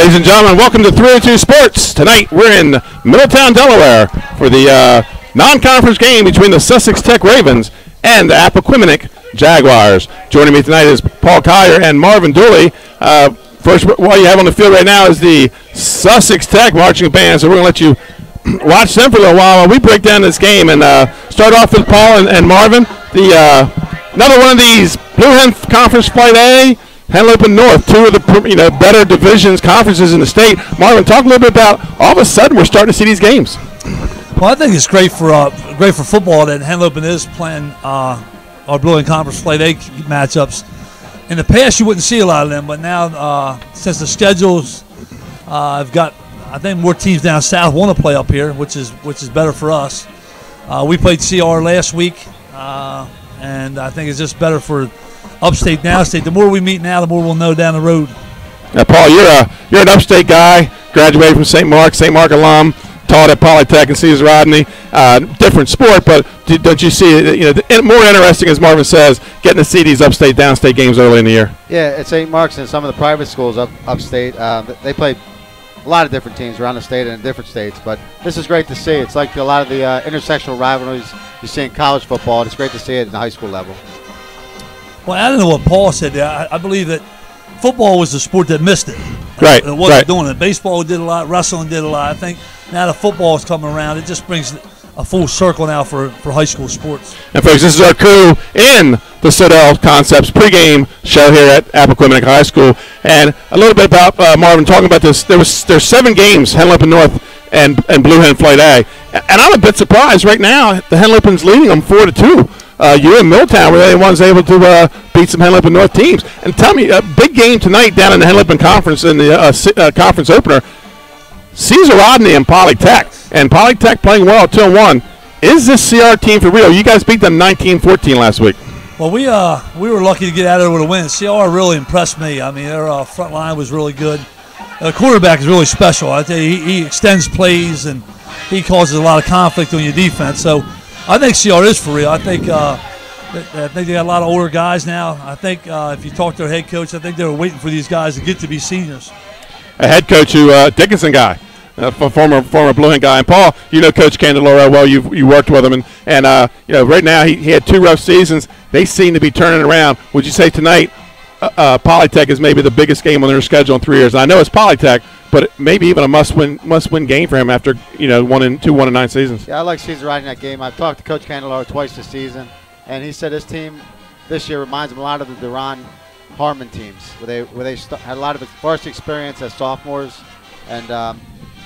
Ladies and gentlemen, welcome to 302 Sports. Tonight we're in Middletown, Delaware for the non-conference game between the Sussex Tech Ravens and the Appoquinimink Jaguars. Joining me tonight is Paul Collier and Marvin Dooley. First, what you have on the field right now is the Sussex Tech marching band, so we're going to let you watch them for a little while we break down this game. And start off with Paul and Marvin. Another one of these Blue Hen Conference Flight A, Henlopen North, two of the better divisions, conferences in the state. Marvin, talk a little bit about all of a sudden we're starting to see these games. Well, I think it's great for football that Henlopen is playing our Blue Hen Conference Flight A matchups. In the past, you wouldn't see a lot of them, but now since the schedules, I've got I think more teams down south want to play up here, which is better for us. We played CR last week, and I think it's just better for upstate, downstate. The more we meet now, the more we'll know down the road. Now, Paul, you're an upstate guy, graduated from St. Mark alum, taught at Polytech and Cesar Rodney. Different sport, but don't you see it? More interesting, as Marvin says, getting to see these upstate, downstate games early in the year. Yeah, at St. Mark's and some of the private schools upstate, they play a lot of different teams around the state and in different states. But this is great to see. It's like a lot of the intersectional rivalries you see in college football. And it's great to see it at the high school level. Well, I don't know what Paul said there. I believe that football was the sport that missed it. Right. It wasn't doing it. Baseball did a lot. Wrestling did a lot. I think now that football is coming around, it just brings a full circle now for high school sports. And folks, this is our crew in the Sodell Concepts pregame show here at Appoquinimink High School. And a little bit about Marvin talking about this. There's 7 games, Henlopen North and Blue Hen Flight A. And I'm a bit surprised right now. The Henlopen's leading them 4-2. You in Middletown were the only ones able to beat some Henlopen North teams. And tell me, a big game tonight down in the Henlopen Conference in the conference opener. Cesar Rodney and Polytech. And Polytech playing well at 2-1. Is this CR team for real? You guys beat them 19-14 last week. Well, we were lucky to get out of there with a win. CR really impressed me. I mean, their front line was really good. The quarterback is really special. I tell you, he extends plays and he causes a lot of conflict on your defense. So I think CR is for real. I think they got a lot of older guys now. I think if you talk to their head coach, I think they were waiting for these guys to get to be seniors. A head coach who Dickinson guy, former Blue Hen guy. And Paul, you know Coach Candeloro well. You worked with him, and right now he had 2 rough seasons. They seem to be turning around. Would you say tonight Polytech is maybe the biggest game on their schedule in 3 years? And I know it's Polytech, but maybe even a must-win game for him after 1-9 seasons. Yeah, I like Cesar riding that game. I've talked to Coach Candeloro twice this season, and he said his team this year reminds him a lot of the Duran Harmon teams, where they had a lot of varsity experience as sophomores and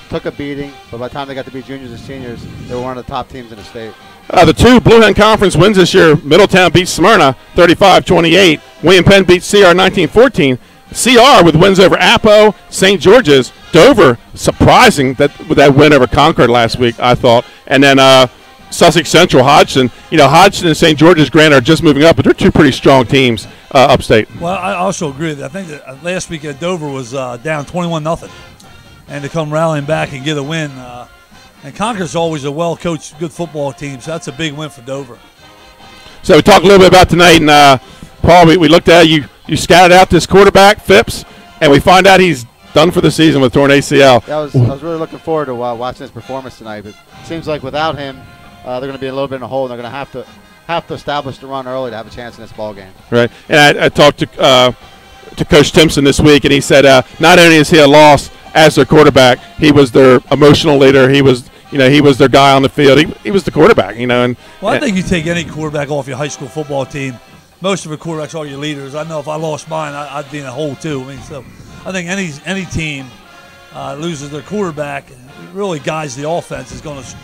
took a beating, but by the time they got to be juniors and seniors, they were one of the top teams in the state. The 2 Blue Hen Conference wins this year. Middletown beats Smyrna 35-28. William Penn beats CR 19-14. CR with wins over Appo, St. George's, Dover, surprising with that win over Concord last week, I thought. And then Sussex Central, Hodgson. Hodgson and St. George's Grant are just moving up, but they're 2 pretty strong teams upstate. Well, I also agree with that. I think that last week at Dover was down 21-0, and to come rallying back and get a win. And Concord's always a well-coached, good football team, so that's a big win for Dover. So we talked a little bit about tonight, and Paul, we looked at you scouted out this quarterback, Phipps, and we find out he's done for the season with torn ACL. Yeah, I was really looking forward to watching his performance tonight, but it seems like without him, they're going to be a little bit in a hole, and they're going to have to establish the run early to have a chance in this ball game. Right, and I talked to Coach Timpson this week, and he said not only is he a loss as their quarterback, he was their emotional leader. He was their guy on the field. He was the quarterback. I think you take any quarterback off your high school football team. Most of the quarterbacks are your leaders. I know if I lost mine, I'd be in a hole too. So I think any team loses their quarterback, really guides the offense, is going to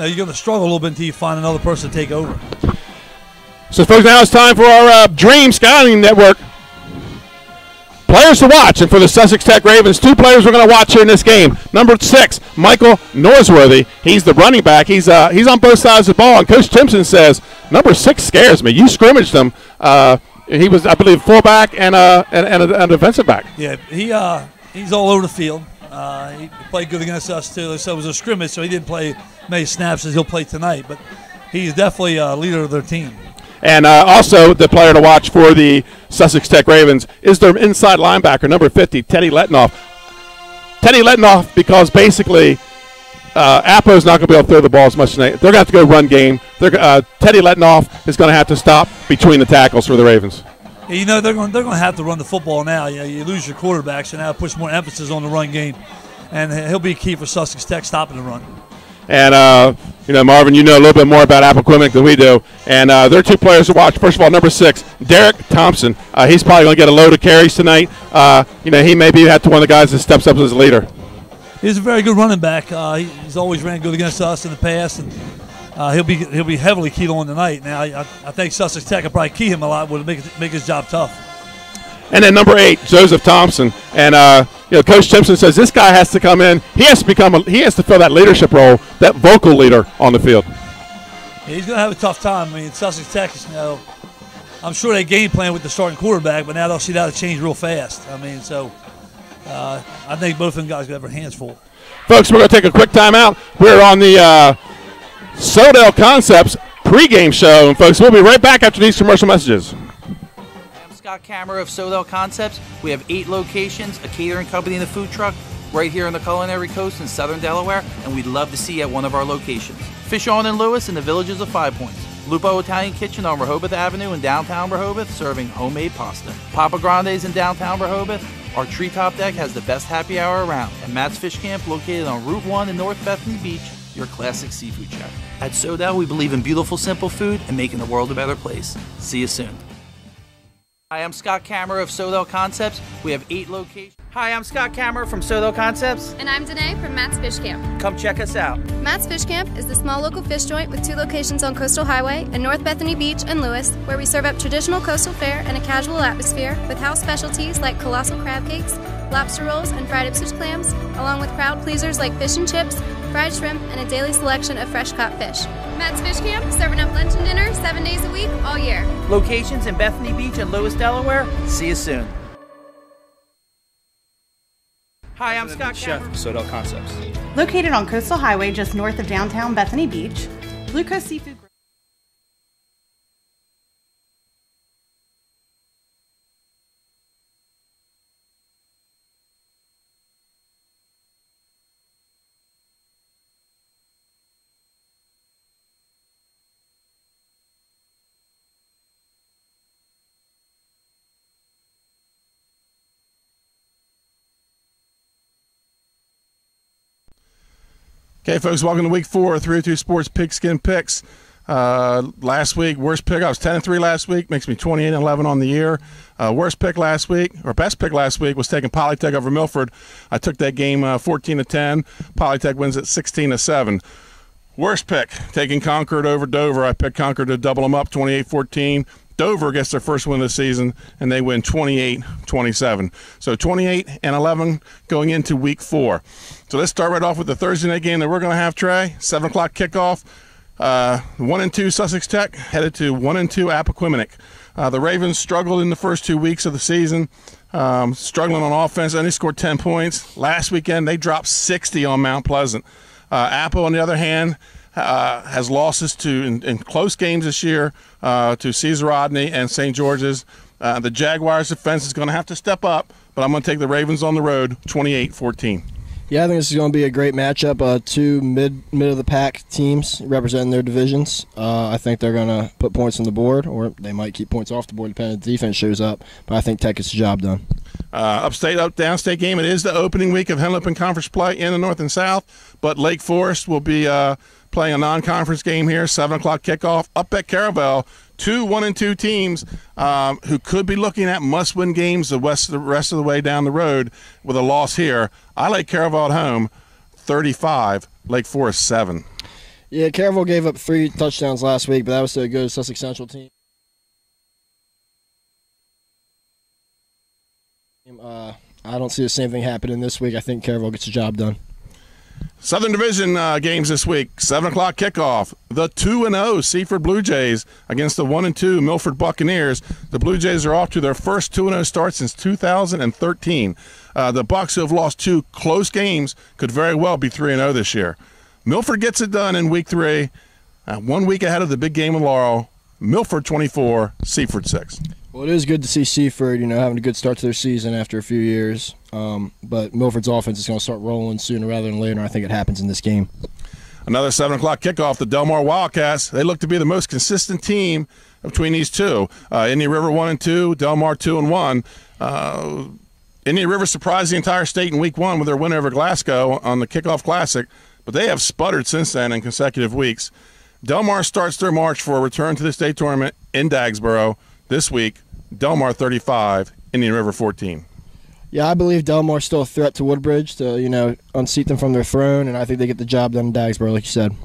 you're going to struggle a little bit until you find another person to take over. So, folks, now it's time for our Dream Scouting Network players to watch. And for the Sussex Tech Ravens, 2 players we're going to watch here in this game. Number 6, Michael Norsworthy. He's the running back. He's on both sides of the ball. And Coach Timpson says, number 6 scares me. You scrimmaged him. He was, I believe, fullback and a defensive back. Yeah, he's all over the field. He played good against us, too. So it was a scrimmage, so he didn't play many snaps as he'll play tonight. But he's definitely a leader of their team. And also the player to watch for the Sussex Tech Ravens is their inside linebacker, number 50, Teddy Letnoff. Teddy letting off because basically Appo's not going to be able to throw the ball as much tonight. They're going to have to go run game. Teddy letting off is going to have to stop between the tackles for the Ravens. Yeah, you know, they're going to have to run the football now. You know, you lose your quarterback, so now push more emphasis on the run game. And he'll be key for Sussex Tech stopping the run. And, you know, Marvin, you know a little bit more about Appoquinimink than we do. And there are two players to watch. First of all, number 6, Derek Thompson. He's probably going to get a load of carries tonight. You know, he may be one of the guys that steps up as a leader. He's a very good running back. He's always ran good against us in the past, and he'll be heavily keyed on tonight. Now, I think Sussex Tech will probably key him a lot, would make his job tough. And then number 8, Joseph Thompson. And you know, Coach Simpson says this guy has to come in. He has to fill that leadership role, that vocal leader on the field. Yeah, he's going to have a tough time. I mean, Sussex Tech is, you know, I'm sure they game plan with the starting quarterback, but now they'll see that change real fast. I mean, so I think both of them guys have their hands full. Folks, we're going to take a quick timeout. We're on the Sodell Concepts pregame show. And, folks, we'll be right back after these commercial messages. Scott Kammerer of Sodell Concepts. We have 8 locations, a catering company and a food truck right here on the Culinary Coast in southern Delaware, and we'd love to see you at one of our locations. Fish On in Lewis in the Villages of 5 Points. Lupo Italian Kitchen on Rehoboth Avenue in downtown Rehoboth, serving homemade pasta. Papa Grande's in downtown Rehoboth. Our treetop deck has the best happy hour around. And Matt's Fish Camp, located on Route 1 in North Bethany Beach, your classic seafood shack. At Sodell, we believe in beautiful, simple food and making the world a better place. See you soon. Hi, I'm Scott Kammerer of Sodell Concepts. We have 8 locations. Hi, I'm Scott Kammerer from Sodell Concepts. And I'm Danae from Matt's Fish Camp. Come check us out. Matt's Fish Camp is the small local fish joint with 2 locations on Coastal Highway in North Bethany Beach and Lewis, where we serve up traditional coastal fare in a casual atmosphere with house specialties like colossal crab cakes, lobster rolls, and fried Ipswich clams, along with crowd pleasers like fish and chips, fried shrimp, and a daily selection of fresh caught fish. Matt's Fish Camp, serving up lunch and dinner 7 days a week, all year. Locations in Bethany Beach and Lewis, Delaware. See you soon. Hi, I'm Scott Chef Kammerer. Sodell Concepts. Located on Coastal Highway just north of downtown Bethany Beach, Blue Coast Seafood. Okay, folks, welcome to Week 4 of 302 Sports Pigskin Picks. Last week, worst pick, I was 10-3 last week, makes me 28-11 on the year. Worst pick last week, or best pick last week, was taking Polytech over Milford. I took that game 14-10. Polytech wins at 16-7. Worst pick, taking Concord over Dover. I picked Concord to double them up, 28-14. Dover gets their first win of the season, and they win 28-27. So 28-11 going into Week 4. So let's start right off with the Thursday night game that we're going to have, Trey. 7 o'clock kickoff. 1-2 Sussex Tech headed to 1-2 Appoquinimink. The Ravens struggled in the first 2 weeks of the season, struggling on offense. Only scored 10 points. Last weekend, they dropped 60 on Mount Pleasant. Appo, on the other hand, has losses in close games this year to Cesar Rodney and St. George's. The Jaguars' defense is going to have to step up, but I'm going to take the Ravens on the road, 28-14. Yeah, I think this is going to be a great matchup. 2 mid-of-the-pack teams representing their divisions. I think they're going to put points on the board, or they might keep points off the board depending if the defense shows up. But I think Tech gets the job done. Upstate, downstate game. It is the opening week of Henlopen Conference play in the North and South, but Lake Forest will be playing a non-conference game here, 7 o'clock kickoff up at Caravel. 2 1-2 teams who could be looking at must-win games the rest of the way down the road with a loss here. I like Caravel at home, 35, Lake Forest 7. Yeah, Caravel gave up 3 touchdowns last week, but that was to a good Sussex Central team. I don't see the same thing happening this week. I think Caravel gets the job done. Southern Division games this week, 7 o'clock kickoff. The 2-0 Seaford Blue Jays against the 1-2 Milford Buccaneers. The Blue Jays are off to their first 2-0 start since 2013. The Bucs, who have lost 2 close games, could very well be 3-0 this year. Milford gets it done in Week 3, 1 week ahead of the big game of Laurel. Milford 24, Seaford 6. Well, it is good to see Seaford, having a good start to their season after a few years. But Milford's offense is going to start rolling sooner rather than later. I think it happens in this game. Another 7 o'clock kickoff. The Delmar Wildcats. They look to be the most consistent team between these two. Indian River 1-2, Delmar 2-1. Indian River surprised the entire state in Week 1 with their win over Glasgow on the Kickoff Classic, but they have sputtered since then in consecutive weeks. Delmar starts their march for a return to the state tournament in Dagsboro this week. Delmar 35, Indian River 14. Yeah, I believe Delmar's still a threat to Woodbridge to, unseat them from their throne, and I think they get the job done in Dagsboro, like you said.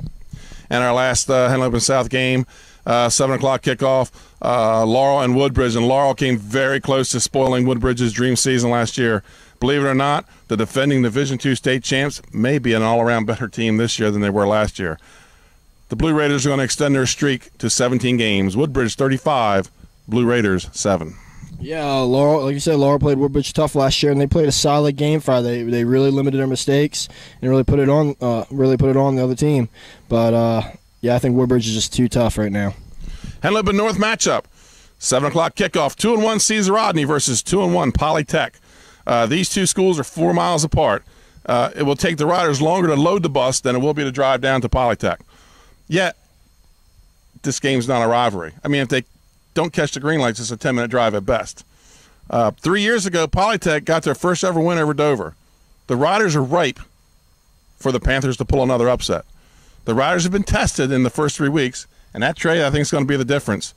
And our last Henlopen South game, 7 o'clock kickoff, Laurel and Woodbridge. And Laurel came very close to spoiling Woodbridge's dream season last year. Believe it or not, the defending Division II state champs may be an all-around better team this year than they were last year. The Blue Raiders are going to extend their streak to 17 games. Woodbridge 35, Blue Raiders 7. Yeah, Laurel, like you said, Laurel played Woodbridge tough last year, and they played a solid game Friday. They really limited their mistakes and really put it on the other team. But I think Woodbridge is just too tough right now. Henlopen North matchup, 7 o'clock kickoff. 2-1 Caesar Rodney versus 2-1 Polytech. These two schools are 4 miles apart. It will take the Riders longer to load the bus than it will be to drive down to Polytech. Yet, this game's not a rivalry. I mean, if they don't catch the green lights, it's a 10-minute drive at best. 3 years ago, Polytech got their first ever win over Dover. The Riders are ripe for the Panthers to pull another upset. The Riders have been tested in the first 3 weeks, and that trade, I think, is going to be the difference.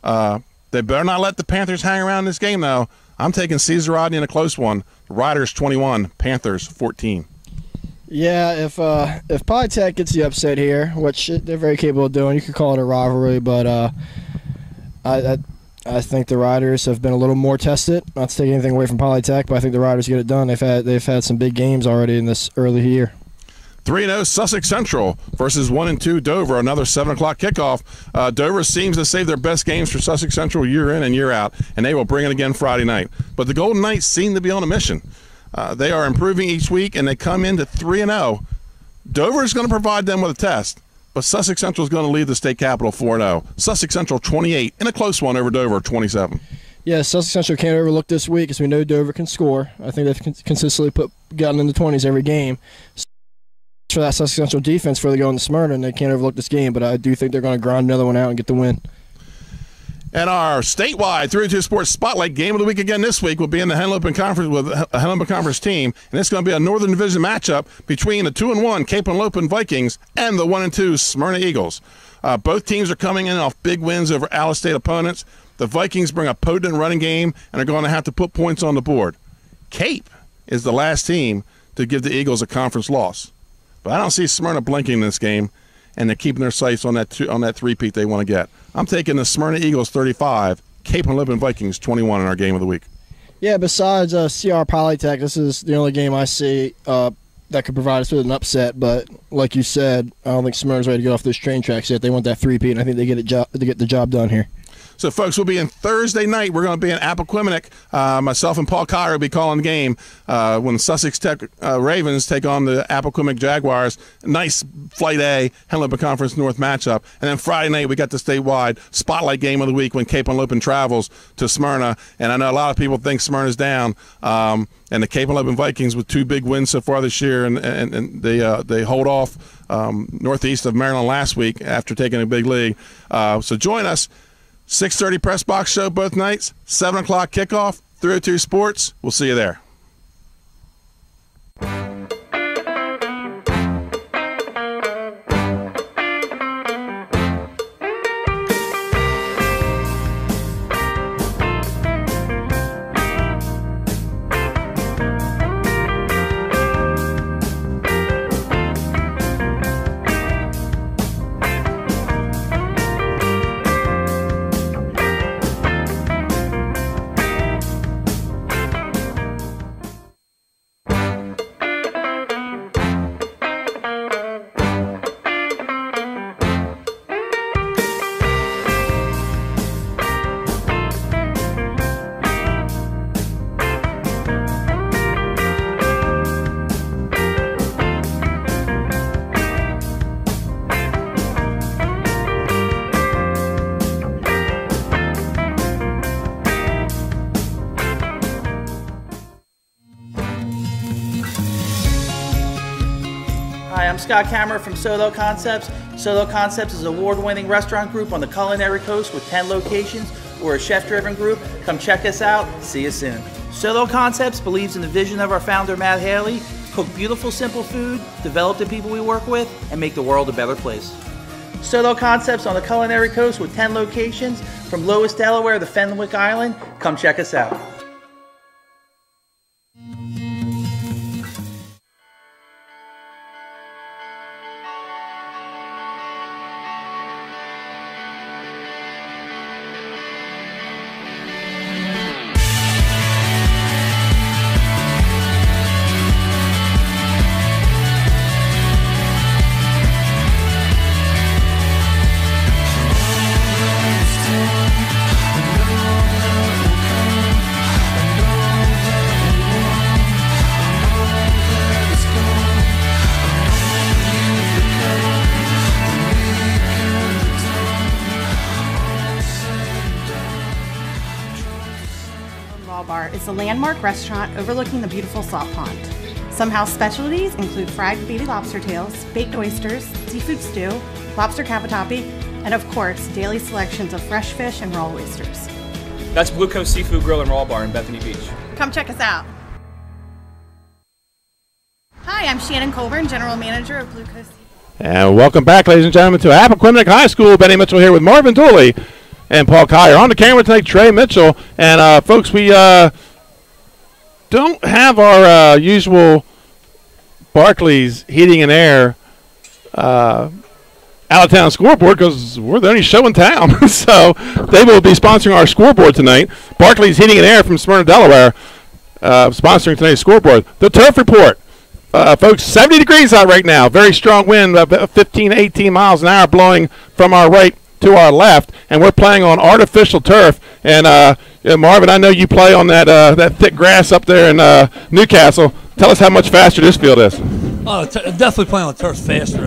They better not let the Panthers hang around this game, though. I'm taking Caesar Rodney in a close one. Riders 21, Panthers 14. Yeah, if Polytech gets the upset here, which they're very capable of doing, you could call it a rivalry, but I think the Riders have been a little more tested. Not to take anything away from Polytech, but I think the Riders get it done. They've had some big games already in this early year. 3-0 Sussex Central versus 1-2 Dover, another 7 o'clock kickoff. Dover seems to save their best games for Sussex Central year in and year out, and they will bring it again Friday night. But the Golden Knights seem to be on a mission. They are improving each week, and they come into 3-0. Dover is going to provide them with a test, but Sussex Central is going to lead the state capital 4-0. Sussex Central 28 in a close one over Dover 27. Yeah, Sussex Central can't overlook this week, as we know Dover can score. I think they've consistently gotten in the 20s every game. For that Sussex Central defense before they go into Smyrna, and they can't overlook this game, but I do think they're going to grind another one out and get the win. And our statewide 302 Sports Spotlight game of the week again this week will be in the Henlopen Conference with a Henlopen Conference team, and it's going to be a Northern Division matchup between the 2-1 Cape Henlopen Vikings and the 1-2 Smyrna Eagles. Both teams are coming in off big wins over out-of-state opponents. The Vikings bring a potent running game and are going to have to put points on the board. Cape is the last team to give the Eagles a conference loss. But I don't see Smyrna blinking in this game, and they're keeping their sights on that three-peat they want to get. I'm taking the Smyrna Eagles 35, Cape Henlopen Vikings 21 in our game of the week. Yeah, besides CR Polytech, this is the only game I see that could provide us with an upset. But like you said, I don't think Smyrna's ready to get off those train tracks yet. They want that three-peat, and I think they get the job done here. So, folks, we'll be in Thursday night. We're going to be in Appoquinimink. Myself and Paul Cotter will be calling the game when Sussex Tech Ravens take on the Appoquinimink Jaguars. Nice Flight A, Henlopen Conference North matchup. And then Friday night, we got the statewide Spotlight game of the week when Cape Henlopen travels to Smyrna. And I know a lot of people think Smyrna's down. And the Cape Henlopen Vikings with 2 big wins so far this year, and they hold off northeast of Maryland last week after taking a big lead. So join us. 6:30 press box show both nights, 7 o'clock kickoff, 302 Sports. We'll see you there. Hi, I'm Scott Kammerer from Soto Concepts. Soto Concepts is an award-winning restaurant group on the culinary coast with 10 locations. We're a chef-driven group. Come check us out. See you soon. Soto Concepts believes in the vision of our founder, Matt Haley: cook beautiful, simple food, develop the people we work with, and make the world a better place. Soto Concepts on the culinary coast with 10 locations from Lewis, Delaware to Fenwick Island. Come check us out. Bar is a landmark restaurant overlooking the beautiful salt pond. Some house specialties include fried baby lobster tails, baked oysters, seafood stew, lobster cavatappi, and of course, daily selections of fresh fish and raw oysters. That's Blue Coast Seafood Grill and Raw Bar in Bethany Beach. Come check us out. Hi, I'm Shannon Colburn, General Manager of Blue Coast Seafood. And welcome back, ladies and gentlemen, to Appoquinimink High School. Benny Mitchell here with Marvin Dooley and Paul Kyer. On the camera tonight, Trey Mitchell. And, folks, we don't have our usual Barclays Heating and Air out-of-town scoreboard because we're the only show in town. So they will be sponsoring our scoreboard tonight. Barclays Heating and Air from Smyrna, Delaware, sponsoring tonight's scoreboard. The Turf Report. Folks, 70 degrees out right now. Very strong wind, 15 to 18 miles an hour blowing from our right to our left, and we're playing on artificial turf. And Marvin, I know you play on that thick grass up there in Newcastle. Tell us how much faster this field is. Definitely playing on turf faster.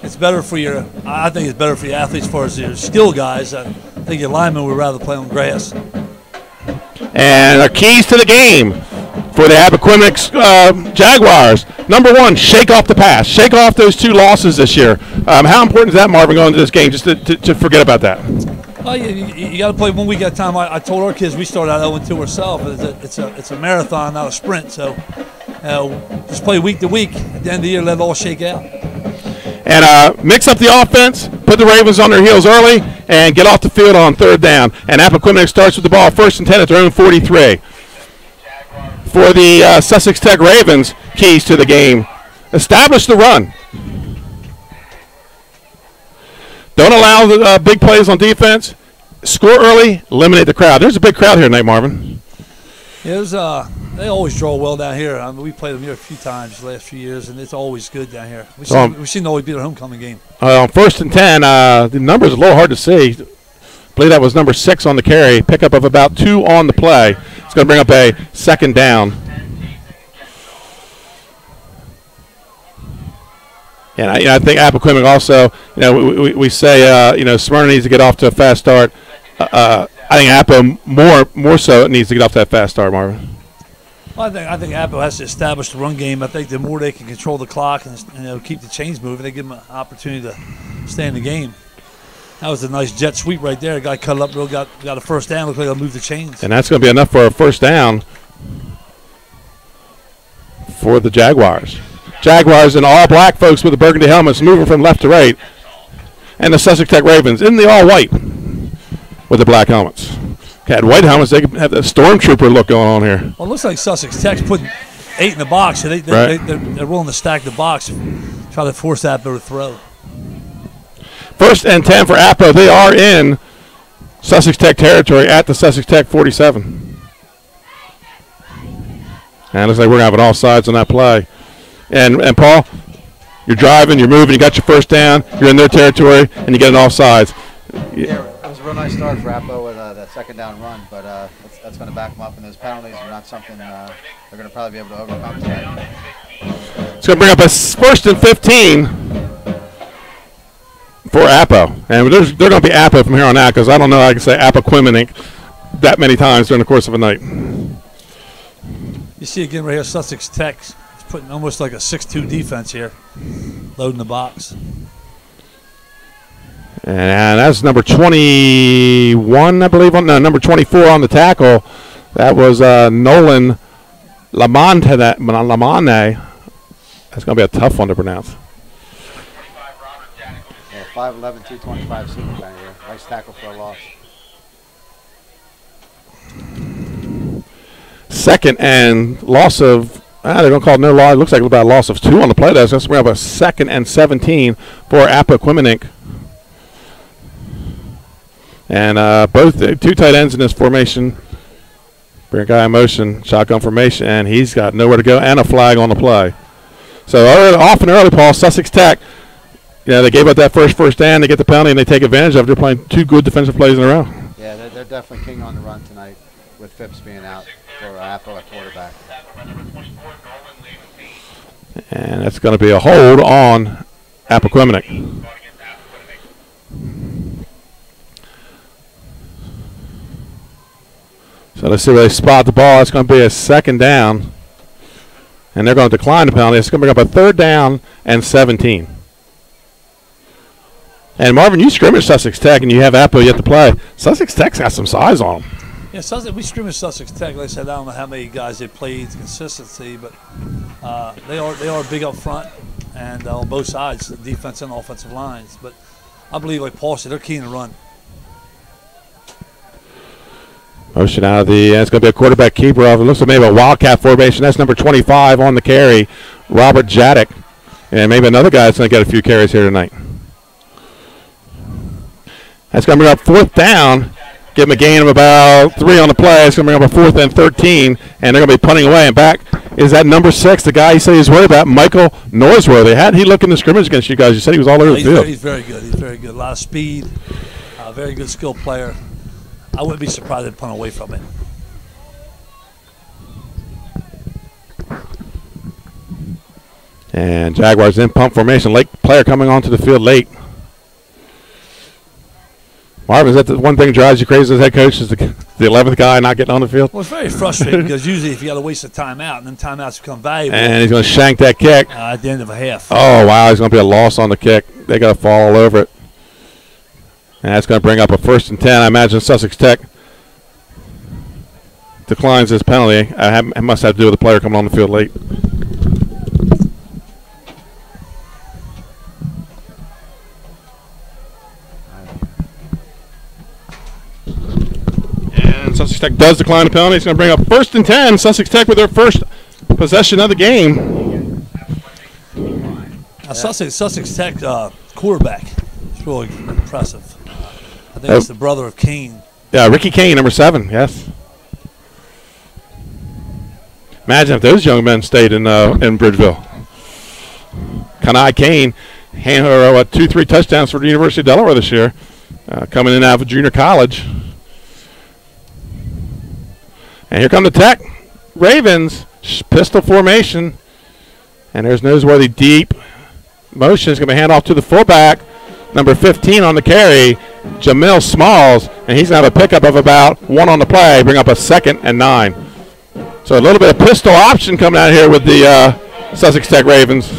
It's better for your. I think it's better for your athletes as far as your skill guys. I think your linemen would rather play on grass. And our keys to the game for the Appoquinimink Jaguars. Number one, shake off the pass. Shake off those 2 losses this year. How important is that, Marvin, going into this game, just to forget about that? Well, you got to play 1 week at a time. I told our kids we started out 0-2 ourselves. It's a marathon, not a sprint. So just play week to week. At the end of the year, let it all shake out. And mix up the offense, put the Ravens on their heels early, and get off the field on 3rd down. And Appoquinimink starts with the ball 1st and 10 at their own 43. For the Sussex Tech Ravens, keys to the game: establish the run. Don't allow the big plays on defense. Score early, eliminate the crowd. There's a big crowd here tonight, Marvin. Yeah, they always draw well down here. I mean, we played them here a few times the last few years, and it's always good down here. We seem to always be their homecoming game. On 1st and 10, the number's a little hard to see. I believe that was number 6 on the carry. Pickup of about 2 on the play. It's going to bring up a 2nd down. And I think Appoquinimink also, we say, Smyrna needs to get off to a fast start. I think Appo more so needs to get off to that fast start, Marvin. Well, I think Appo has to establish the run game. I think the more they can control the clock and keep the chains moving, they give them an opportunity to stay in the game. That was a nice jet sweep right there. A guy cut it up real, got a 1st down. Looked like they'll move the chains. And that's going to be enough for a 1st down for the Jaguars. Jaguars in all black, folks, with the burgundy helmets, moving from left to right. And the Sussex Tech Ravens in the all white with the black helmets. Had white helmets, they could have the stormtrooper look going on here. Well, it looks like Sussex Tech's putting 8 in the box, so they're willing to stack the box, try to force Appo to throw. 1st and 10 for Appo. They are in Sussex Tech territory at the Sussex Tech 47. And it looks like we're going to have an offsides on that play. And Paul, you're driving, you're moving, you got your 1st down, you're in their territory, and you get an offsides. Yeah, it was a real nice start for Appo with that 2nd down run, but that's going to back them up, and those penalties are not something they're going to probably be able to overcome tonight. It's going to bring up a 1st and 15 for Appo. And they're going to be Appo from here on out because I don't know I can say Appoquinimink that many times during the course of a night. You see again right here, Sussex Tech It's putting almost like a 6-2 defense here, loading the box. And that's number 21, I believe. No, number 24 on the tackle. That was Nolan Lamante. That's going to be a tough one to pronounce. Yeah, 5'11", 225 super banger. Nice tackle for a loss. Second and loss of, they're going to call it no loss. It looks like about a loss of 2 on the play. That's going to bring up a 2nd and 17 for Appoquinimink. And both two tight ends in this formation. Bring a guy in motion, shotgun formation, and he's got nowhere to go and a flag on the play. So off and early, Paul, Sussex Tech, they gave up that first down, they get the penalty, and they take advantage of it. They're playing 2 good defensive plays in a row. Yeah, they're definitely king on the run tonight with Phipps being out for Appo at quarterback. And that's going to be a hold on Appoquinimink. So let's see where they spot the ball. It's going to be a 2nd down. And they're going to decline the penalty. It's going to bring up a 3rd down and 17. And Marvin, you scrimmage Sussex Tech, and you have Appo yet to play. Sussex Tech's got some size on them. Yeah, we scrimmage Sussex Tech. Like I said, I don't know how many guys they played, consistency, but they are big up front and on both sides, the defense and offensive lines. But I believe, like Paul said, they're keen to run. Motion out of it's going to be a quarterback keeper off. It looks like maybe a wildcat formation. That's number 25 on the carry, Robert Jadek. And maybe another guy that's going to get a few carries here tonight. That's going to bring up 4th down. Give him a gain of about 3 on the play. It's going to bring up a 4th and 13. And they're going to be punting away. And back is that number 6, the guy you said he's worried about, Michael Norsworthy. How did he look in the scrimmage against you guys? You said he was all over the field. He's very good. He's very good. A lot of speed. Very good skill player. I wouldn't be surprised if they punt away from it. And Jaguars in pump formation. Late player coming onto the field late. Marvin, is that the one thing that drives you crazy as head coach, is the 11th guy not getting on the field? Well, it's very frustrating because usually if you got to waste a timeout, and then timeouts become valuable. And he's going to shank that kick. At the end of a half. Oh, wow, he's going to be a loss on the kick. They got to fall all over it. And that's going to bring up a 1st and 10. I imagine Sussex Tech declines this penalty. It must have to do with the player coming on the field late. And Sussex Tech does decline the penalty. It's going to bring up 1st and 10. Sussex Tech with their first possession of the game. Sussex Tech quarterback is really impressive. I think it's the brother of Kane. Yeah, Ricky Kane, number 7, yes. Imagine if those young men stayed in Bridgeville. Kanai Kane, 2-3 touchdowns for the University of Delaware this year, coming in out of junior college. And here come the Tech Ravens, pistol formation. And there's Noseworthy deep motion. It's going to be hand off to the fullback, number 15 on the carry, Jamil Smalls, and he's going to have a pickup of about 1 on the play, bring up a 2nd and 9. So a little bit of pistol option coming out here with the Sussex Tech Ravens.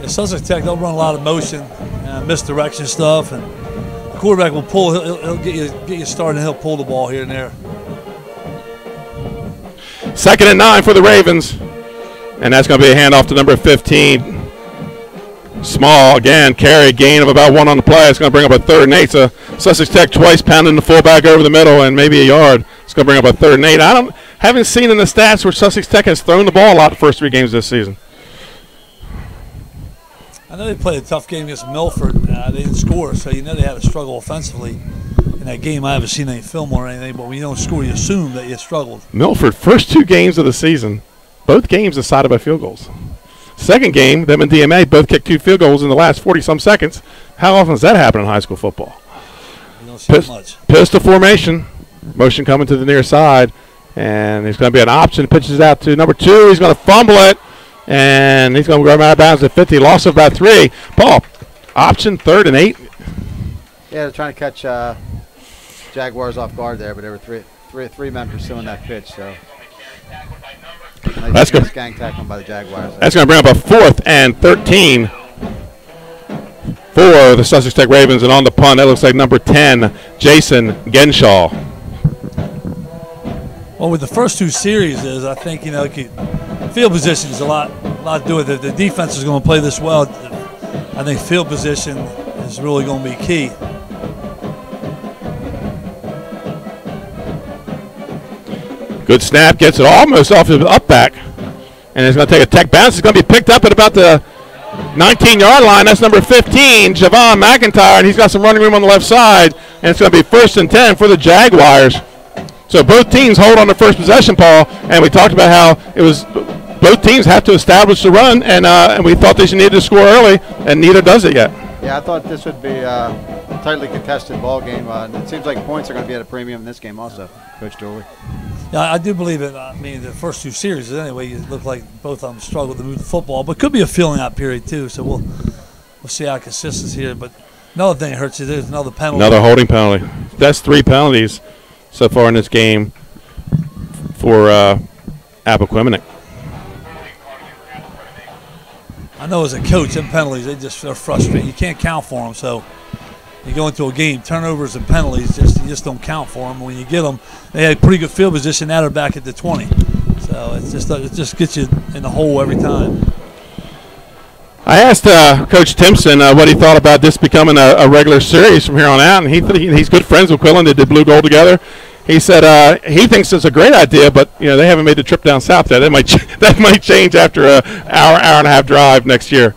Yeah, Sussex Tech, they'll run a lot of motion, misdirection stuff, and the quarterback will pull. He'll get you started, and he'll pull the ball here and there. 2nd and 9 for the Ravens, and that's going to be a handoff to number 15. Small, again, carry, gain of about 1 on the play. It's going to bring up a 3rd and 8. So Sussex Tech twice pounding the fullback over the middle and maybe a yard. It's going to bring up a 3rd and 8. Haven't seen in the stats where Sussex Tech has thrown the ball a lot the first 3 games this season. I know they played a tough game against Milford. They didn't score, so you know they had a struggle offensively in that game. I haven't seen any film or anything, but when you don't score, you assume that you struggled. Milford, first 2 games of the season, both games decided by field goals. Second game, them and DMA both kicked 2 field goals in the last 40-some seconds. How often does that happen in high school football? You don't see much. Pistol formation, motion coming to the near side, and there's going to be an option. Pitches out to number 2. He's going to fumble it, and he's going to go out of bounds at 50. Loss of about 3. Paul, option 3rd and 8. Yeah, they're trying to catch Jaguars off guard there, but they were three men pursuing that pitch. So that's good. Gang tackling by the Jaguars. That's going to bring up a 4th and 13 for the Sussex Tech Ravens, and on the punt, that looks like number 10, Jason Genshaw. Well, with the first 2 series, I think field position is a lot to do with it. The defense is going to play this well. I think field position is really going to be key. Good snap, gets it almost off the up back, and it's going to take a Tech bounce. It's going to be picked up at about the 19-yard line. That's number 15, Javon McIntyre, and he's got some running room on the left side, and it's going to be 1st and 10 for the Jaguars. So both teams hold on the first possession, Paul, and we talked about how it was both teams have to establish the run, and we thought they needed to score early, and neither does it yet. Yeah, I thought this would be a tightly contested ball game. And it seems like points are going to be at a premium in this game also, Coach Dooley. Yeah, I do believe it. I mean, the first 2 series, anyway, it looked like both of them struggled to move the football, but could be a feeling out period too. So we'll see how consistent is here. But another thing that hurts you, there's another penalty. Another holding penalty. That's 3 penalties so far in this game for Appoquinimink. I know as a coach, them penalties, they're frustrating. You can't count for them, so you go into a game, turnovers and penalties, you just don't count for them. When you get them, they had pretty good field position. Now they're back at the 20. So it just gets you in the hole every time. I asked Coach Timpson what he thought about this becoming a regular series from here on out, and he's good friends with Quillen. They did blue gold together. He said he thinks it's a great idea, but they haven't made the trip down south yet. That might change after an hour and a half drive next year.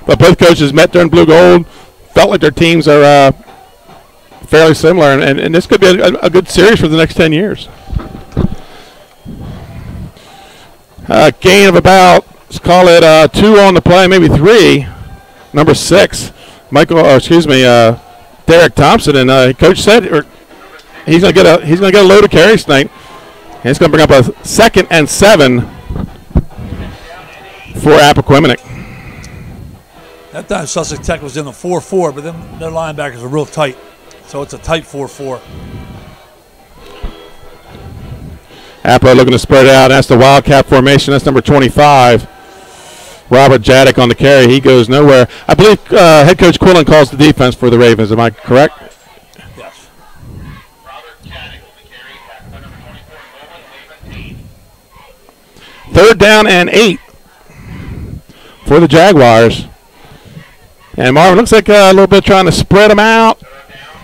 But both coaches met during blue gold, felt like their teams are fairly similar, and this could be a good series for the next 10 years. Gain of about, let's call it 2 on the play, maybe 3. Number 6, Derek Thompson, and Coach said he's gonna get a load of carries tonight, and it's gonna bring up a 2nd and 7 for Appoquinimink. That time Sussex Tech was in the 4-4, but then their linebackers are real tight, so it's a tight 4-4. Appo looking to spread it out. That's the Wildcat formation. That's number 25. Robert Jadek on the carry. He goes nowhere. I believe head coach Quillen calls the defense for the Ravens. Am I correct? Yes. 3rd down and 8 for the Jaguars. And Marvin looks like a little bit trying to spread them out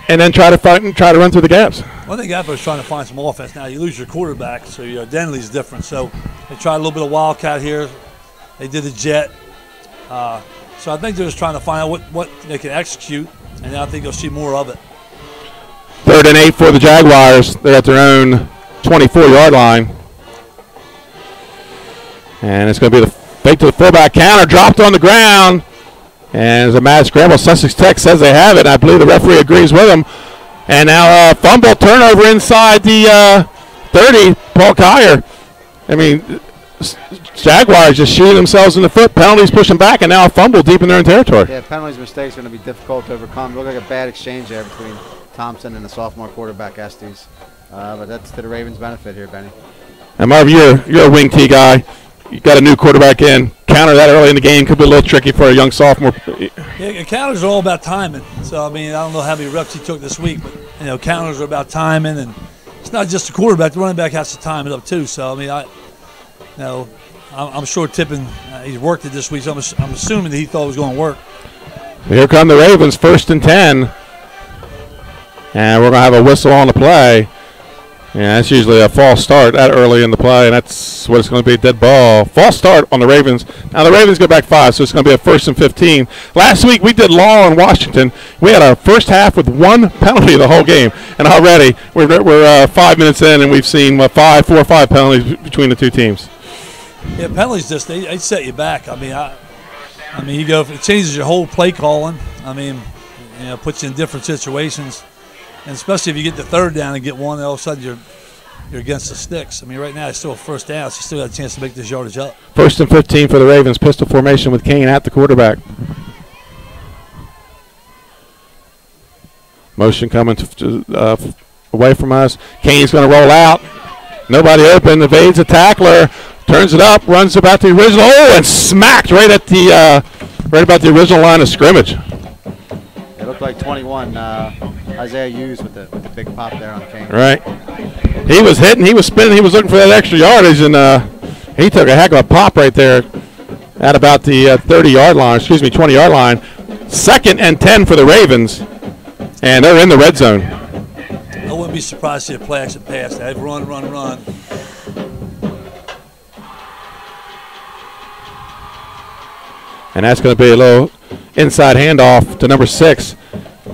and then try to fight and try to run through the gaps. Well, I think Appo's trying to find some offense. Now you lose your quarterback, so your identity's different. So they tried a little bit of wildcat here. They did the jet. So I think they're just trying to find out what they can execute, and I think you'll see more of it. 3rd and 8 for the Jaguars. They're at their own 24-yard line. And it's going to be the fake to the fullback counter, dropped on the ground. And as a mad scramble, Sussex Tech says they have it. I believe the referee agrees with them. And now fumble, turnover inside the 30, Paul Kyer. I mean, Jaguars just shooting themselves in the foot. Penalties pushing back, and now a fumble deep in their own territory. Yeah, penalties, mistakes are going to be difficult to overcome. Look like a bad exchange there between Thompson and the sophomore quarterback, Estes. But that's to the Ravens' benefit here, Benny. And Marv, you're a wing T guy. You got a new quarterback in. Counter that early in the game could be a little tricky for a young sophomore. Yeah, counters are all about timing. So I mean, I don't know how many reps he took this week, but counters are about timing, and it's not just the quarterback. The running back has to time it up too. So I mean, I'm sure Tippin he's worked it this week. So I'm assuming that he thought it was going to work. Here come the Ravens, 1st and 10, and we're going to have a whistle on the play. Yeah, that's usually a false start that early in the play, and that's what it's going to be, a dead ball. False start on the Ravens. Now the Ravens go back 5, so it's going to be a 1st and 15. Last week we did Law in Washington. We had our first half with 1 penalty the whole game, and already we're 5 minutes in, and we've seen 4 or 5 penalties between the two teams. Yeah, penalties they set you back. I mean, you go, it changes your whole play calling. I mean, puts you in different situations. And especially if you get the 3rd down and get one, all of a sudden you're against the sticks. I mean, right now it's still a 1st down, so you still got a chance to make this yardage up. 1st and 15 for the Ravens. Pistol formation with Kane at the quarterback. Motion coming away from us. Kane's going to roll out. Nobody open. Evades a tackler. Turns it up. Runs about the original. Oh, and smacked right at the right about the original line of scrimmage. It looked like 21 Isaiah Hughes with the big pop there on Kane. Right. He was hitting. He was spinning. He was looking for that extra yardage, and he took a heck of a pop right there at about the 30-yard line. Excuse me, 20-yard line. 2nd and 10 for the Ravens, and they're in the red zone. I wouldn't be surprised to see a play action pass. They've run. And that's going to be a little inside handoff to number 6,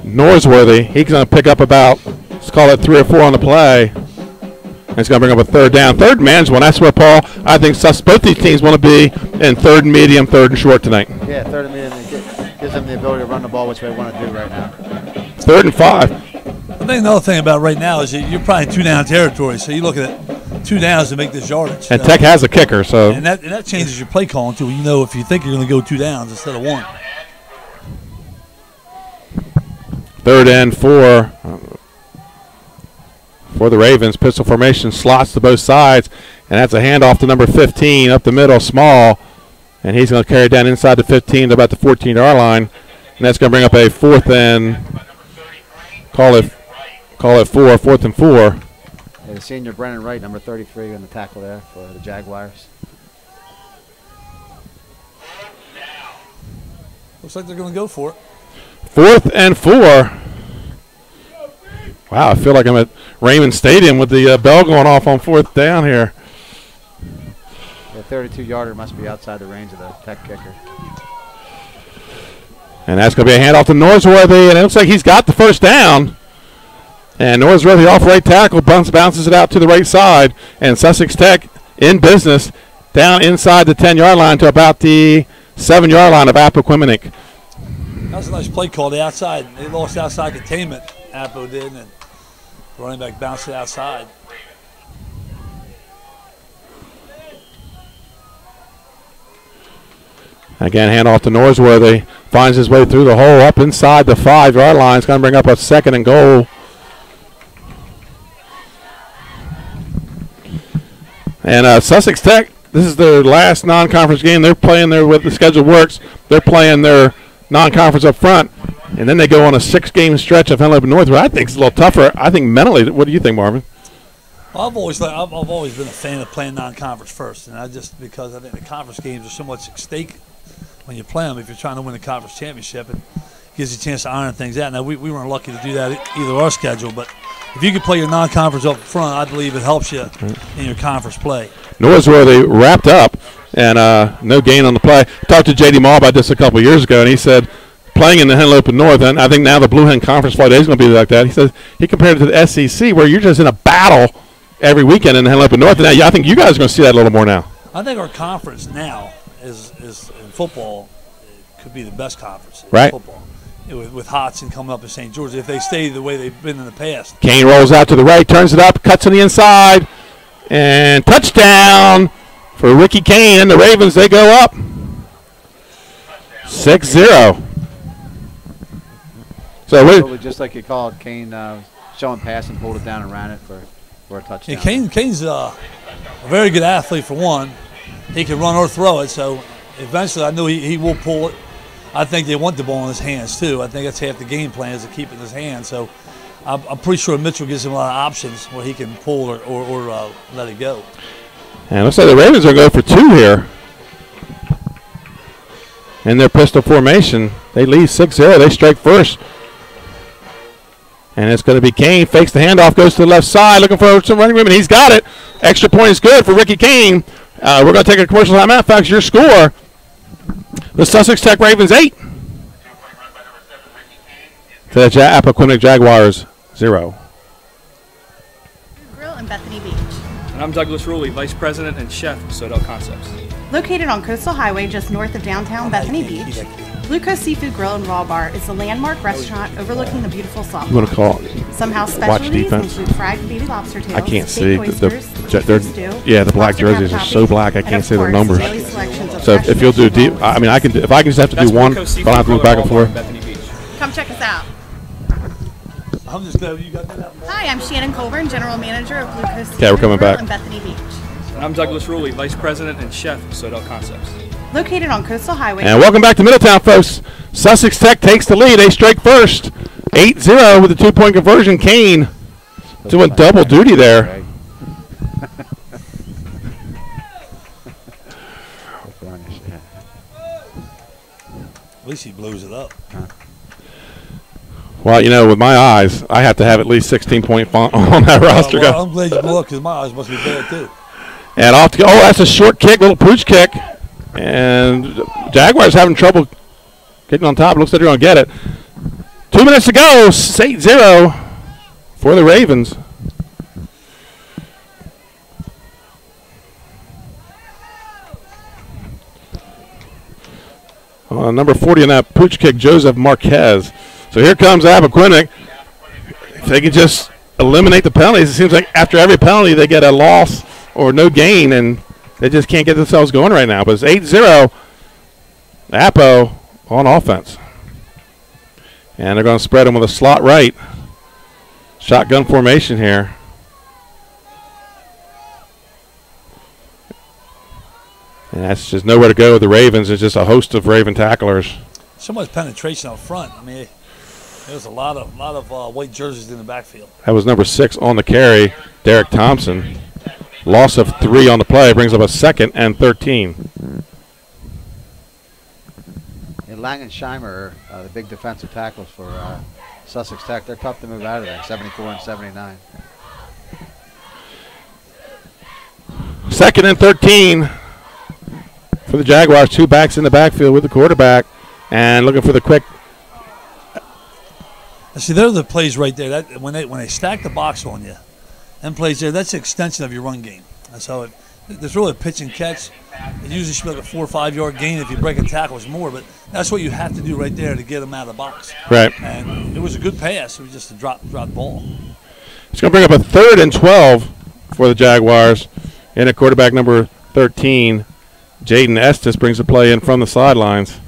Norsworthy. He's going to pick up about, let's call it 3 or 4 on the play. And it's going to bring up a 3rd down. 3rd and man's one. That's where, Paul, I think both these teams want to be in 3rd and medium, 3rd and short tonight. Yeah, 3rd and medium. It gives them the ability to run the ball, which they want to do right now. 3rd and 5. I think another thing about right now is that you're probably 2-down territory, so you look at 2 downs to make this yardage. And Tech has a kicker, so. And that changes your play calling, too. You know if you think you're going to go 2 downs instead of 1. 3rd and 4 for the Ravens. Pistol formation, slots to both sides, and that's a handoff to number 15 up the middle, Small. And he's going to carry it down inside the 15 to about the 14-yard line. And that's going to bring up a 4th and, call it 4th and 4. Yeah, the senior Brennan Wright, number 33, in the tackle there for the Jaguars. Looks like they're going to go for it. 4th and 4. Wow, I feel like I'm at Raymond Stadium with the bell going off on 4th down here. The 32-yarder must be outside the range of the Tech kicker. And that's going to be a handoff to Norsworthy, and it looks like he's got the 1st down. And Norsworthy off right tackle, bounces it out to the right side, and Sussex Tech in business down inside the 10-yard line to about the 7-yard line of Appoquinimink. That was a nice play call. The outside, they lost outside containment. Appo did, and the running back bounced it outside. Again, handoff to Norsworthy. Finds his way through the hole up inside the 5-yard line. It's going to bring up a 2nd and goal. And Sussex Tech, this is their last non-conference game. They're playing there with the schedule works. They're playing their non-conference up front. And then they go on a 6-game stretch of Henlopen North, where I think it's a little tougher. I think mentally, what do you think, Marvin? Well, I've always been a fan of playing non-conference first, and because I think the conference games are so much at stake when you play them. If you're trying to win the conference championship, it gives you a chance to iron things out. Now we weren't lucky to do that either our schedule, but if you could play your non-conference up front, I believe it helps you in your conference play. Norsworthy wrapped up, and no gain on the play. I talked to J.D. Maul about this a couple of years ago, and he said playing in the Henlopen North, and I think now the Blue Hen Conference play is going to be like that. He says he compared it to the SEC, where you're just in a battle every weekend in the Henlopen North. And now I think you guys are going to see that a little more now. I think our conference now is in football, it could be the best conference in football. With Hodson coming up in St. George, if they stay the way they've been in the past. Kane rolls out to the right, turns it up, cuts on the inside, and touchdown for Ricky Kane. And the Ravens, they go up 6-0. So just like you called, Kane showing pass and pulled it down and ran it for a touchdown. Yeah, Kane's a very good athlete for one. He can run or throw it, so eventually I know he will pull it. I think they want the ball in his hands too. I think that's half the game plan is to keep it in his hands. So I'm pretty sure Mitchell gives him a lot of options where he can pull or let it go. And looks like the Ravens are going to go for 2 here. In their pistol formation, they lead 6-0. They strike first. And it's going to be Kane. Fakes the handoff, goes to the left side, looking for some running room, and he's got it. Extra point is good for Ricky Kane. We're going to take a commercial timeout. Fox, your score. The Sussex Tech Ravens 8. To the Appoquinimink Jaguars 0. Grill in Bethany Beach. And I'm Douglas Ruley, Vice President and Chef of Sodell Concepts. Located on Coastal Highway just north of downtown Bethany Beach, Blue Coast Seafood Grill and Raw Bar is a landmark restaurant overlooking the beautiful salt. You want to call Some house specialties include fried baby lobster tails, I can't see. the black jerseys are so black I can't see their numbers. So if you'll do deep, I mean, if I can just have to do one, I don't have to look back and forth. Come check us out. I'm I'm just glad you got that. Hi, I'm Shannon Colburn, General Manager of Blue Coast Okay, we're coming back. in Bethany Beach. And I'm Douglas Ruley, Vice President and Chef of Sodell Concepts. Located on Coastal Highway. And welcome back to Middletown, folks. Sussex Tech takes the lead. They strike first. 8-0 with a 2-point conversion. Kane doing double duty there. At least he blows it up. Well, you know, with my eyes, I have to have at least 16-point font on that roster. Well, I'm glad you blew up because my eyes must be bad, too. And off to go. Oh, that's a short kick, little pooch kick. And Jaguars having trouble getting on top. Looks like they're going to get it. 2 minutes to go. 8-0 for the Ravens. Number 40 in that pooch kick, Joseph Marquez. So here comes Appoquinimink. If they can just eliminate the penalties, it seems like after every penalty they get a loss or no gain, and they just can't get themselves going right now. But it's 8-0. Appo on offense. And they're going to spread him with a slot right. Shotgun formation here. And that's just nowhere to go with the Ravens. It's just a host of Raven tacklers. So much penetration up front. I mean, there's a lot of white jerseys in the backfield. That was number 6 on the carry, Derek Thompson. Loss of 3 on the play brings up a 2nd and 13. And Lang and Scheimer, the big defensive tackles for Sussex Tech, they're tough to move out of there, 74 and 79. 2nd and 13 for the Jaguars. 2 backs in the backfield with the quarterback and looking for the quick. See, there are the plays right there. That when they stack the box on you, them plays there, that's an extension of your run game. And so there's really a pitch and catch. It usually should be like a 4 or 5 yard gain if you break a tackle. It's more, but that's what you have to do right there to get them out of the box. Right. And it was a good pass. It was just a drop ball. It's going to bring up a 3rd and 12 for the Jaguars. And a quarterback number 13, Jaden Estes, brings the play in from the sidelines.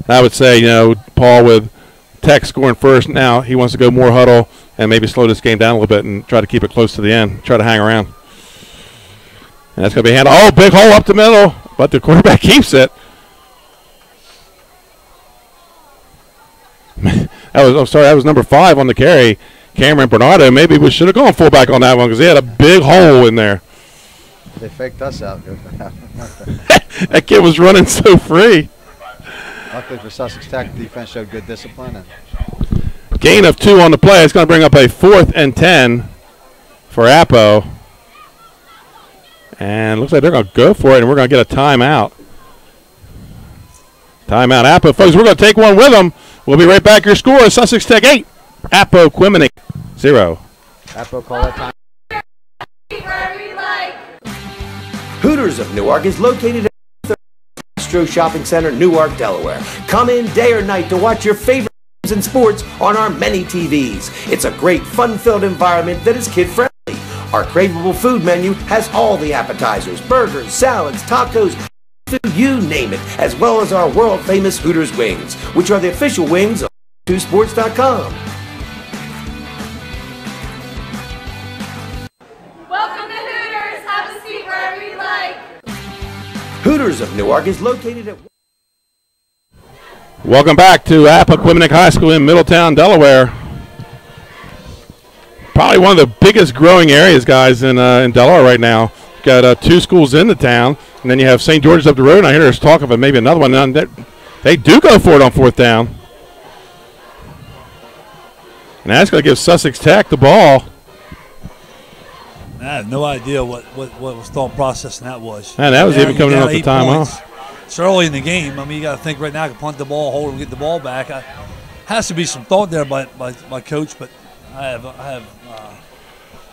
I would say, you know, Paul, with Tech scoring first now, he wants to go more huddle and maybe slow this game down a little bit and try to keep it close to the end, try to hang around. And that's going to be handled. Oh, big hole up the middle, but the quarterback keeps it. That was number 5 on the carry, Cameron Bernardo. Maybe we should have gone fullback on that one because he had a big hole in there. They faked us out. That kid was running so free. Luckily for Sussex Tech, the defense showed good discipline. And gain of 2 on the play. It's going to bring up a 4th and 10 for Appo. And looks like they're going to go for it, and we're going to get a timeout. Timeout, Appo. Folks, we're going to take one with them. We'll be right back. Your score is Sussex Tech 8, Appoquinimink 0. Appo call that time. Hooters of Newark is located at the Astro Shopping Center, Newark, Delaware. Come in day or night to watch your favorite games and sports on our many TVs. It's a great, fun-filled environment that is kid-friendly. Our craveable food menu has all the appetizers, burgers, salads, tacos, food, you name it, as well as our world-famous Hooters wings, which are the official wings of sports.com. Welcome to Hooters. Have a seat wherever you like. Hooters of Newark is located at... Welcome back to Appoquinimink High School in Middletown, Delaware. Probably one of the biggest growing areas, guys, in Delaware right now. Got 2 schools in the town, and then you have St. George's up the road, and I hear there's talk of maybe another one. And they do go for it on 4th down. And that's going to give Sussex Tech the ball. I have no idea what was thought process that was. And that was even coming in off the timeout. It's early in the game. I mean, you got to think right now, I can punt the ball, hold and get the ball back. Has to be some thought there by coach, but I have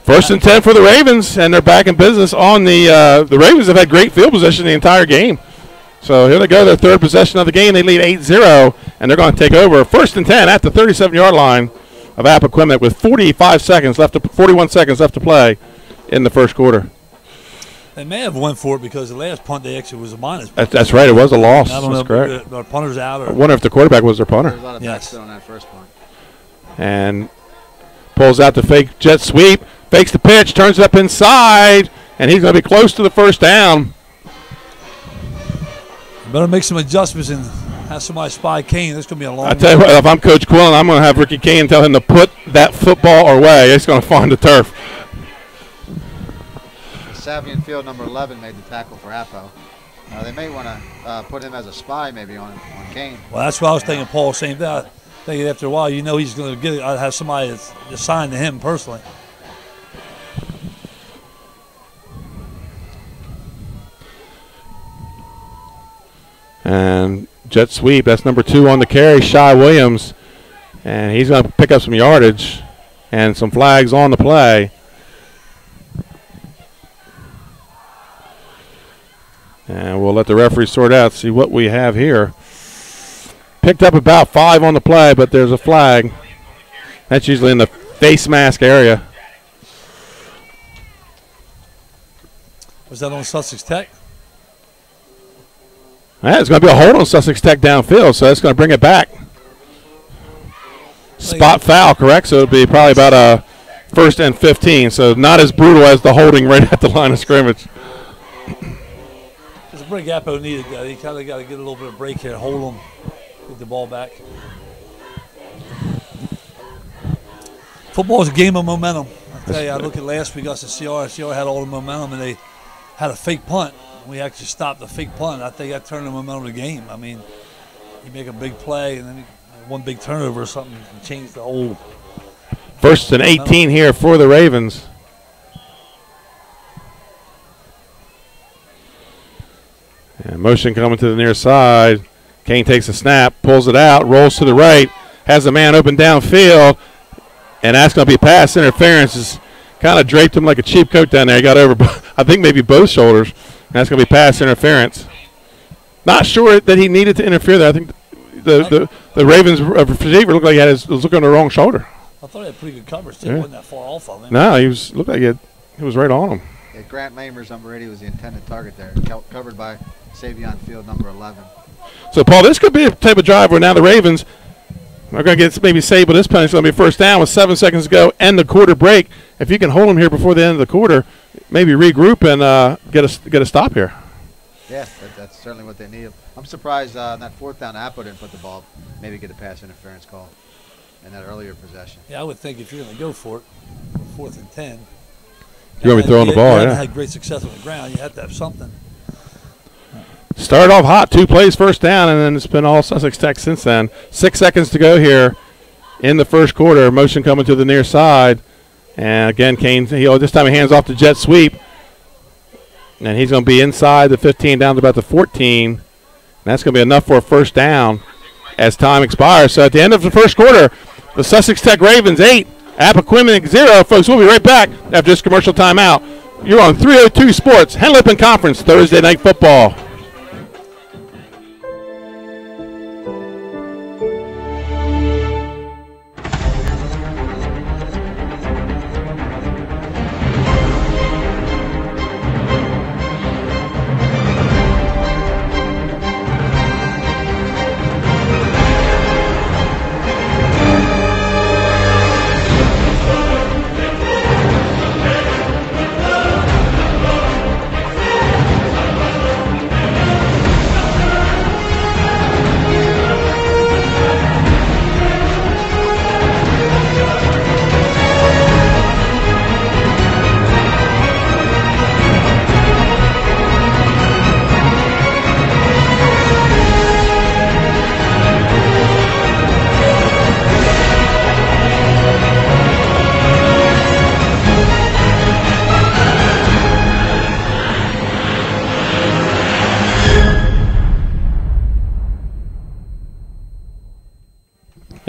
1st and 10 for the Ravens, and they're back in business on the Ravens have had great field position the entire game. So here they go, their 3rd possession of the game. They lead 8-0, and they're going to take over. 1st and 10 at the 37-yard line of Appoquinimink with 41 seconds left to play in the first quarter. They may have went for it because the last punt they actually was a minus. That's right. It was a loss. I don't know That's correct. if the punter's out. I wonder if the quarterback was their punter. There was a lot of backfill on that first punt. And pulls out the fake jet sweep, fakes the pitch, turns it up inside, and he's going to be close to the first down. Better make some adjustments and have somebody spy Kane. This is going to be a long I tell you what, if I'm Coach Quillen, I'm going to have Ricky Kane tell him to put that football away. He's going to find the turf. Savian Field, number 11, made the tackle for Appo. They may want to put him as a spy maybe on Kane. Well, that's what I was thinking, Paul. Same thing. I think after a while, he's going to get it. I'd have somebody that's assigned to him personally. And jet sweep, that's number 2 on the carry, Shy Williams. And he's going to pick up some yardage and some flags on the play. And we'll let the referee sort out, see what we have here. Picked up about 5 on the play, but there's a flag. That's usually in the face mask area. Was that on Sussex Tech? Yeah, it's going to be a hold on Sussex Tech downfield, so that's going to bring it back. Spot foul, correct? So it'll be probably about a 1st and 15, so not as brutal as the holding right at the line of scrimmage. There's a break Appo needed. He kind of got to get a little bit of break here, hold him, get the ball back. Football is a game of momentum. I tell you, I look at last week against the CR. CR had all the momentum, and they had a fake punt. We actually stopped the fake punt. I think that turned the momentum of the game. I mean, you make a big play, and then one big turnover or something and change the whole. 1st and 18 here for the Ravens. And motion coming to the near side. Kane takes a snap, pulls it out, rolls to the right, has a man open downfield, and that's going to be pass interference. Just kind of draped him like a cheap coat down there. He got over, I think, maybe both shoulders. And that's going to be pass interference. Not sure that he needed to interfere there. I think the Ravens receiver looked like he was looking on the wrong shoulder. I thought he had pretty good coverage, too. He wasn't that far off of him. No, looked like he was right on him. Yeah, Grant Lamers, number 80, was the intended target there, covered by Savion Field, number 11. So, Paul, this could be a type of drive where now the Ravens are going to get maybe saved with this penalty. It's going to be first down with 7 seconds to go and the quarter break. If you can hold them here before the end of the quarter, maybe regroup and get a stop here. Yeah, that's certainly what they need. I'm surprised on that 4th down, Appo didn't put the ball, maybe get a pass interference call in that earlier possession. Yeah, I would think if you're going to go for it, 4th and 10. You're going to be throwing the ball, yeah. Had great success on the ground. You have to have something. Started off hot, 2 plays first down, and then it's been all Sussex Tech since then. 6 seconds to go here in the first quarter. Motion coming to the near side. And again, Kane, this time he hands off the jet sweep. And he's going to be inside the 15 down to about the 14. And that's going to be enough for a first down as time expires. So at the end of the first quarter, the Sussex Tech Ravens 8, Appoquinimink 0. Folks, we'll be right back after this commercial timeout. You're on 302 Sports, Henlip Conference, Thursday Night Football.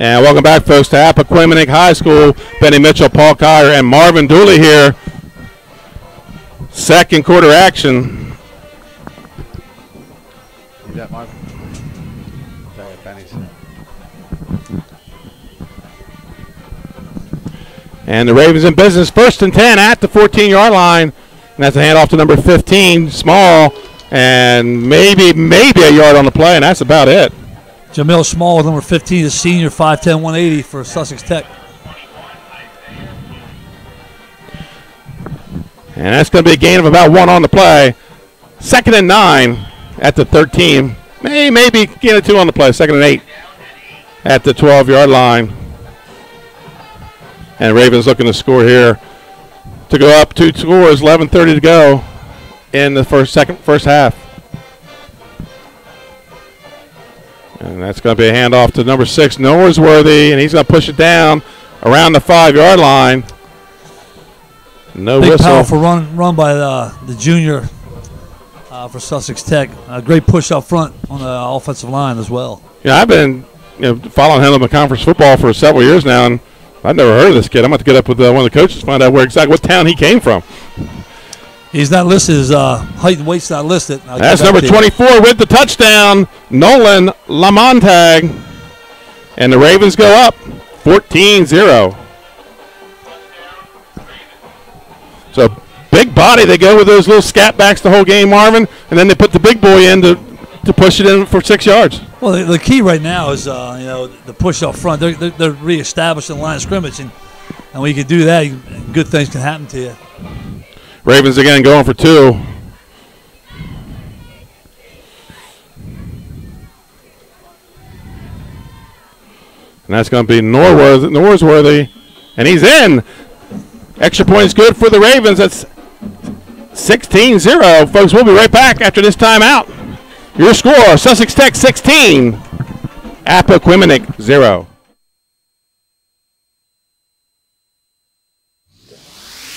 And welcome back, folks, to Appoquinimink High School. Benny Mitchell, Paul Kyer, and Marvin Dooley here. Second quarter action. You got Marvin? Benny's. And the Ravens in business. 1st and 10 at the 14-yard line. And that's a handoff to number 15, Small. And maybe a yard on the play, and that's about it. Jamil Small, number 15, is senior, 5'10", 180 for Sussex Tech. And that's going to be a gain of about 1 on the play. 2nd and 9 at the 13. Maybe gain of 2 on the play. 2nd and 8 at the 12-yard line. And Ravens looking to score here to go up 2 scores. 11:30 to go in the first half. And that's going to be a handoff to number 6, Norsworthy, and he's going to push it down around the 5-yard line. No big whistle. Powerful run by the junior for Sussex Tech. A great push up front on the offensive line as well. Yeah, I've been following him in conference football for several years now, and I've never heard of this kid. I'm going to get up with one of the coaches to find out exactly what town he came from. He's not listed. His height and weight's not listed. That's number 24 with the touchdown, Nolan Lamontag. And the Ravens go up 14-0. So big body. They go with those little scat backs the whole game, Marvin, and then they put the big boy in to push it in for 6 yards. Well, the key right now is the push up front. They're reestablishing the line of scrimmage, and when you can do that, good things can happen to you. Ravens again going for 2. And that's going to be Norsworthy, and he's in. Extra point is good for the Ravens. That's 16-0. Folks, we'll be right back after this timeout. Your score, Sussex Tech 16, Appoquinimink 0.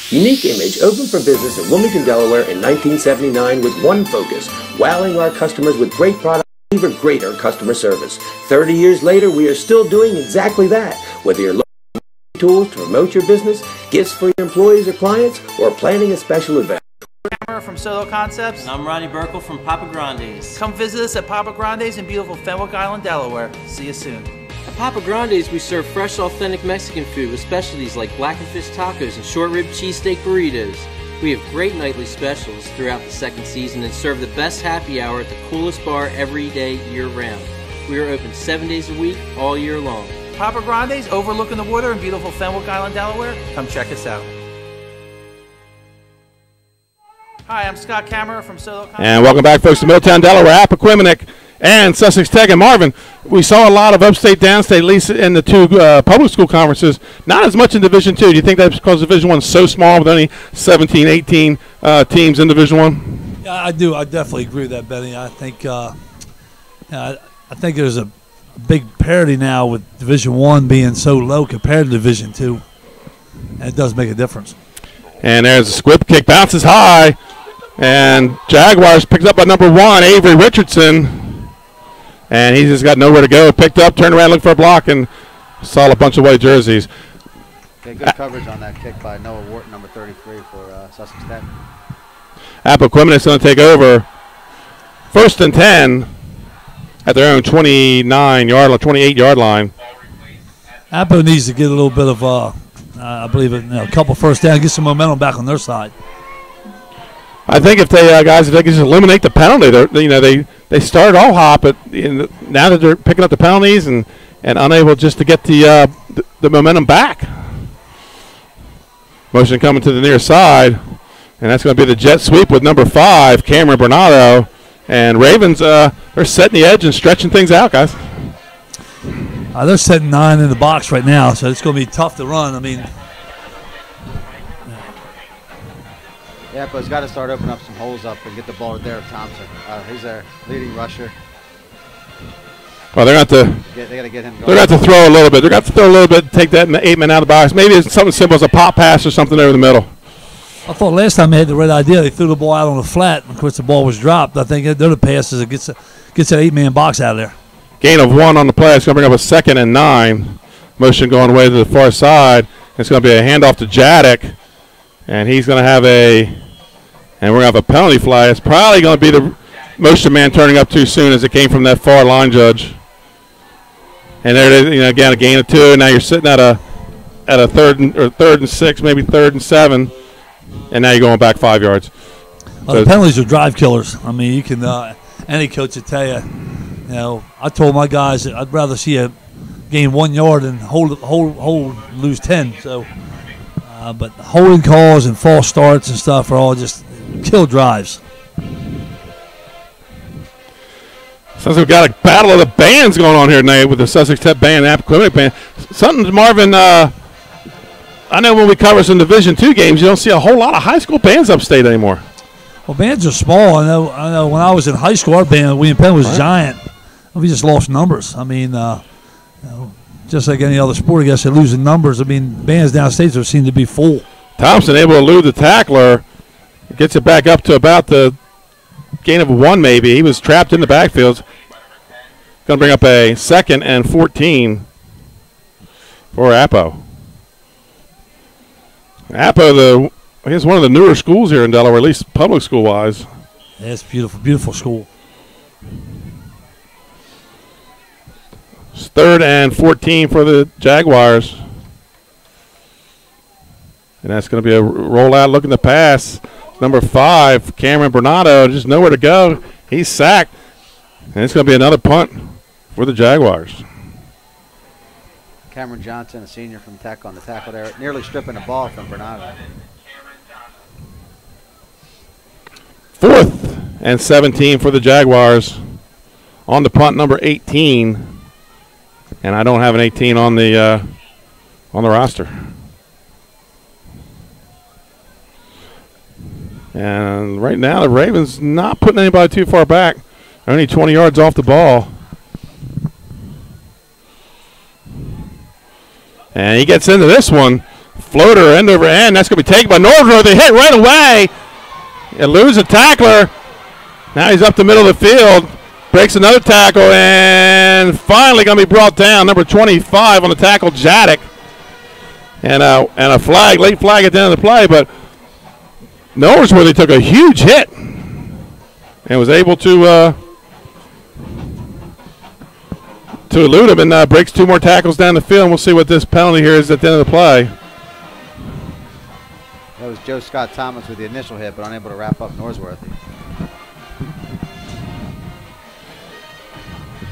Unique Image opened for business in Wilmington, Delaware in 1979 with one focus, wowing our customers with great products and even greater customer service. 30 years later, we are still doing exactly that. Whether you're looking for tools to promote your business, gifts for your employees or clients, or planning a special event. From Soto Concepts. And I'm Ronnie Burkle from Papa Grande's. Come visit us at Papa Grande's in beautiful Fenwick Island, Delaware. See you soon. At Papa Grande's, we serve fresh, authentic Mexican food with specialties like blackened fish tacos and short rib cheesesteak burritos. We have great nightly specials throughout the second season and serve the best happy hour at the coolest bar every day year-round. We are open 7 days a week, all year long. Papa Grande's overlooking the water in beautiful Fenwick Island, Delaware. Come check us out. Hi, I'm Scott Kammerer from Soto Concepts. And welcome back, folks, to Middletown, Delaware, Appoquinimink, and Sussex Tech. And Marvin, we saw a lot of upstate, downstate, at least in the 2 public school conferences. Not as much in Division II. Do you think that's because Division I is so small with only 17, 18 teams in Division I? Yeah, I do. I definitely agree with that, Benny. I think I think there's a big parity now with Division I being so low compared to Division II, and it does make a difference. And there's a squib kick, bounces high, and Jaguars picked up by number 1, Avery Richardson, and he's just got nowhere to go. Picked up, turned around, looked for a block, and saw a bunch of white jerseys. Okay, good coverage on that kick by Noah Wharton, number 33 for Sussex Tech. Appoquinimink going to take over. 1st and 10 at their own 28-yard line. Appo needs to get a little bit of, I believe, a couple first down, get some momentum back on their side. I think if they guys, if they can just eliminate the penalty, they started all hot, but now that they're picking up the penalties and unable just to get the momentum back. Motion coming to the near side, and that's going to be the jet sweep with number 5, Cameron Bernardo. And Ravens, they're setting the edge and stretching things out, guys. They're setting 9 in the box right now, so it's going to be tough to run. I mean, yeah, but he's got to start opening up some holes up and get the ball to Derek Thompson. He's their leading rusher. Well, they're going to they got to get him going. They're going to have to throw a little bit. They're going to have to throw a little bit, take that 8-man out of the box. Maybe it's something simple as a pop pass or something over the middle. I thought last time they had the right idea. They threw the ball out on the flat. Of course, the ball was dropped. I think they're the passes that gets that 8-man box out of there. Gain of 1 on the play. It's going to bring up a 2nd and 9. Motion going away to the far side. It's going to be a handoff to Jadek, and he's going to have and we're going to have a penalty flag. It's probably going to be the motion man turning up too soon as it came from that far line judge. And there it is, again, a gain of 2. Now you're sitting at a 3rd and 6, maybe 3rd and 7, and now you're going back 5 yards. The penalties are drive killers. I mean, you can any coach will tell you. I told my guys that I'd rather see a gain 1 yard than hold lose 10. So But holding calls and false starts and stuff are all just kill drives. Sounds like we've got a battle of the bands going on here tonight with the Sussex Tech band and Appoquinimink band. Something, Marvin, I know when we cover some Division II games, you don't see a whole lot of high school bands upstate anymore. Well, bands are small. I know. When I was in high school, our band, William Penn, was giant. We just lost numbers. I mean, just like any other sport, I guess they're losing numbers. I mean, bands downstate seem to be full. Thompson able to elude the tackler. Gets it back up to about the gain of 1 maybe. He was trapped in the backfield. Going to bring up a 2nd and 14 for Appo. Appo, I guess one of the newer schools here in Delaware, at least public school-wise. Yeah, it's beautiful, beautiful school. It's 3rd and 14 for the Jaguars. And that's going to be a rollout looking to pass. Number 5, Cameron Bernardo, just nowhere to go. He's sacked. And it's going to be another punt for the Jaguars. Cameron Johnson, a senior from Tech, on the tackle there, nearly stripping the ball from Bernardo. 4th and 17 for the Jaguars. On the punt, number 18. And I don't have an 18 on the roster. And right now the Ravens not putting anybody too far back. Only 20 yards off the ball. And he gets into this one. Floater end over end. That's going to be taken by Norsworth. They hit right away. It loses a tackler. Now he's up the middle of the field. Breaks another tackle and finally going to be brought down. Number 25 on the tackle, Jadek. And a flag, late flag at the end of the play. But Norsworth took a huge hit and was able to elude him and breaks 2 more tackles down the field. And we'll see what this penalty here is at the end of the play. That was Joe Scott Thomas with the initial hit, but unable to wrap up Norsworth.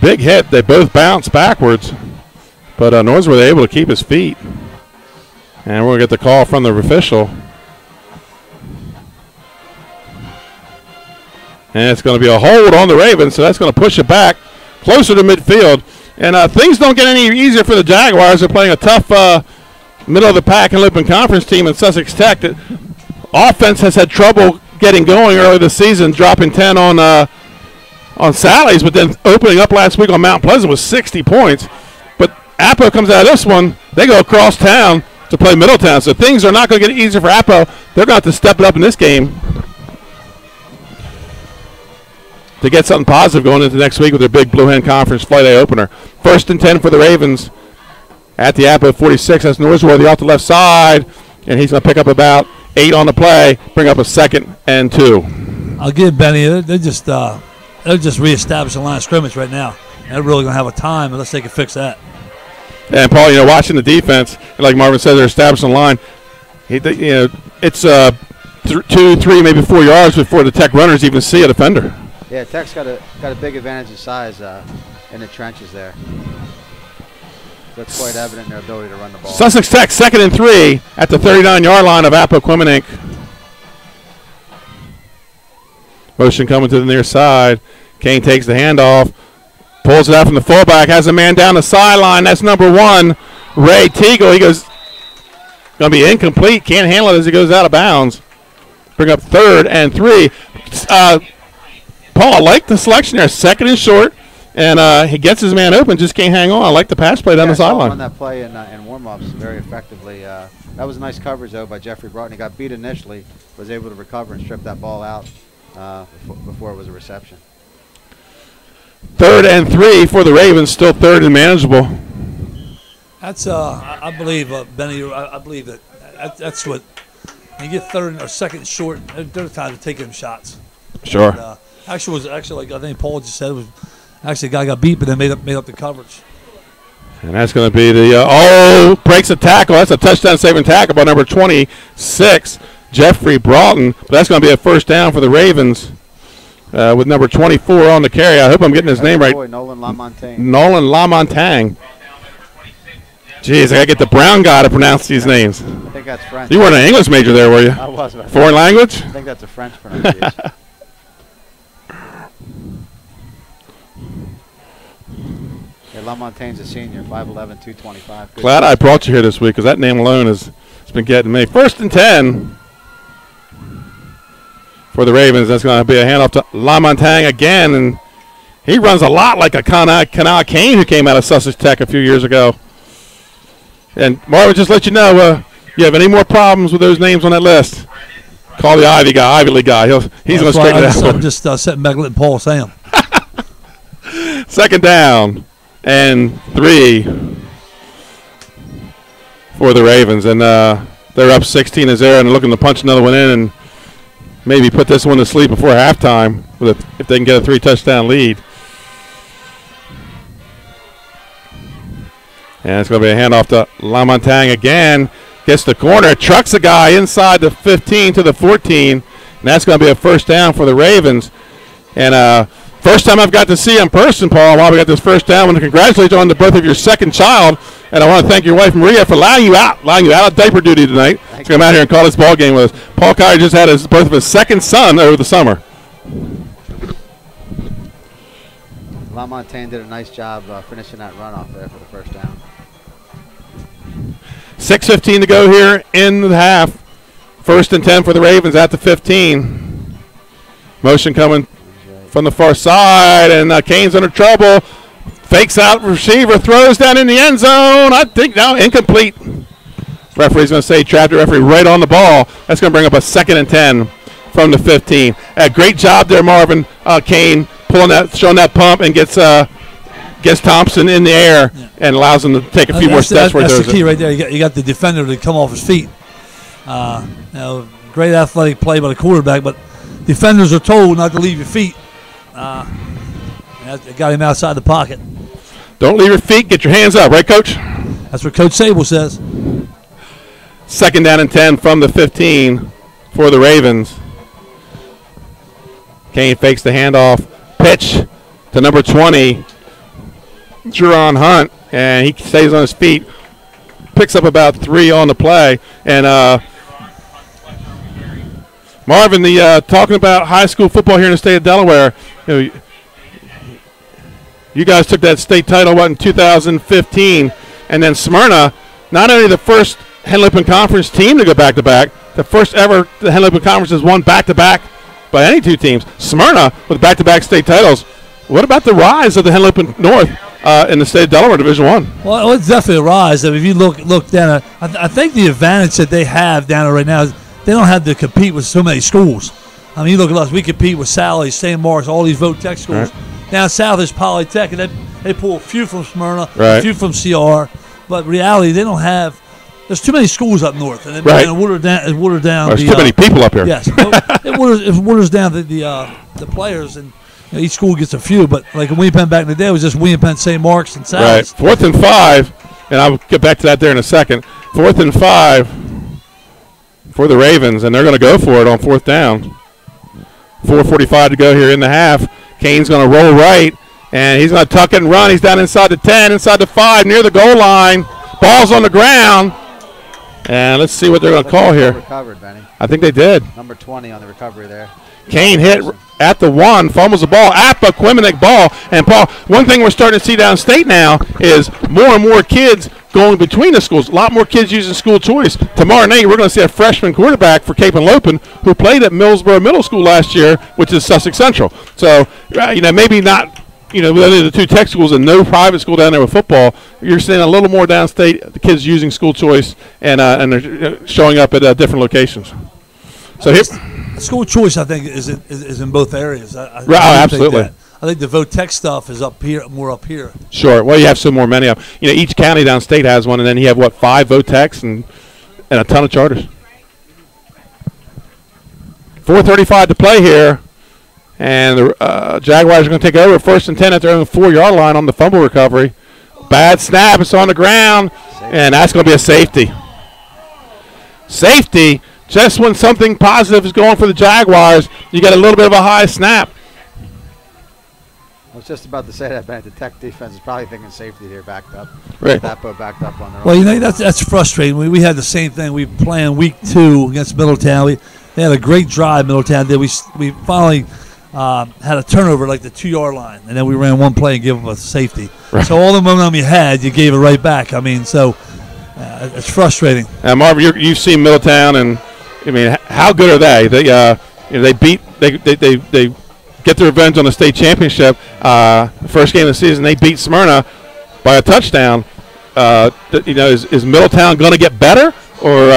Big hit. They both bounced backwards, but Norsworth able to keep his feet. And we're going to get the call from the official. And it's going to be a hold on the Ravens, so that's going to push it back closer to midfield. And things don't get any easier for the Jaguars. They're playing a tough middle-of-the-pack and Lippin Conference team in Sussex Tech. That offense has had trouble getting going early this season, dropping 10 on Sally's, but then opening up last week on Mount Pleasant with 60 points. But Appo comes out of this one. They go across town to play Middletown. So things are not going to get easier for Appo. They're going to have to step it up in this game to get something positive going into next week with their big Blue Hen Conference Flight A opener. 1st and 10 for the Ravens at the Appo 46. That's Norsworthy off the left side, and he's going to pick up about 8 on the play, bring up a 2nd and 2. I'll give Benny. They're just reestablishing the line of scrimmage right now. They're really going to have a time unless they can fix that. And Paul, watching the defense, like Marvin said, they're establishing the line. It's 2, 3, maybe 4 yards before the Tech runners even see a defender. Yeah, Tech's got a big advantage of size in the trenches there. That's quite evident in their ability to run the ball. Sussex Tech 2nd and 3 at the 39-yard line of Appoquinimink. Motion coming to the near side. Kane takes the handoff, pulls it out from the fullback, has a man down the sideline. That's number 1, Ray Teagle. He goes, going to be incomplete. Can't handle it as he goes out of bounds. Bring up 3rd and 3. Paul, I like the selection there. 2nd and short, and he gets his man open, just can't hang on. I like the pass play down the sideline. On that play in warm-ups very effectively. That was a nice coverage, though, by Jeffrey Broughton. He got beat initially, was able to recover and strip that ball out before it was a reception. 3rd and 3 for the Ravens, still 3rd and manageable. That's I believe, Benny. I believe that's what you get 3rd or 2nd short. There's time to take him shots. Sure. And, actually, like I think Paul just said, it was actually a guy got beat, but then made up the coverage. And that's going to be the breaks a tackle. That's a touchdown-saving tackle by number 26, Jeffrey Broughton. But that's going to be a 1st down for the Ravens with number 24 on the carry. I hope I'm getting his name right. Nolan LaMontagne. Nolan LaMontagne. Jeez, I got to get the brown guy to pronounce these names. I think think that's French. You weren't an English major there, were you? I was. Foreign language? I think that's a French pronunciation. Yeah, Lamontagne's a senior, 5'11", 225. Good. Glad I brought you here this week because that name alone has been getting me. 1st and 10 for the Ravens. That's going to be a handoff to Lamontagne again, and he runs a lot like a Kanaa Kane who came out of Sussex Tech a few years ago. And Marvin, just let you know, you have any more problems with those names on that list, call the Ivy League guy. He's going to straighten it out. I'm just sitting back letting Paul say him. 2nd down and 3 for the Ravens. And they're up 16-0 and looking to punch another one in and maybe put this one to sleep before halftime if they can get a 3-touchdown lead. And it's going to be a handoff to Lamontagne again. Gets the corner, trucks a guy inside the 15 to the 14. And that's going to be a 1st down for the Ravens. And first time I've got to see you in person, Paul, while we got this 1st down. I want to congratulate you on the birth of your 2nd child. And I want to thank your wife, Maria, for allowing you out of diaper duty tonight to come out here and call this ball game with us. Paul Kyer just had his birth of his 2nd son over the summer. Lamontagne did a nice job finishing that run off there for the 1st down. 6:15 to go here in the half. 1st and 10 for the Ravens at the 15. Motion coming from the far side, and Kane's under trouble. Fakes out receiver, throws down in the end zone. I think now incomplete. Referee's going to say trapped the referee right on the ball. That's going to bring up a 2nd and 10 from the 15. Great job there, Marvin. Kane showing that pump and gets Thompson in the air and allows him to take a few more steps. That's the key right there. You got the defender to come off his feet. Great athletic play by the quarterback, but defenders are told not to leave your feet. It got him outside the pocket. Don't leave your feet. Get your hands up. Right, Coach? That's what Coach Sable says. 2nd down and 10 from the 15 for the Ravens. Kane fakes the handoff. Pitch to number 20, Jerron Hunt, and he stays on his feet. Picks up about 3 on the play. And Marvin, talking about high school football here in the state of Delaware, you guys took that state title, in 2015, and then Smyrna, not only the first Henley Conference team to go back-to-back, the first ever the Henley Conference has won back-to-back by any 2 teams. Smyrna with back-to-back state titles. What about the rise of the Henley North in the state of Delaware Division I? Well, it's definitely a rise. I mean, if you look down, I think the advantage that they have down there right now is they don't have to compete with so many schools. I mean, you look at us, we compete with Sally, St. Mark's, all these Vote Tech schools. Right. Down south is Polytech, and they pull a few from Smyrna, a few from CR. But in reality, they don't have. There's too many schools up north, and it waters down. There's too many people up here. Yes, it waters down the players, and each school gets a few. But like in William Penn back in the day, it was just William Penn, St. Mark's, and Sally's. Right. 4th and 5, and I'll get back to that there in a second. 4th and 5 for the Ravens, and they're going to go for it on 4th down. 4:45 to go here in the half. Kane's going to roll right, and he's going to tuck it and run. He's down inside the 10, inside the 5, near the goal line. Ball's on the ground. And let's see what they're going to call here. Recovered, Benny. I think they did. Number 20 on the recovery there. Kane hit at the 1, fumbles the ball. Appoquinimink ball. And, Paul, one thing we're starting to see downstate now is more and more kids going between the schools. A lot more kids using school choice. Tomorrow night, we're going to see a freshman quarterback for Cape and Lopin who played at Millsboro Middle School last year, which is Sussex Central. So, maybe not, the 2 tech schools and no private school down there with football. You're seeing a little more downstate, the kids using school choice and they're showing up at different locations. So here, school choice, I think, is in both areas. Absolutely. I think the Vote Tech stuff is more up here. Sure. Well, you have so many of them. Each county downstate has one, and then you have 5 Vote Techs and a ton of charters. 4:35 to play here, and the Jaguars are going to take over 1st and 10 at their own 4-yard line on the fumble recovery. Bad snap. It's on the ground, and that's going to be a safety. Safety. Just when something positive is going for the Jaguars, you get a little bit of a high snap. was just about to say that, but the Tech defense is probably thinking safety here, backed up. Right. That backed up on their Well, own. you know, that's frustrating. We had the same thing. We playing week 2 against Middletown. They had a great drive, Middletown did. We finally had a turnover like the 2-yard line, and then we ran one play and gave them a safety. Right. So all the momentum you had, you gave it right back. I mean, so it's frustrating. Marvin, you've seen Middletown, and I mean, how good are they? They get their revenge on the state championship. First game of the season, they beat Smyrna by a touchdown. Is Middletown going to get better, or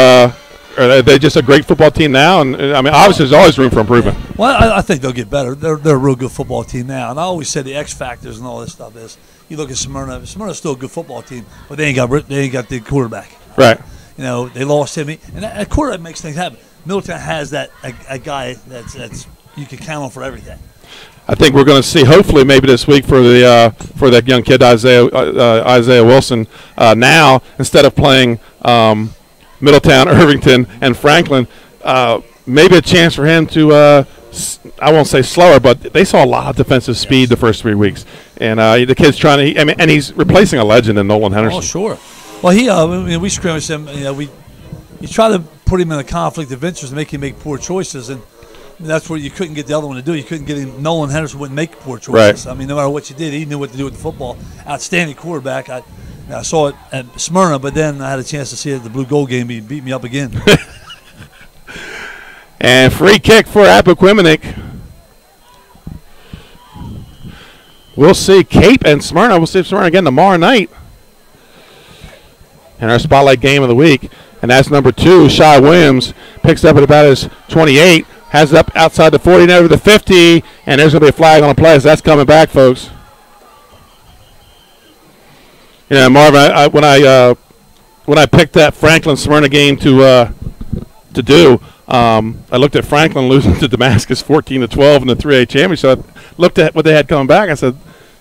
are they just a great football team now? And I mean, obviously, there's always room for improvement. Well, I think they'll get better. They're a real good football team now. And I always said the X factors and all this stuff is you look at Smyrna. Smyrna's still a good football team, but they ain't got the quarterback. Right. You know, they lost him, and that quarterback makes things happen. Middletown has that a guy that's you can count on for everything. I think we're going to see, hopefully, maybe this week for that young kid Isaiah Wilson. Now, instead of playing Middletown, Irvington, and Franklin, maybe a chance for him to, I won't say slower, but they saw a lot of defensive speed the first 3 weeks. And the kid's trying to, and he's replacing a legend in Nolan Henderson. Oh, sure. Well, we scrimmaged him. You try to put him in a conflict of interest and make him make poor choices, and that's where you couldn't get the other one to do. You couldn't get him. Nolan Henderson wouldn't make poor choices. Right. I mean, no matter what you did, he knew what to do with the football. Outstanding quarterback. I saw it at Smyrna, but then I had a chance to see it at the Blue Gold game. He beat me up again. And free kick for Appoquinimink. We'll see Cape and Smyrna. We'll see Smyrna again tomorrow night in our spotlight game of the week. And that's number 2, Shy Williams. Picks up at about his 28. Has it up outside the 40 and over the 50. And there's going to be a flag on the play. So that's coming back, folks. You know, Marvin, when I picked that Franklin-Smyrna game to do, I looked at Franklin losing to Damascus 14-12 in the 3A championship. So I looked at what they had coming back. I said,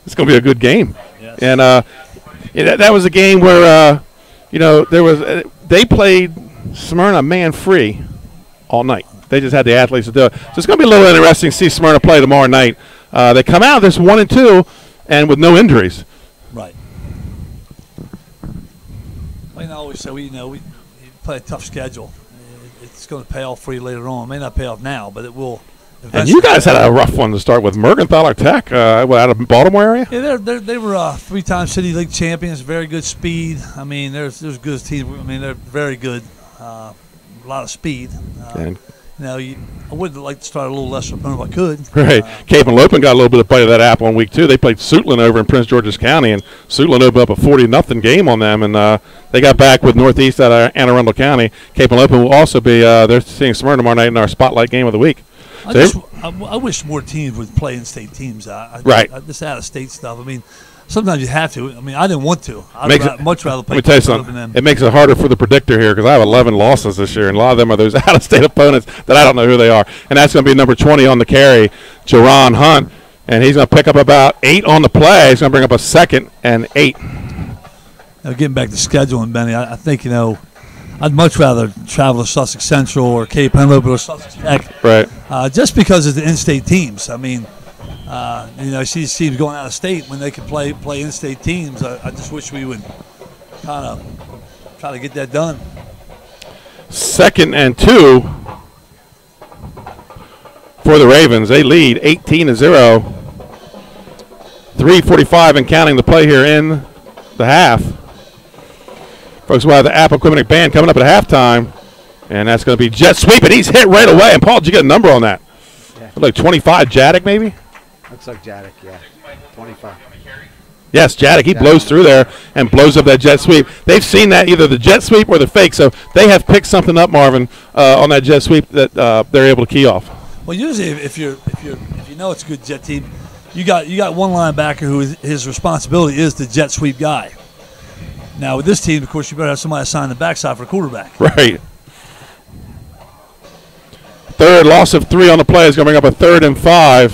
it's going to be a good game. Yes. And that was a game where, they played Smyrna man-free all night. They just had the athletes to do it. So it's going to be a little interesting to see Smyrna play tomorrow night. They come out of this 1-2 and with no injuries. Right. I always say we play a tough schedule. It's going to pay off for you later on. It may not pay off now, but it will. And you guys had a rough one to start with. Mergenthaler Tech, out of Baltimore area? Yeah, they were 3-time City League champions, very good speed. I mean, there's good teams. I mean, they're very good. A lot of speed. I would like to start a little lesser opponent if I could. Right. Cape and Lopin got a little bit of bite of that apple in week 2. They played Suitland over in Prince George's County, and Suitland opened up a 40-0 game on them, and they got back with Northeast out of Anne Arundel County. Cape and Lopin will also be they're seeing Smyrna tomorrow night in our spotlight game of the week. I wish more teams would play in-state teams. This out-of-state stuff. I mean, sometimes you have to. I mean, I didn't want to. I'd much rather play. Let me tell you something. It makes it harder for the predictor here because I have 11 losses this year, and a lot of them are those out-of-state opponents that I don't know who they are. And that's going to be number 20 on the carry, Jerron Hunt, and he's going to pick up about 8 on the play. He's going to bring up a 2nd and 8. Now, getting back to scheduling, Benny, I think, I'd much rather travel to Sussex Central or Cape Henlopen or Sussex Tech. Right. Just because of the in-state teams. I mean, I see these teams going out of state when they can play in-state teams. I just wish we would kind of try to get that done. 2nd and 2 for the Ravens. They lead 18-0. 3:45 and counting the play here in the half. Folks, we'll have the Appoquinimink band coming up at halftime, and that's going to be jet sweep, and he's hit right away. And, Paul, did you get a number on that? Yeah. Like 25, Jadek maybe? Looks like Jadek, yeah. 25. Yes, Jadek. He blows through there and blows up that jet sweep. They've seen that, either the jet sweep or the fake, so they have picked something up, Marvin, on that jet sweep that they're able to key off. Well, usually if you know it's a good jet team, you got one linebacker who his responsibility is the jet sweep guy. Now, with this team, of course, you better have somebody assigned the backside for quarterback. Right. Third loss of 3 on the play is going to bring up a 3rd and 5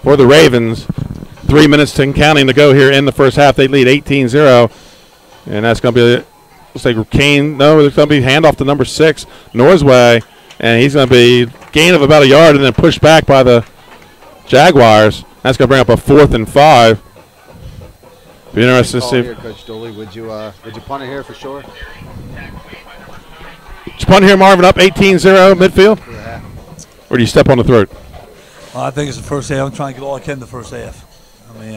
for the Ravens. 3 minutes and counting to go here in the first half. They lead 18-0. And that's going to be, looks like Kane. No, it's going to be handoff to number 6, Norsway. And he's going to be gain of about a yard and then pushed back by the Jaguars. That's going to bring up a 4th and 5. Be interested to see. Here, Coach Dooley, would you punt it here for sure? Did you punt here, Marvin, up 18-0 midfield? Yeah. Or do you step on the throat? Well, I think it's the first half. I'm trying to get all I can in the first half. I mean,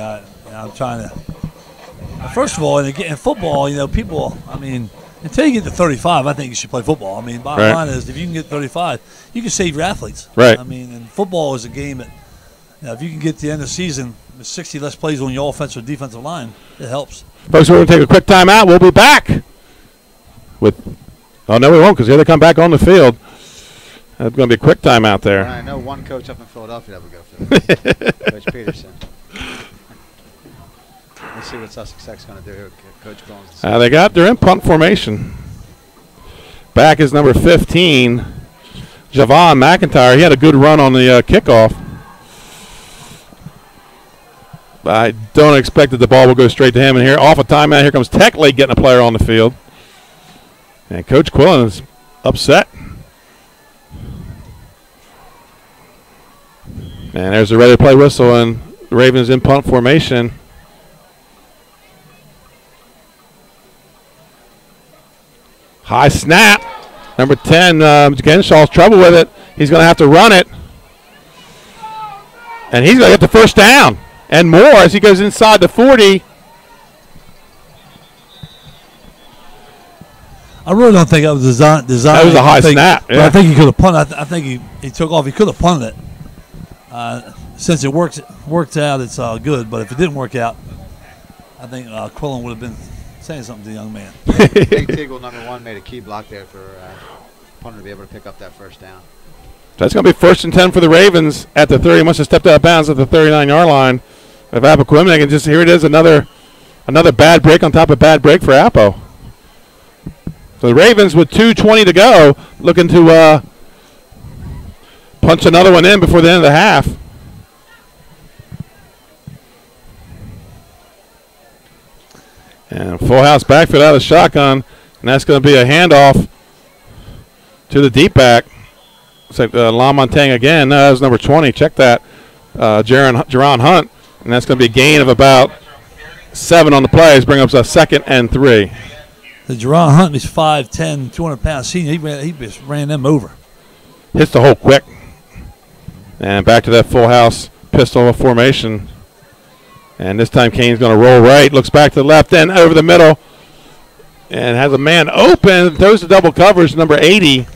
I'm trying to. First of all, in football, you know, people, I mean, until you get to 35, I think you should play football. I mean, bottom line is if you can get 35, you can save your athletes. Right. I mean, and football is a game that, you know, if you can get to the end of the season with 60 less plays on your offensive or defensive line, it helps. Folks, we're going to take a quick timeout. We'll be back with – oh, no, we won't because the other come back on the field. It's going to be a quick timeout there. I know one coach up in Philadelphia that would go for this. Coach Peterson. Let's see what Sussex Tech's going to do here with Coach Bones. They're in punt formation. Back is number 15, Javon McIntyre. He had a good run on the kickoff. I don't expect that the ball will go straight to him. And here, off a timeout, here comes Tech late getting a player on the field. And Coach Quillen is upset. And there's a ready to play whistle, and the Ravens in punt formation. High snap. Number 10, Genshaw's trouble with it. He's going to have to run it. And he's going to get the first down and more as he goes inside the 40. I really don't think that was designed. That was a high snap. Yeah. I think he could have punted. I think he took off. He could have punted it. Since it worked out, it's good. But if it didn't work out, I think Quillen would have been saying something to the young man. Big Teagle, number 1, made a key block there for punter to be able to pick up that first down. That's going to be 1st and 10 for the Ravens at the 30. Must have stepped out of bounds at the 39-yard line of Appoquinimink. And just here it is, another bad break on top of bad break for Appo. So the Ravens with 2:20 to go, looking to punch another one in before the end of the half. And full house backfield out of the shotgun, and that's going to be a handoff to the deep back. Looks like Lamontagne again. No, that was number 20. Check that. Jerron Hunt, and that's going to be a gain of about 7 on the plays, bring up a 2nd and 3. The Jerron Hunt is 5'10", 200-pound senior. He just ran them over. Hits the hole quick. And back to that full house pistol formation. And this time Kane's going to roll right, looks back to the left, and over the middle, and has a man open, throws the double coverage, number 80,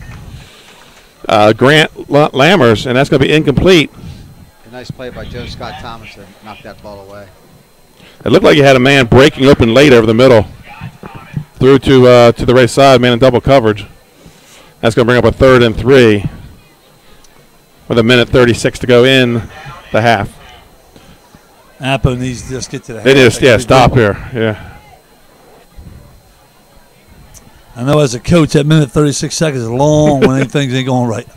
Grant Lammers, and that's going to be incomplete. A nice play by Joe Scott Thomas to knock that ball away. It looked like he had a man breaking open late over the middle, through to the right side, man in double coverage. That's going to bring up a 3rd and 3 with 1:36 to go in the half. Appo needs to just get to the half. It is, yeah, stop here, yeah. I know as a coach, that 1:36 seconds is long when things ain't going right.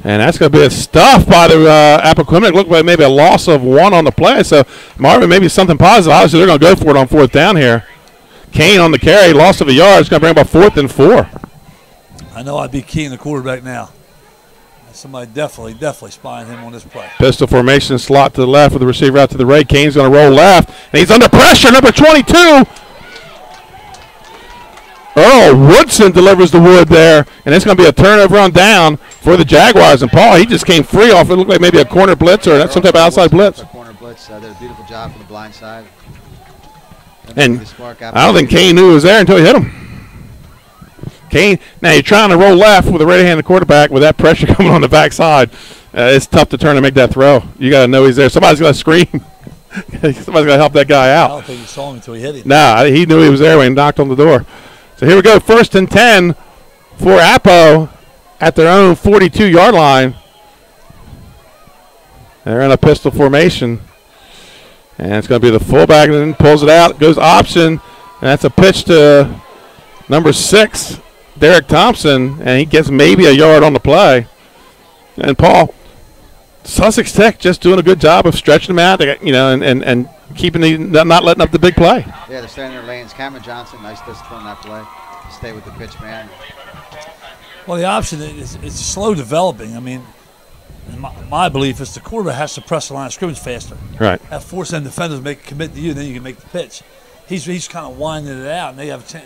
And that's going to be a stuff by the Appoquinimink. Looked like maybe a loss of 1 on the play. So, Marvin, maybe something positive. Obviously, they're going to go for it on 4th down here. Kane on the carry, loss of a yard. It's going to bring about 4th and 4. I know I'd be keying the quarterback now. Somebody definitely spying him on this play. Pistol formation, slot to the left with the receiver out to the right. Kane's going to roll left, and he's under pressure. Number 22. Earl Woodson delivers the wood there, and it's going to be a turnover on down for the Jaguars. And Paul, he just came free off. It looked like maybe a corner blitz or some type of outside blitz. Corner blitz. Did a beautiful job from the blind side. And I don't think Kane knew he was there until he hit him. Kane, now you're trying to roll left with a ready-handed quarterback with that pressure coming on the backside. It's tough to turn and make that throw. You got to know he's there. Somebody's going to scream. Somebody's going to help that guy out. I don't think he saw him until he hit him. Nah, he knew he was there when he knocked on the door. So here we go, 1st and 10 for Appo at their own 42-yard line. They're in a pistol formation. And it's going to be the fullback, and then pulls it out, goes option, and that's a pitch to number 6, Derek Thompson, and he gets maybe a yard on the play. And Paul, Sussex Tech just doing a good job of stretching them out, and keeping not letting up the big play. Yeah, they're staying in their lanes. Cameron Johnson, nice discipline on that play. stay with the pitch man? Well, the option is it's slow developing. I mean, in my belief is the quarterback has to press the line of scrimmage faster. Right. That force them defenders to commit to you, then you can make the pitch. He's kind of winding it out, and they have a chance.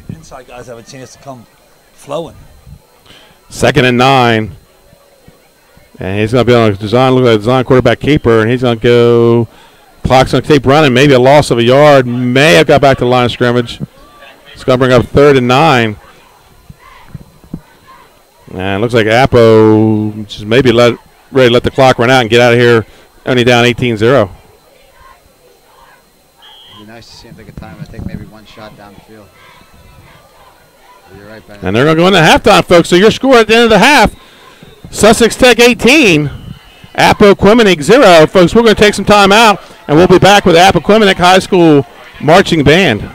The inside guys have a chance to come flowing. 2nd and 9. And he's going to be on a design quarterback keeper, and he's going to go. Clock's going to keep running. Maybe a loss of a yard. May have got back to the line of scrimmage. It's going to bring up 3rd and 9. And it looks like Appo just maybe ready to let the clock run out and get out of here, only down 18-0. It'd be nice to see him take a time and take maybe one shot down the field. But you're right, Ben. And they're going to go into halftime, folks. So your score at the end of the half, Sussex Tech 18, Appoquinimink 0. Folks, we're going to take some time out, and we'll be back with Appoquinimink High School Marching Band.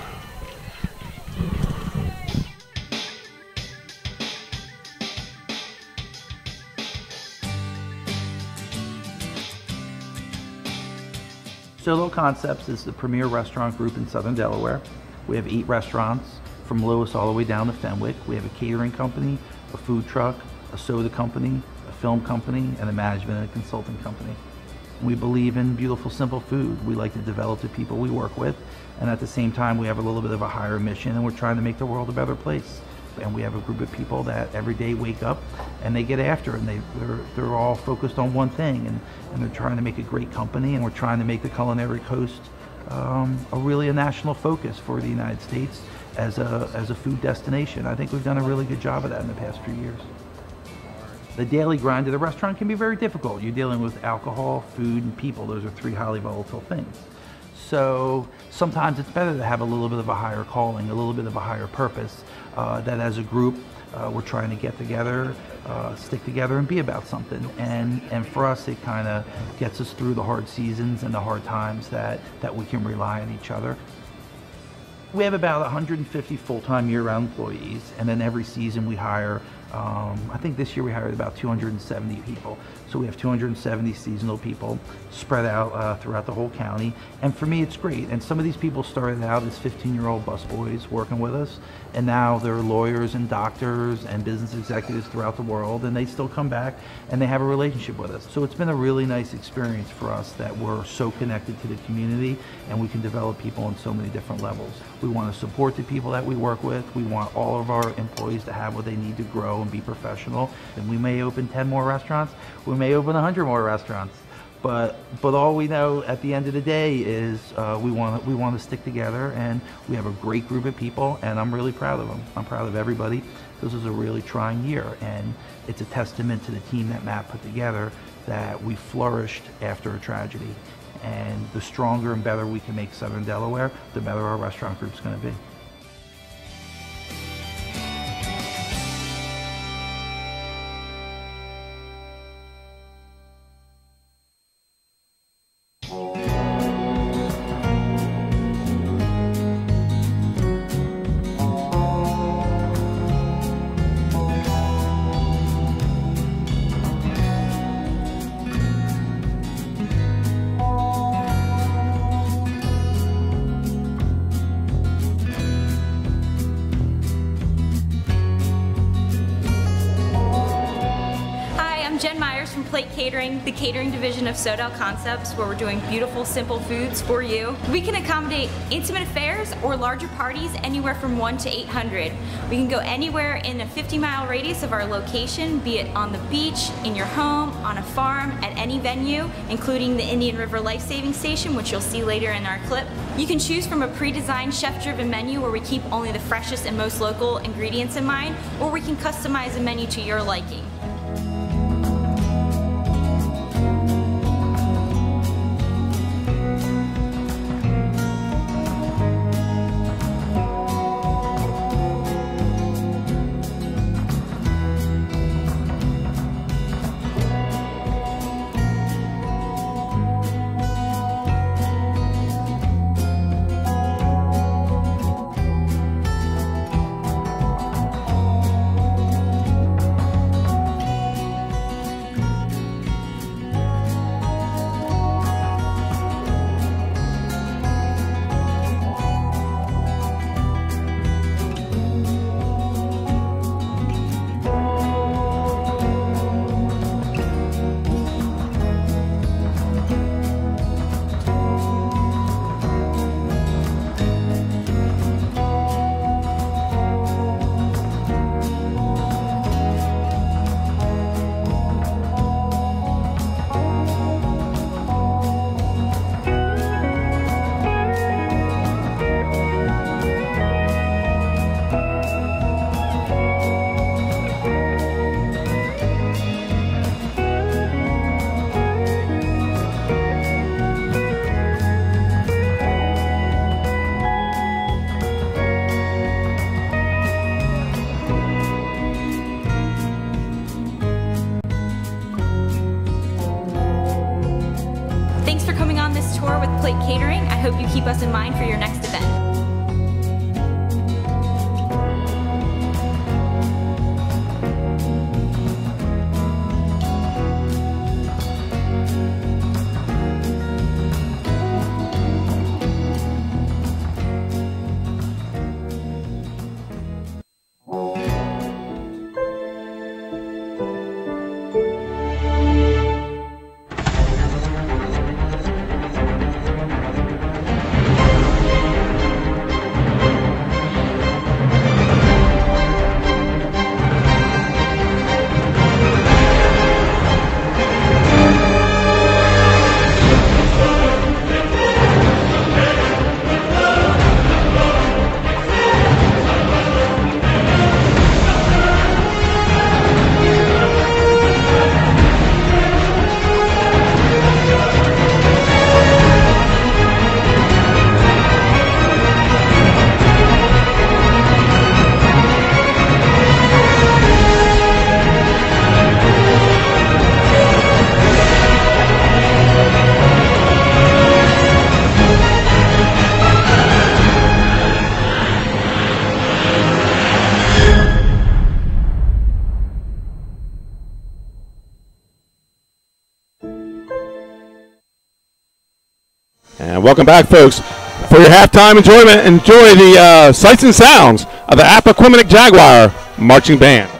Solo Concepts is the premier restaurant group in Southern Delaware. We have 8 restaurants from Lewis all the way down to Fenwick. We have a catering company, a food truck, a soda company, a film company, and a management and a consulting company. We believe in beautiful, simple food. We like to develop the people we work with, and at the same time we have a little bit of a higher mission, and we're trying to make the world a better place. And we have a group of people that every day wake up and they get after it, and they're all focused on one thing, and they're trying to make a great company, and we're trying to make the Culinary Coast a national focus for the United States as a food destination. I think we've done a really good job of that in the past few years. The daily grind of the restaurant can be very difficult. You're dealing with alcohol, food, and people. Those are 3 highly volatile things. So sometimes it's better to have a little bit of a higher calling, a little bit of a higher purpose, that as a group we're trying to get together, stick together, and be about something. And for us, it kind of gets us through the hard seasons and the hard times that we can rely on each other. We have about 150 full-time year-round employees, and then every season we hire, I think this year we hired about 270 people. So we have 270 seasonal people spread out throughout the whole county. And for me, it's great. And some of these people started out as 15-year-old busboys working with us, and now they're lawyers and doctors and business executives throughout the world, and they still come back and they have a relationship with us. So it's been a really nice experience for us that we're so connected to the community, and we can develop people on so many different levels. We want to support the people that we work with. We want all of our employees to have what they need to grow and be professional. And we may open 10 more restaurants. We may open 100 more restaurants. But all we know at the end of the day is we want to stick together, and we have a great group of people, and I'm really proud of them. I'm proud of everybody. This is a really trying year, and it's a testament to the team that Matt put together that we flourished after a tragedy. And the stronger and better we can make Southern Delaware, the better our restaurant group's going to be. The catering division of Sodell Concepts, where we're doing beautiful, simple foods for you. We can accommodate intimate affairs or larger parties anywhere from 1 to 800. We can go anywhere in a 50-mile radius of our location, be it on the beach, in your home, on a farm, at any venue, including the Indian River Life Saving Station, which you'll see later in our clip. You can choose from a pre-designed, chef-driven menu where we keep only the freshest and most local ingredients in mind, or we can customize a menu to your liking. keep us in mind for your next event. And welcome back, folks. For your halftime enjoyment, enjoy the sights and sounds of the Appoquinimink Jaguar Marching Band.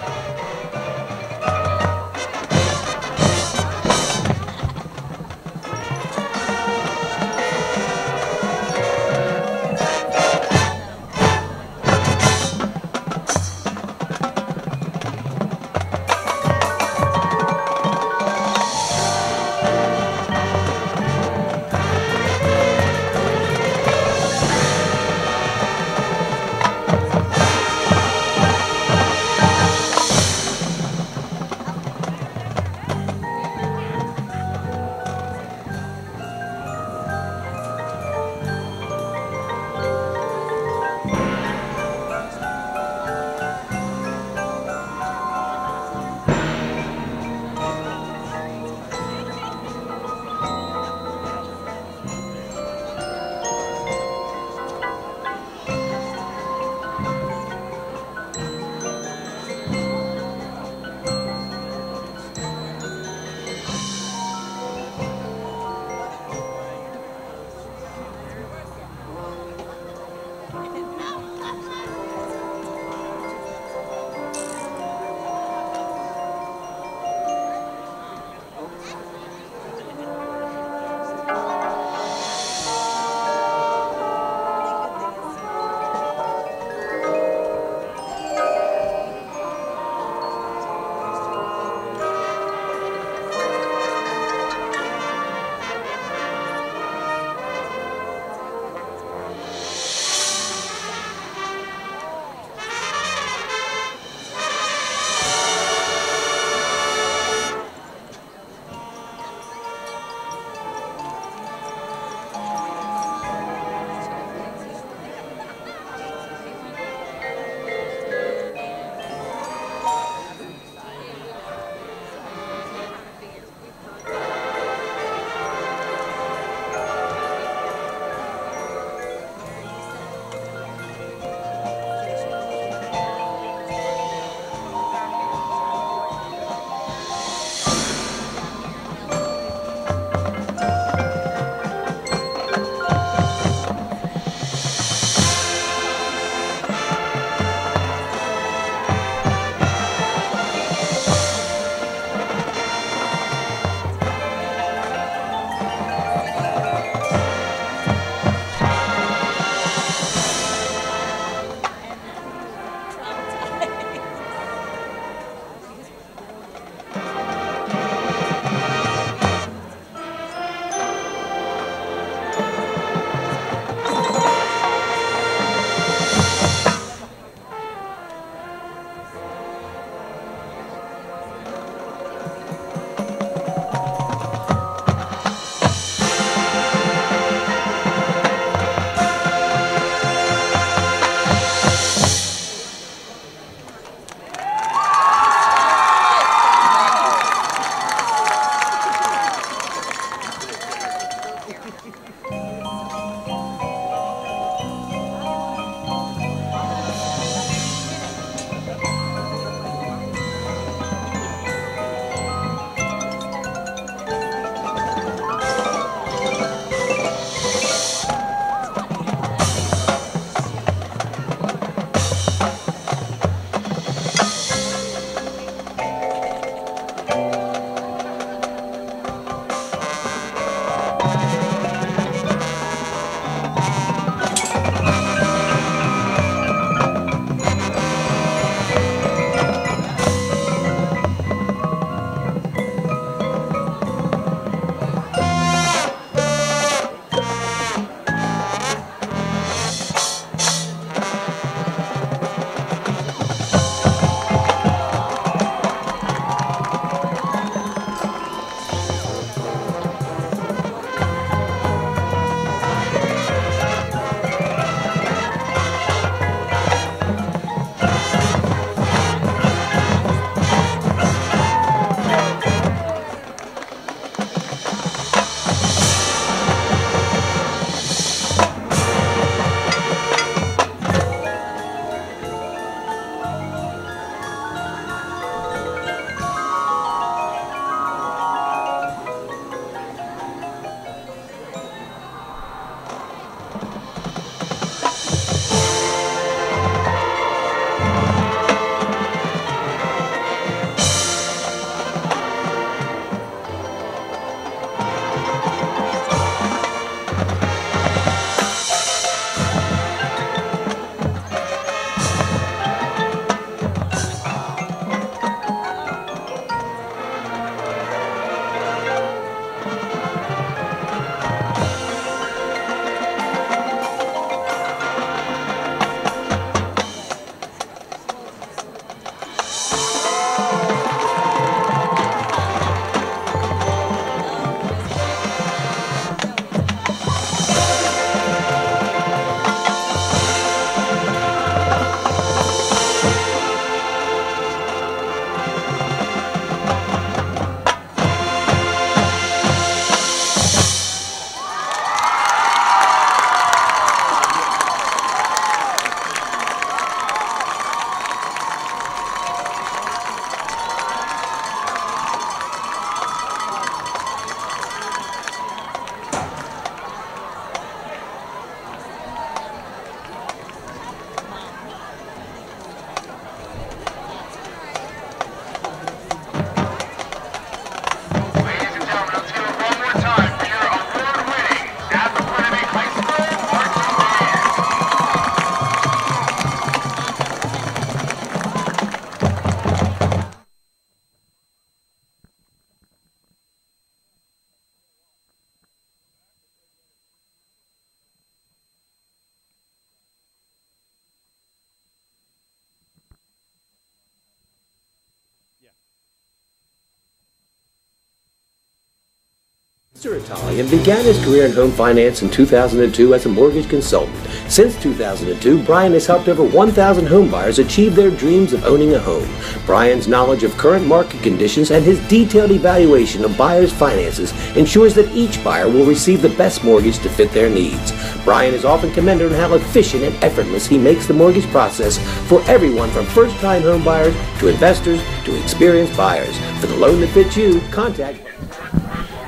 Mr. Italian began his career in home finance in 2002 as a mortgage consultant. Since 2002, Brian has helped over 1,000 homebuyers achieve their dreams of owning a home. Brian's knowledge of current market conditions and his detailed evaluation of buyers' finances ensures that each buyer will receive the best mortgage to fit their needs. Brian is often commended on how efficient and effortless he makes the mortgage process for everyone from first-time homebuyers to investors to experienced buyers. For the loan that fits you, contact...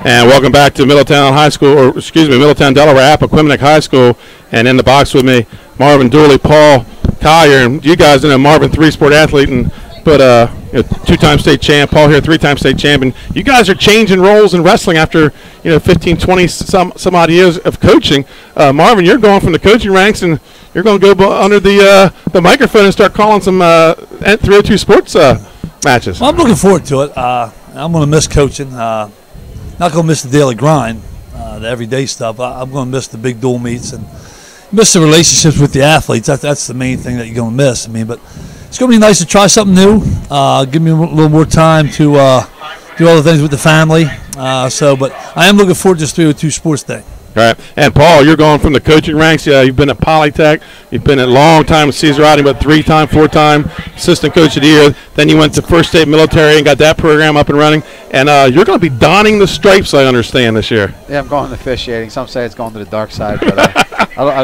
And welcome back to Middletown Middletown, Delaware, Appoquinimink High School. And in the box with me, Marvin Dooley, Paul Collier. And you guys know Marvin, three-sport athlete, but two-time state champ. Paul here, three-time state champion. You guys are changing roles in wrestling after 15, 20 some odd years of coaching. Marvin, you're going from the coaching ranks, and you're going to go under the microphone and start calling some 302 sports matches. Well, I'm looking forward to it. I'm going to miss coaching. Not going to miss the daily grind, the everyday stuff. I'm going to miss the big dual meets and miss the relationships with the athletes. That's the main thing that you're going to miss. But it's going to be nice to try something new. Give me a little more time to do all the things with the family. But I am looking forward to this 302 Sports Day. All right. And, Paul, you're going from the coaching ranks. You've been at Polytech. You've been a long time with Caesar Riding, but 3-time, 4-time assistant coach of the year. Then you went to First State Military and got that program up and running. And you're going to be donning the stripes, I understand, this year. Yeah, I'm going to officiating. Some say it's going to the dark side, but I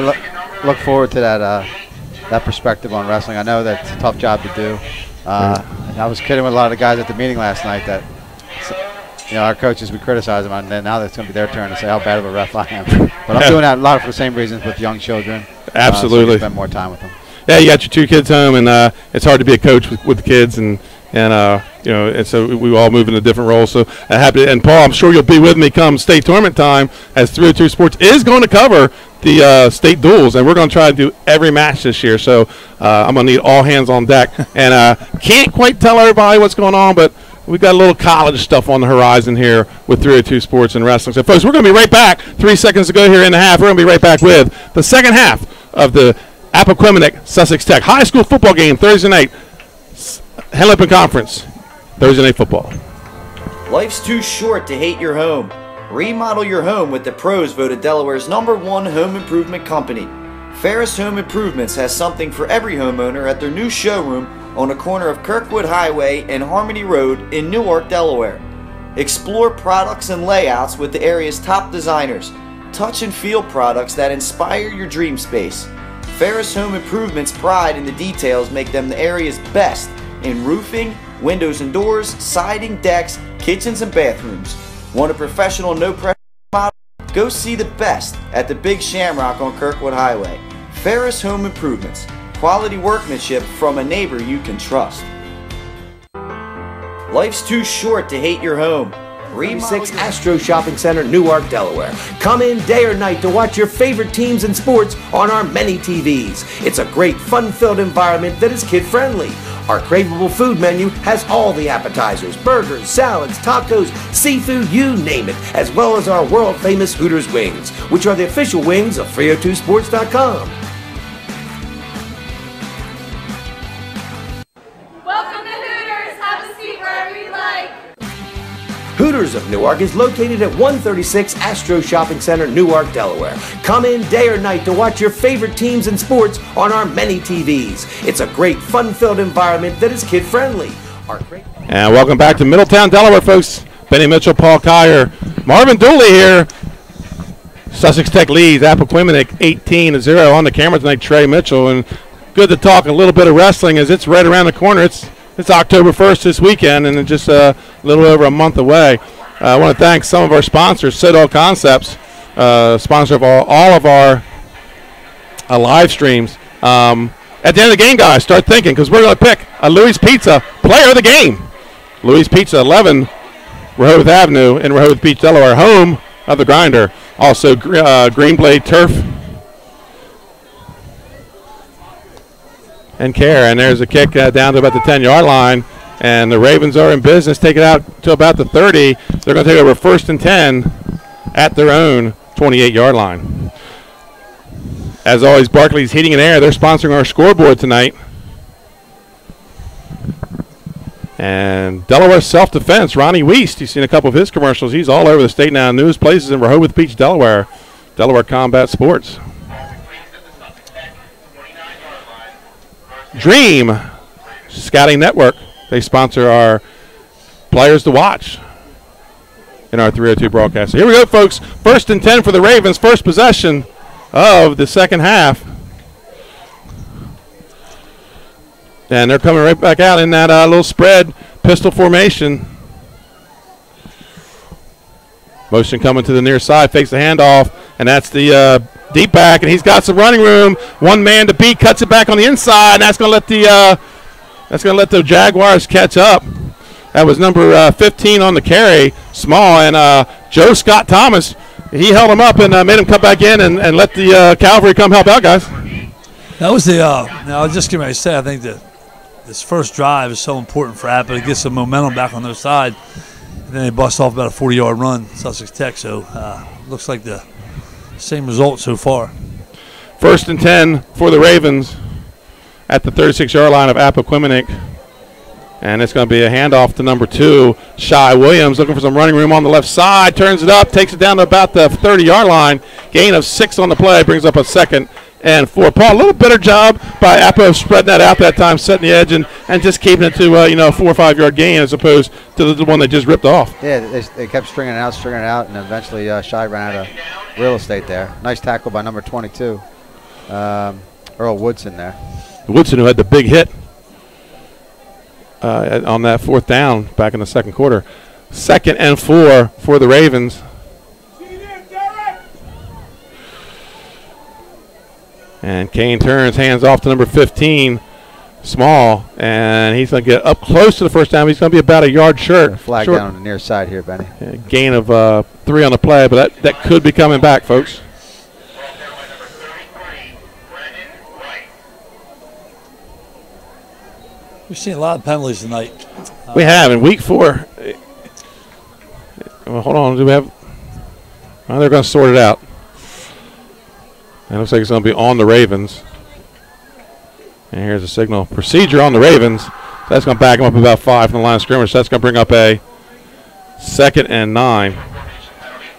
look forward to that perspective on wrestling. I know that's a tough job to do. And I was kidding with a lot of the guys at the meeting last night that our coaches, we criticize them, and then now it's going to be their turn to say how bad of a ref I am. But I'm doing that a lot for the same reasons with young children. Absolutely. So spend more time with them. Yeah, you got your two kids home, and it's hard to be a coach with the kids, and so we all move into different roles. So happy. And Paul, I'm sure you'll be with me come state tournament time, as 302 Sports is going to cover the state duels, and we're going to try to do every match this year. So I'm going to need all hands on deck, and can't quite tell everybody what's going on, but we've got a little college stuff on the horizon here with 302 Sports and Wrestling. So, folks, we're going to be right back. 3 seconds to go here in the half. We're going to be right back with the second half of the Appoquinimink Sussex Tech high school football game Thursday night. Henlopen Conference, Thursday night football. Life's too short to hate your home. Remodel your home with the pros voted Delaware's #1 home improvement company. Ferris Home Improvements has something for every homeowner at their new showroom on the corner of Kirkwood Highway and Harmony Road in Newark, Delaware. Explore products and layouts with the area's top designers. Touch and feel products that inspire your dream space. Ferris Home Improvements' pride in the details make them the area's best in roofing, windows and doors, siding, decks, kitchens, and bathrooms. Want a professional, no-pressure model? Go see the best at the Big Shamrock on Kirkwood Highway. Ferris Home Improvements. Quality workmanship from a neighbor you can trust. Life's too short to hate your home. 36 Astro Shopping Center, Newark, Delaware. Come in day or night to watch your favorite teams and sports on our many TVs. It's a great, fun-filled environment that is kid-friendly. Our craveable food menu has all the appetizers, burgers, salads, tacos, seafood, you name it, as well as our world-famous Hooters wings, which are the official wings of 302sports.com. Welcome to Hooters. Have a seat wherever you like. Hooters of Newark is located at 136 Astro Shopping Center, Newark, Delaware. Come in day or night to watch your favorite teams and sports on our many TVs. It's a great, fun-filled environment that is kid-friendly. And welcome back to Middletown, Delaware, folks. Benny Mitchell, Paul Collier, Marvin Dooley here. Sussex Tech leads Appoquinimink 18-0 on the camera tonight. Trey Mitchell, and good to talk a little bit of wrestling as it's right around the corner. It's October 1st this weekend, and it's just a little over a month away. I want to thank some of our sponsors, Sodal Concepts, sponsor of all of our live streams. At the end of the game, guys, start thinking, because we're going to pick a Louis Pizza player of the game. Louis Pizza, 11 Rehoboth Avenue in Rehoboth Beach, Delaware, home of the Grinder. Also, Green Blade Turf and Care. And there's a kick down to about the 10-yard line. And the Ravens are in business. Take it out to about the 30. They're going to take over 1st and 10 at their own 28-yard line. As always, Barclays Heating and Air, they're sponsoring our scoreboard tonight. And Delaware self-defense, Ronnie Wiest. You've seen a couple of his commercials. He's all over the state now. News places in Rehoboth Beach, Delaware. Delaware Combat Sports. Dream Scouting Network. They sponsor our players to watch in our 302 broadcast. So here we go, folks. 1st and 10 for the Ravens. First possession of the second half. And they're coming right back out in that little spread pistol formation. Motion coming to the near side, fakes the handoff, and that's the deep back, and he's got some running room. One man to beat, cuts it back on the inside, and that's going to let the Jaguars catch up. That was number 15 on the carry, Small, and Joe Scott Thomas. He held him up and made him come back in and let the Cavalry come help out, guys. That was the. Now I was just getting ready to say, I think that this first drive is so important for Apple to get some momentum back on their side. And then they bust off about a 40-yard run, Sussex Tech. So looks like the same result so far. 1st and 10 for the Ravens at the 36-yard line of Appoquinimink. And it's going to be a handoff to number 2, Shy Williams, looking for some running room on the left side. Turns it up, takes it down to about the 30-yard line. Gain of 6 on the play, brings up a 2nd and 4. Paul, a little better job by Appo spreading that out that time, setting the edge and just keeping it to a 4 or 5 yard gain as opposed to the one they just ripped off. Yeah, they kept stringing it out, and eventually Shy ran out of real estate there. Nice tackle by number 22, Earl Woodson there. Woodson, who had the big hit on that 4th down back in the second quarter. 2nd and 4 for the Ravens. And Kane turns, hands off to number 15, Small, and he's going to get up close to the first down. He's going to be about a yard short. Flag down on the near side here, Benny. Gain of 3 on the play, but that could be coming back, folks. We've seen a lot of penalties tonight. We have in week 4. Well, hold on. Do we have? Well, they're going to sort it out. It looks like it's going to be on the Ravens. And here's a signal. Procedure on the Ravens. So that's going to back them up about 5 from the line of scrimmage. So that's going to bring up a 2nd and 9.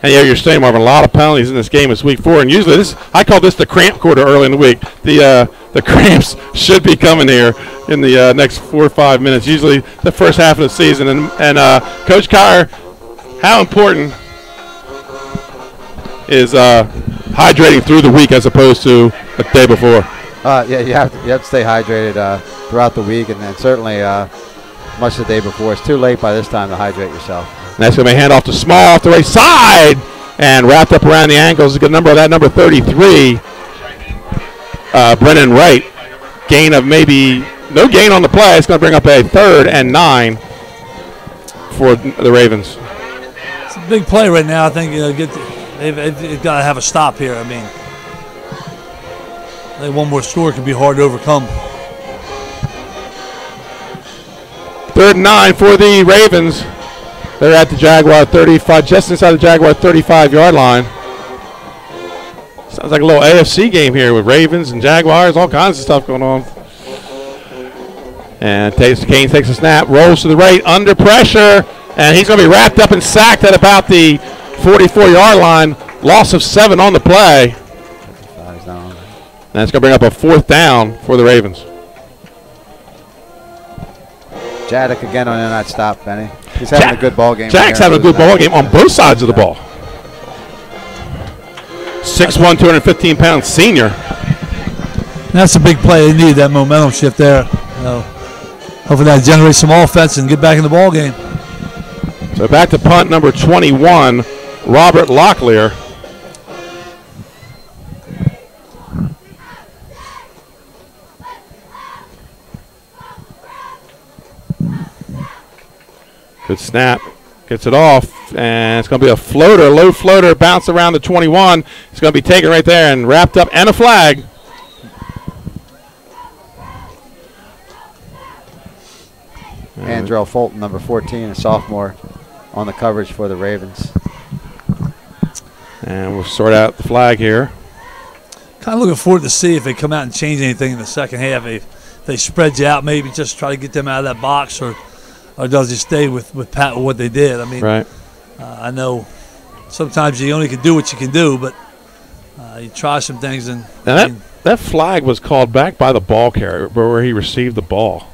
And yeah, you're saying, Marvin, a lot of penalties in this game. It's week 4. And usually I call this the cramp quarter early in the week. The cramps should be coming here in the next 4 or 5 minutes. Usually the first half of the season. And Coach Kyer, how important is hydrating through the week as opposed to the day before? Yeah, you have to stay hydrated throughout the week, and then certainly much the day before. It's too late by this time to hydrate yourself. And that's going to be a handoff to Small off the right side and wrapped up around the ankles. A good number of that, number 33, Brennan Wright. Gain of maybe no gain on the play. It's going to bring up a 3rd and 9 for the Ravens. It's a big play right now. I think they've got to have a stop here. I mean, I think one more score could be hard to overcome. 3rd and 9 for the Ravens. They're at the Jaguar 35, just inside the Jaguar 35-yard line. Sounds like a little AFC game here with Ravens and Jaguars, all kinds of stuff going on. And Kane takes a snap, rolls to the right, under pressure, and he's going to be wrapped up and sacked at about the 44-yard line. Loss of 7 on the play. And it's going to bring up a 4th down for the Ravens. Jadek again on that stop, Benny. He's having a good ball game. Jack's having a good ball game on both sides of the ball. 6'1", 215-pound senior. That's a big play. They needed that momentum shift there. Hopefully that generates some offense and get back in the ball game. So back to punt number 21, Robert Locklear. Good snap. Gets it off, and it's going to be a floater, low floater, bounce around the 21. It's going to be taken right there and wrapped up, and a flag. Andrell Fulton, number 14, a sophomore, on the coverage for the Ravens. And we'll sort out the flag here. Kind of looking forward to see if they come out and change anything in the second half. If they spread you out, maybe just try to get them out of that box, or or does he stay with Pat with what they did? I mean, right. I know sometimes you only can do what you can do, but you try some things. And that flag was called back by the ball carrier where he received the ball.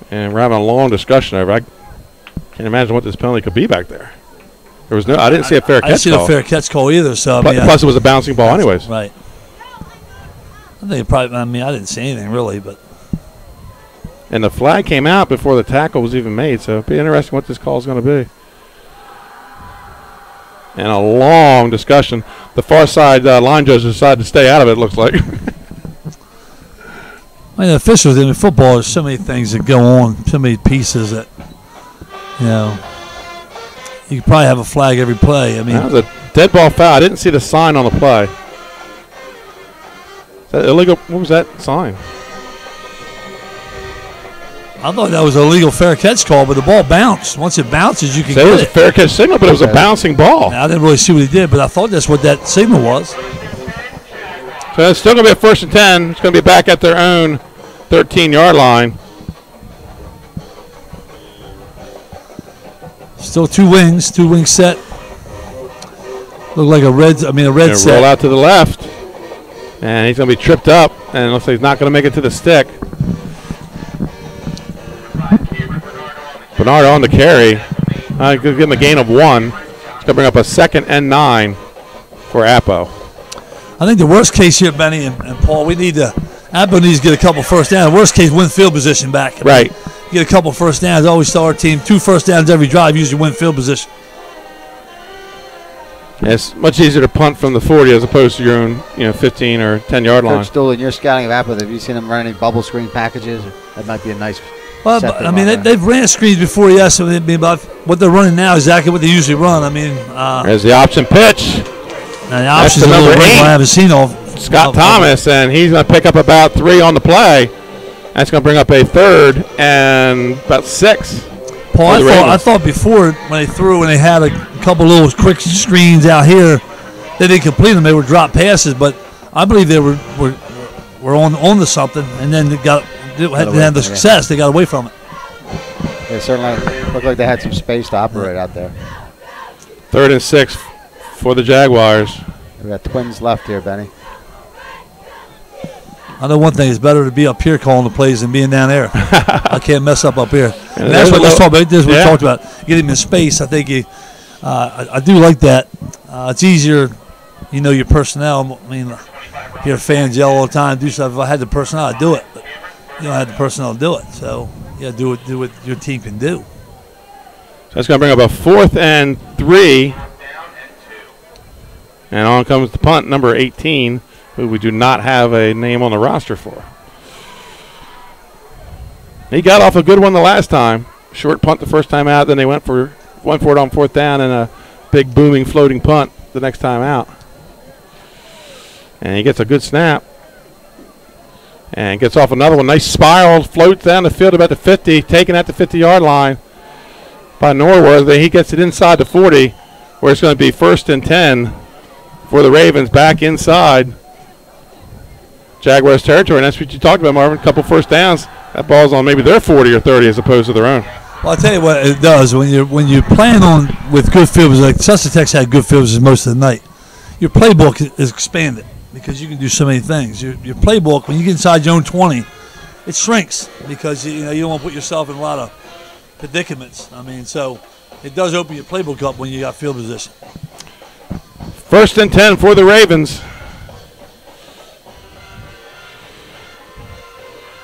And we're having a long discussion over it. I can't imagine what this penalty could be back there. There was no. I didn't see a fair catch call. I didn't see a fair catch call either. So plus, it was a bouncing ball, anyways. Right. I think probably. I mean, I didn't see anything really, but. And the flag came out before the tackle was even made, so it'll be interesting what this call is going to be. And a long discussion. The far side line judge decided to stay out of it. It looks like. I mean, the officials in football, there's so many things that go on, so many pieces that, you could probably have a flag every play. I mean, that was a dead ball foul. I didn't see the sign on the play. Is that illegal? What was that sign? I thought that was a legal fair catch call, but the ball bounced. Once it bounces, you can get it. It was a fair catch signal, but it was a bouncing ball. Now, I didn't really see what he did, but I thought that's what that signal was. So it's still going to be a 1st and 10. It's going to be back at their own 13-yard line. Still two wings set. Look like a red set. Roll out to the left. And he's going to be tripped up, and it looks like he's not going to make it to the stick. Bernard on the carry. Going to give him a gain of 1. It's going to bring up a 2nd and 9 for Appo. I think the worst case here, Benny and Paul, Appo needs to get a couple first downs. Worst case, win field position back. Right. Get a couple first downs. I always tell our team 2 first downs every drive, usually win field position. Yeah, it's much easier to punt from the 40 as opposed to your own 15 or 10-yard line. Coach Stool, in your scouting of Appo, have you seen them run any bubble screen packages? That might be a nice. Well, I mean, they've ran screens before, yes. I mean, but what they're running now is exactly what they usually run. I mean, there's the option pitch. Now the option's a little wrinkle I haven't seen of Scott Thomas, and he's going to pick up about 3 on the play. That's going to bring up a 3rd and about 6. Paul, I thought before when they threw and they had a couple little quick screens out here, they didn't complete them. They were drop passes, but I believe they were on to something, and then they didn't have the success. They got away from it. They certainly looked like they had some space to operate out there. 3rd and 6 for the Jaguars. We got twins left here, Benny. I know one thing: it's better to be up here calling the plays than being down there. I can't mess up here. And that's what let's talk about. This is what we talked about. Get him in space. I think I do like that. It's easier, your personnel. I mean, hear fans yell all the time, do stuff. If I had the personnel, I'd do it. But you don't have the personnel to do it. So do what your team can do. So that's going to bring up a 4th and 3. And on comes the punt, number 18, who we do not have a name on the roster for. He got off a good one the last time. Short punt the first time out, then they went for it on 4th down and a big booming floating punt the next time out. And he gets a good snap. And gets off another one. Nice spiral, floats down the field about the 50, taken at the 50-yard line by Norworth. He gets it inside the 40, where it's going to be 1st and 10 for the Ravens back inside Jaguars territory. And that's what you talked about, Marvin. A couple first downs. That ball's on maybe their 40 or 30 as opposed to their own. Well, I'll tell you what it does. When you're playing on with good fields, like Sussex Tech's had good fields most of the night, your playbook is expanded because you can do so many things. Your playbook, when you get inside your own 20, it shrinks because you don't want to put yourself in a lot of predicaments. I mean, so it does open your playbook up when you got field position. 1st and 10 for the Ravens.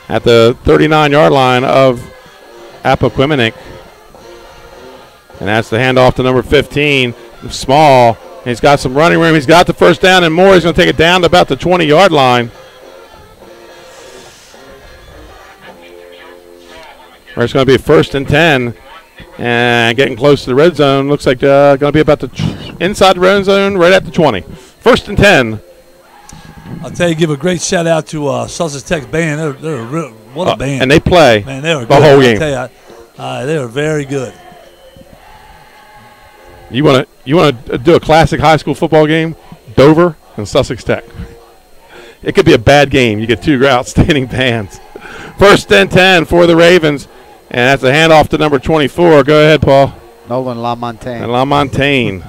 At the 39-yard line of Appoquinimink. And that's the handoff to number 15, Small. He's got some running room. He's got the first down and more. He's going to take it down to about the 20-yard line. Where it's going to be 1st and 10. And getting close to the red zone. Looks like going to be about the inside the red zone, right at the 20. 1st and 10. I'll tell you, give a great shout out to Sussex Tech band. What a band! And they play man, they were the good. whole game. I'll tell you, they were very good. You want to do a classic high school football game? Dover and Sussex Tech. It could be a bad game. You get 2 outstanding bands. 1st and 10 for the Ravens. And that's a handoff to number 24. Go ahead, Paul. Nolan LaMontagne. And LaMontagne.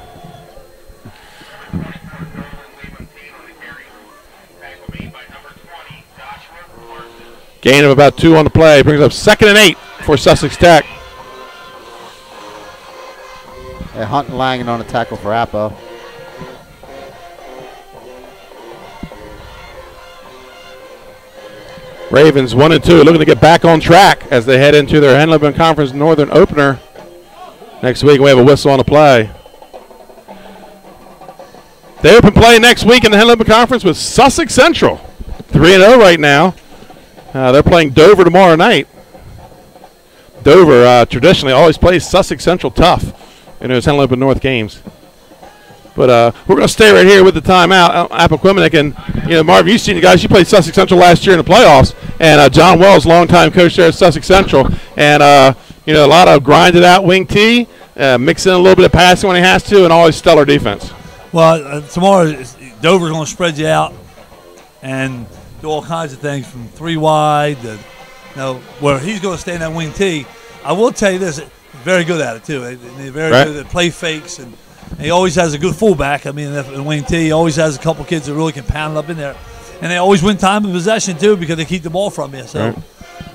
Gain of about 2 on the play. Brings up 2nd and 8 for Sussex Tech. Yeah, Hunt and Langan on a tackle for Appo. Ravens 1 and 2, looking to get back on track as they head into their Henley Conference Northern opener. Next week we have a whistle on the play. They open play next week in the Henley Conference with Sussex Central, 3-0 right now. They're playing Dover tomorrow night. Dover traditionally always plays Sussex Central tough in those Henley North games. But we're going to stay right here with the timeout. Appoquinimink, and Marv, you've seen the guys. You played Sussex Central last year in the playoffs, and John Wells, longtime coach there at Sussex Central, and a lot of grinded out wing T, mix in a little bit of passing when he has to, and always stellar defense. Well, tomorrow Dover's going to spread you out and do all kinds of things from 3 wide to, where he's going to stay in that wing T. I will tell you this, very good at it too. They're very good at play fakes, and he always has a good fullback. I mean, in wing T, he always has a couple kids that really can pound it up in there. And they always win time of possession too because they keep the ball from you. So,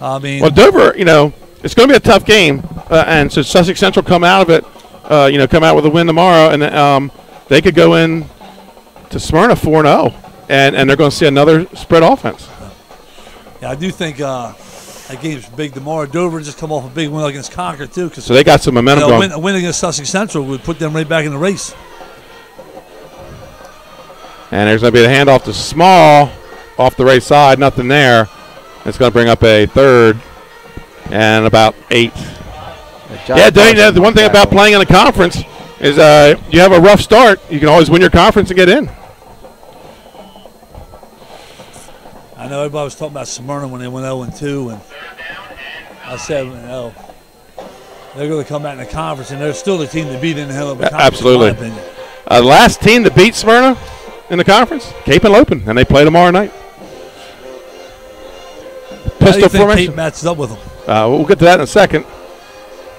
I mean. Well, Dover, it's going to be a tough game. And so Sussex Central come out of it, come out with a win tomorrow. And they could go in to Smyrna 4-0. And they're going to see another spread offense. Yeah, I do think that game's big tomorrow. Dover just come off a big win against Concord too. So they got some momentum going. A win against Sussex Central would put them right back in the race. And there's going to be the handoff to Small off the right side. Nothing there. It's going to bring up a 3rd and about 8. Yeah, Danny, the one thing about playing in a conference is you have a rough start. You can always win your conference and get in. I know everybody was talking about Smyrna when they went 0-2, and I said, they're going to come back in the conference, and they're still the team to beat in the hell of a conference. Absolutely. In my opinion. The last team to beat Smyrna in the conference, Cape and Lopin, and they play tomorrow night. How do you think Cape matches up with them? We'll get to that in a second.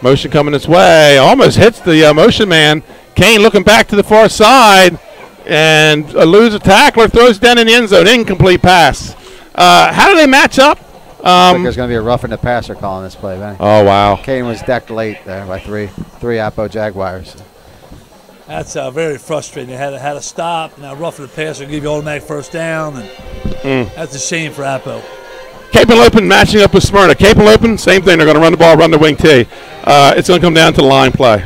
Motion coming this way. Almost hits the motion man. Kane looking back to the far side and lose a tackler, throws down in the end zone. Incomplete pass. How do they match up? I think there's going to be a roughing the passer call on this play, Benny. Oh, wow. Kane was decked late there by three Appo Jaguars. That's very frustrating. They had to stop. Now roughing the passer give you automatic first down, and that's a shame for Appo. Cape and Lopin matching up with Smyrna. Cape and Lopin, same thing. They're going to run the ball, run the wing T. It's going to come down to the line play.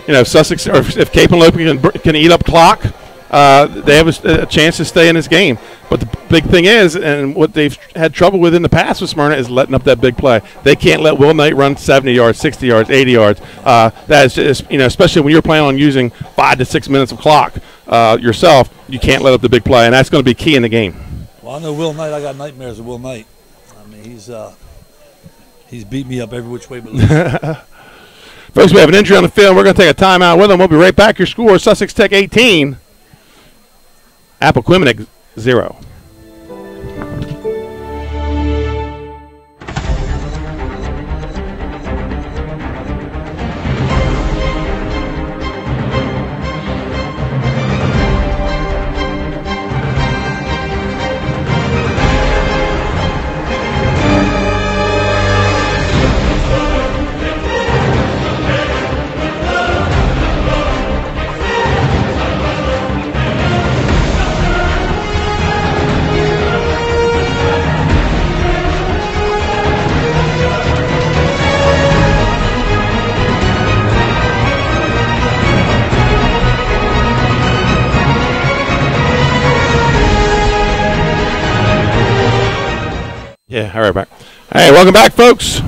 If Sussex or if Cape and Lopin can eat up clock, they have a chance to stay in this game. But the big thing is, and what they've had trouble with in the past with Smyrna, is letting up that big play. They can't let Will Knight run 70 yards, 60 yards, 80 yards. That is just, especially when you're planning on using 5 to 6 minutes of clock yourself, you can't let up the big play, and that's going to be key in the game. Well, I know Will Knight. I got nightmares of Will Knight. I mean, he's beat me up every which way but loose. Folks, we have an injury on the field. We're going to take a timeout with them. We'll be right back. Your score: Sussex Tech 18, Appoquinimink 0. Yeah, all right, back. Hey, welcome back, folks.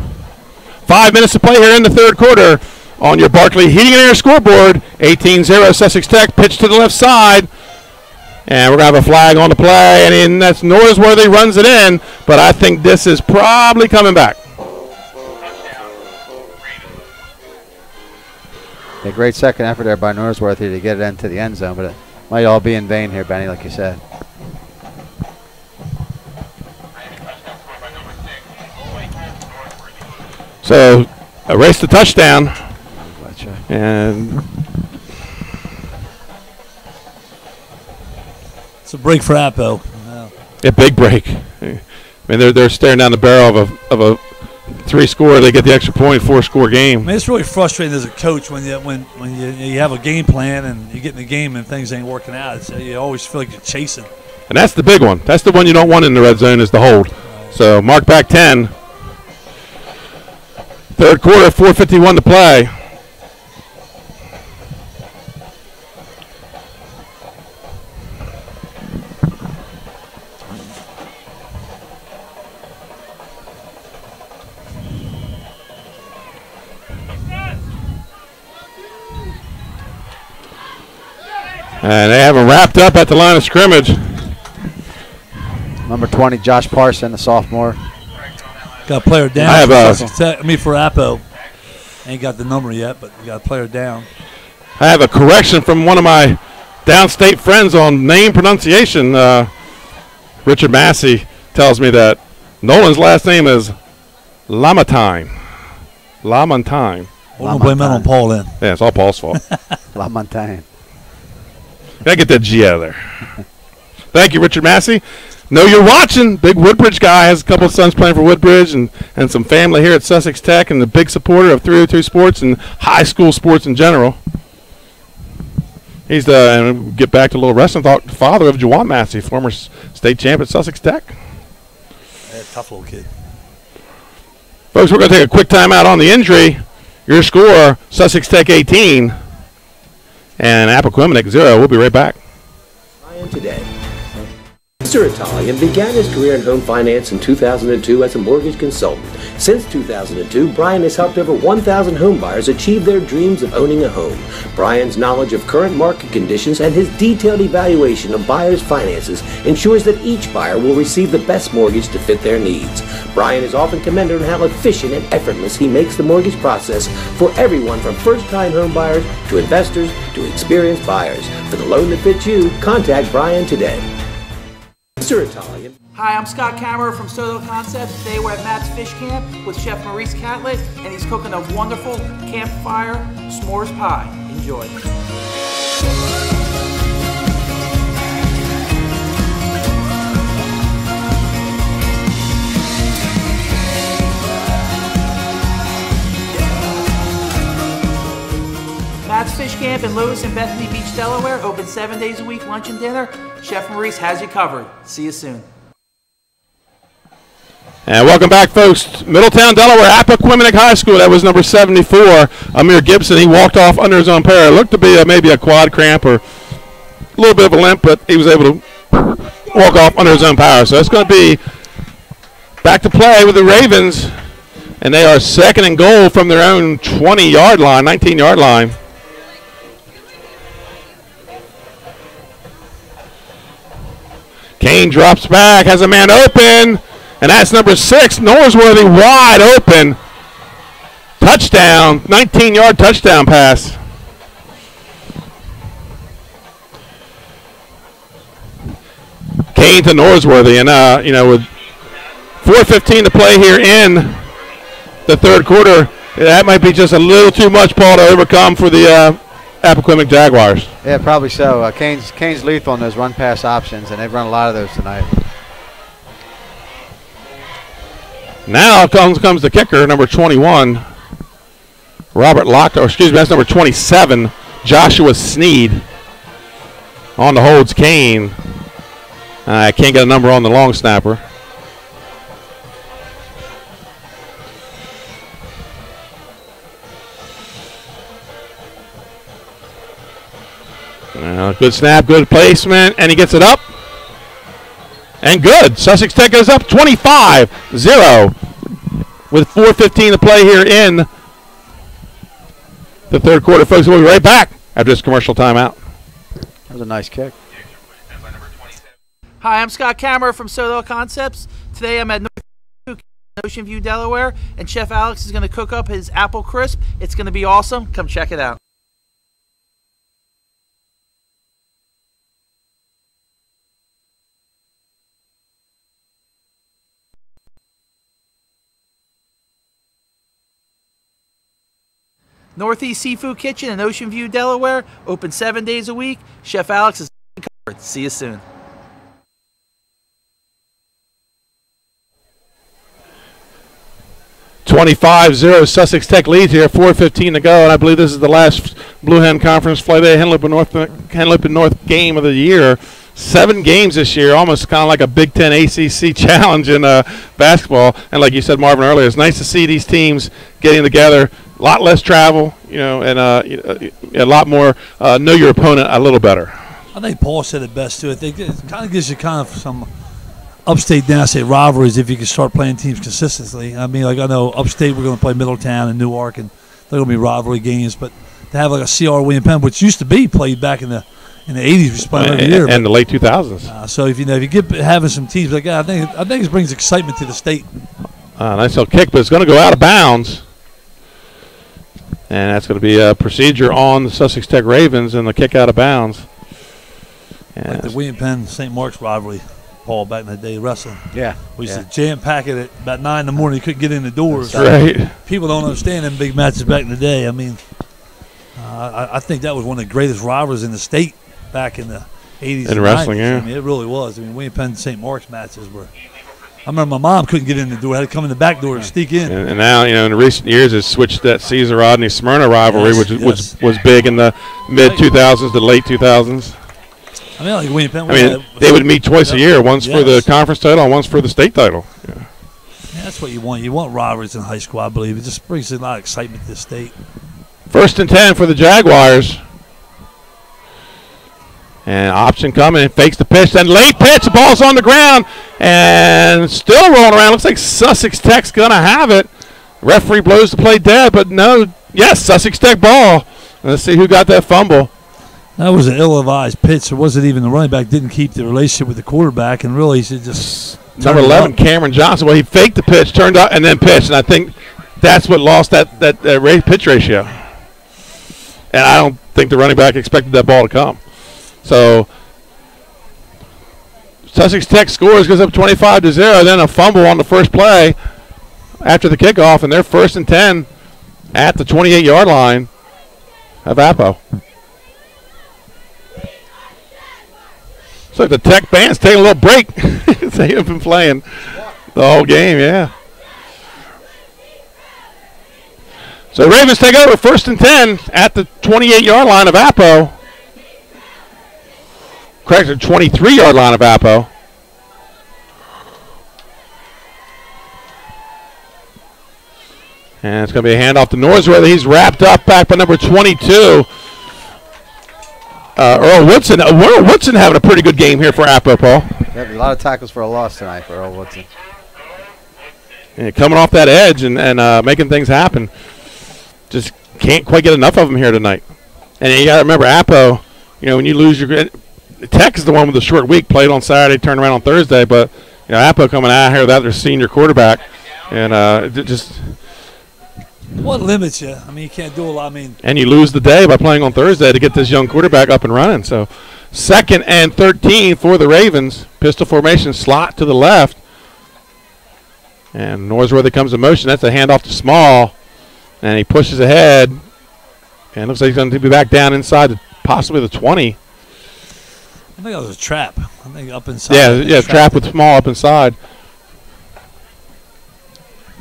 5 minutes to play here in the third quarter on your Barkley Heating and Air scoreboard. 18-0 Sussex Tech, pitch to the left side. And we're going to have a flag on the play, and that's Norsworthy runs it in, but I think this is probably coming back. A great second effort there by Norsworthy to get it into the end zone, but it might all be in vain here, Benny, like you said. So a race to touchdown. And it's a break for Appo. Wow. A big break. I mean, they're staring down the barrel of a 3-score. They get the extra point, 4-score game. I mean, it's really frustrating as a coach when you have a game plan and you get in the game and things ain't working out. You always feel like you're chasing. And that's the big one. That's the one you don't want in the red zone is the hold. So mark back 10. Third quarter, 4:51 to play. And they haven't wrapped up at the line of scrimmage. Number 20, Josh Parson, the sophomore. Got a player down. I have for Appo. Ain't got the number yet, but we got a player down. I have a correction from one of my downstate friends on name pronunciation. Richard Massey tells me that Nolan's last name is Lamontine. Lamontine. We're going to blame that on Paul then. Yeah, it's all Paul's fault. Lamontine. Gotta get that G out of there. Thank you, Richard Massey. Know you're watching. Big Woodbridge guy. Has a couple of sons playing for Woodbridge and some family here at Sussex Tech, and a big supporter of 302 sports and high school sports in general. He's and we'll get back to a little wrestling talk, father of Juwan Massey, former state champ at Sussex Tech. Yeah, tough little kid. Folks, we're going to take a quick timeout on the injury. Your score, Sussex Tech 18 and Appoquinimink 0. We'll be right back. Today. Mr. Italian began his career in home finance in 2002 as a mortgage consultant. Since 2002, Brian has helped over 1,000 homebuyers achieve their dreams of owning a home. Brian's knowledge of current market conditions and his detailed evaluation of buyers' finances ensures that each buyer will receive the best mortgage to fit their needs. Brian is often commended on how efficient and effortless he makes the mortgage process for everyone from first-time homebuyers to investors to experienced buyers. For the loan that fits you, contact Brian today. Mr. Italian. Hi, I'm Scott Kammerer from Soto Concepts. Today we're at Matt's Fish Camp with Chef Maurice Catlett, and he's cooking a wonderful campfire s'mores pie. Enjoy. Matt's Fish Camp in Lewis and Bethany Beach, Delaware, open 7 days a week, lunch and dinner. Chef Maurice has you covered. See you soon. And welcome back, folks. Middletown, Delaware, Appoquinimink High School. That was number 74, Amir Gibson. He walked off under his own pair. It looked to be maybe a quad cramp or a little bit of a limp, but he was able to walk off under his own power. So it's going to be back to play with the Ravens, and they are second and goal from their own 20-yard line, 19-yard line. Kane drops back, has a man open, and that's number 6, Norsworthy, wide open. Touchdown, 19-yard touchdown pass. Kane to Norsworthy, and with 4:15 to play here in the third quarter, that might be just a little too much, Paul, to overcome for the Appoquinimink Jaguars. Yeah, probably so. Kane's lethal on those run-pass options, and they've run a lot of those tonight. Now comes the kicker, number 21, Robert Lock, or excuse me, that's number 27, Joshua Sneed. On the holds, Kane. I can't get a number on the long snapper. Good snap, good placement, and he gets it up. And good. Sussex Tech goes up 25-0 with 4:15 to play here in the third quarter. Folks, we'll be right back after this commercial timeout. That was a nice kick. Hi, I'm Scott Kammerer from Soto Concepts. Today I'm at Ocean View, Delaware, and Chef Alex is going to cook up his apple crisp. It's going to be awesome. Come check it out. Northeast Seafood Kitchen in Ocean View, Delaware. Open 7 days a week. Chef Alex is covered. See you soon. "25-0 Sussex Tech leads here, 4:15 to go, and I believe this is the last Blue Hen Conference Play Day Henlip and North game of the year. 7 games this year, almost kind of like a Big Ten ACC challenge in basketball. And like you said, Marvin, earlier, it's nice to see these teams getting together. A lot less travel, and a lot more know your opponent a little better. I think Paul said it best too. I think it kind of gives you kind of some upstate downstate rivalries if you can start playing teams consistently. I mean, like I know upstate we're going to play Middletown and Newark, and they're going to be rivalry games. But to have like a CR William Penn, which used to be played back in the 80s, we used to play every year, and the late 2000s. So if you get having some teams like that, I think it brings excitement to the state. Nice little kick, but it's going to go out of bounds. And that's going to be a procedure on the Sussex Tech Ravens and the kick out of bounds. Like the William Penn St. Mark's rivalry, Paul, back in the day wrestling. Yeah. We used to jam pack it at about 9 in the morning. You couldn't get in the doors. That's right. People don't understand them big matches back in the day. I mean, I think that was one of the greatest rivalries in the state back in the 80s in and wrestling, 90s. yeah. I mean, it really was. I mean, William Penn St. Mark's matches were. I remember my mom couldn't get in the door; had to come in the back door and sneak in. And now, in recent years, it's switched that Caesar Rodney Smyrna rivalry, which was big in the mid 2000s to late 2000s. I mean, like William Penn. They would meet twice a year, once for the conference title and once for the state title. Yeah. Yeah, that's what you want. You want rivalries in high school, I believe. It just brings a lot of excitement to the state. 1st and 10 for the Jaguars. And option coming, fakes the pitch, then late pitch, the ball's on the ground, and still rolling around. Looks like Sussex Tech's going to have it. Referee blows the play dead, but no, yes, Sussex Tech ball. Let's see who got that fumble. That was an ill-advised pitch. It wasn't even the running back didn't keep the relationship with the quarterback, and really he should just Number 11, Cameron Johnson. Well, he faked the pitch, turned up, and then pitched, and I think that's what lost that pitch ratio. And I don't think the running back expected that ball to come. So Sussex Tech scores, goes up 25-0, then a fumble on the first play after the kickoff, and they're 1st and 10 at the 28-yard line of Appo. Looks like the Tech band's taking a little break. They have been playing the whole game, yeah. So the Ravens take over 1st and 10 at the 28-yard line of Appo. Correct, the 23-yard line of Appo. And it's going to be a handoff to Norsworthy. He's wrapped up back by number 22. Earl Woodson. Earl Woodson having a pretty good game here for Appo, Paul. Yeah, a lot of tackles for a loss tonight for Earl Woodson. And coming off that edge and making things happen. Just can't quite get enough of them here tonight. And you got to remember, Appo, when you lose your – Tech is the one with the short week, played on Saturday, turned around on Thursday, but Appo coming out here without their senior quarterback. And just – what limits you? I mean, you can't do a lot. And you lose the day by playing on Thursday to get this young quarterback up and running. So 2nd and 13 for the Ravens. Pistol formation, slot to the left. And Norsworthy comes in motion. That's a handoff to Small. And he pushes ahead. And looks like he's going to be back down inside possibly the 20. I think that was a trap. I think up inside. Yeah, trap with Small up inside.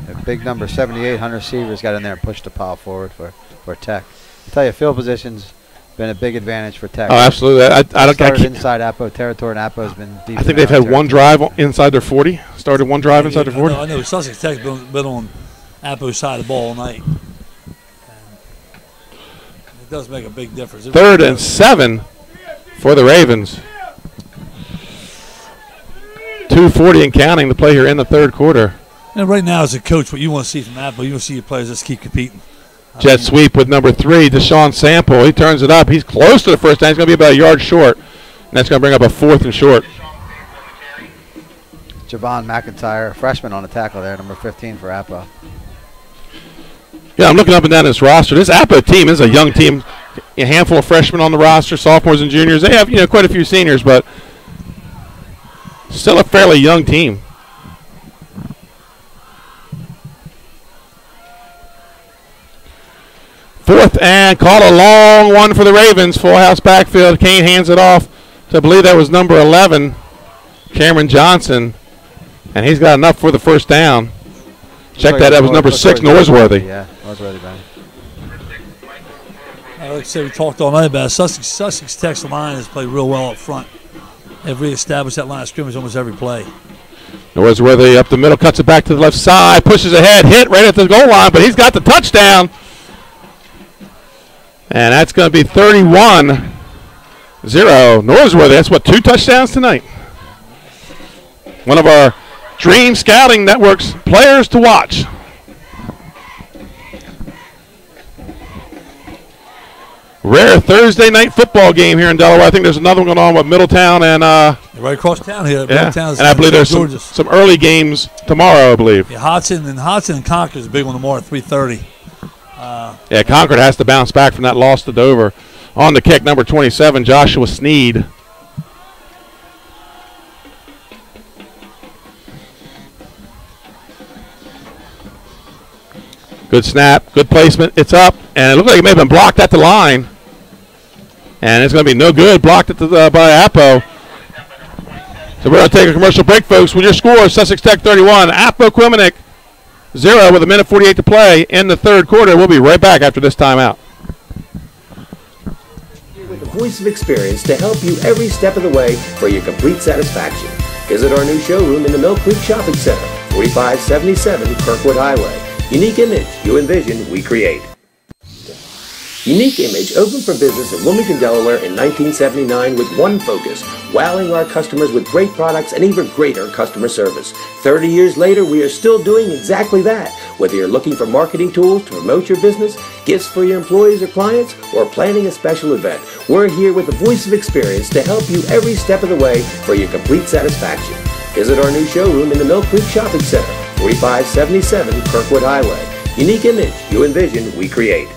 A big number, 78, Hunter Sievers got in there and pushed the pile forward for Tech. I tell you, field position's been a big advantage for Tech. Oh, absolutely. I started inside Appo territory, and Appo's been deep. I think they've had one drive inside their 40. Started one drive inside their 40. I know Sussex Tech's been on Appo's side of the ball all night. And it does make a big difference. 3rd and 7 for the Ravens. 2:40 and counting to play here in the 3rd quarter. And right now, as a coach, what you want to see from Appo, you want to see your players just keep competing. Jet sweep with number 3, Deshaun Sample. He turns it up. He's close to the first down. He's going to be about a yard short. And that's going to bring up a 4th and short. Javon McIntyre, freshman on the tackle there, number 15 for Appo. Yeah, I'm looking up and down this roster. This Appo team is a young team. A handful of freshmen on the roster, sophomores and juniors. They have quite a few seniors, but still a fairly young team. 4th and called a long one for the Ravens. Full house backfield. Kane hands it off to, I believe that was number 11, Cameron Johnson. And he's got enough for the first down. Check that. That was number 6, Norsworthy. Yeah, Norsworthy, man. Like I said, we talked all night about it. Sussex Tech's line has played real well up front. They've reestablished that line of scrimmage almost every play. Norsworthy up the middle, cuts it back to the left side, pushes ahead, hit right at the goal line, but he's got the touchdown. And that's going to be 31-0. Norsworthy, that's what, 2 touchdowns tonight. One of our Dream Scouting Network's players to watch. Rare Thursday night football game here in Delaware. I think there's another one going on with Middletown and right across town here. Yeah. And I believe there's some early games tomorrow, I believe. Yeah, Hodson and Concord is a big one tomorrow at 3:30. Yeah, Concord has to bounce back from that loss to Dover. On the kick, number 27, Joshua Sneed. Good snap, good placement. It's up, and it looked like it may have been blocked at the line. And it's going to be no good, blocked at by Appo. So we're going to take a commercial break, folks. With your score, Sussex Tech 31, Appoquinimink 0 with 1:48 to play in the 3rd quarter. We'll be right back after this timeout. With the voice of experience to help you every step of the way for your complete satisfaction. Visit our new showroom in the Mill Creek Shopping Center, 4577 Kirkwood Highway. Unique Image, you envision, we create. Unique Image opened for business in Wilmington, Delaware in 1979 with one focus, wowing our customers with great products and even greater customer service. 30 years later, we are still doing exactly that. Whether you're looking for marketing tools to promote your business, gifts for your employees or clients, or planning a special event, we're here with the voice of experience to help you every step of the way for your complete satisfaction. Visit our new showroom in the Mill Creek Shopping Center, 4577 Kirkwood Highway. Unique Image, you envision, we create.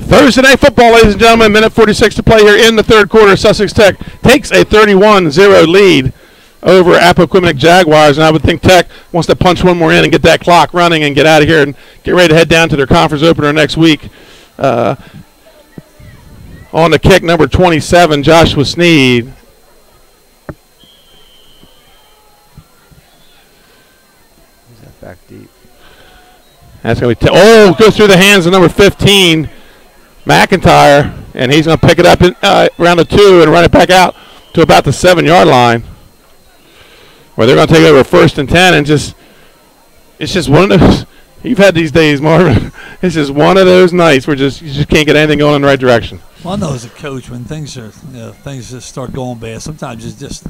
Thursday night football, ladies and gentlemen, 1:46 to play here in the 3rd quarter. Sussex Tech takes a 31-0 lead over Appoquinimink Jaguars, and I would think Tech wants to punch one more in and get that clock running and get out of here and get ready to head down to their conference opener next week. On the kick, number 27, Joshua Sneed. Back deep. That's going to be goes through the hands of number 15, McIntyre, and he's going to pick it up in, around the 2 and run it back out to about the 7-yard line, where they're going to take over 1st and 10, and it's just one of those. You've had these days, Marvin. It's just one of those nights where you just can't get anything going in the right direction. Well, I know as a coach, when things just start going bad, sometimes it's just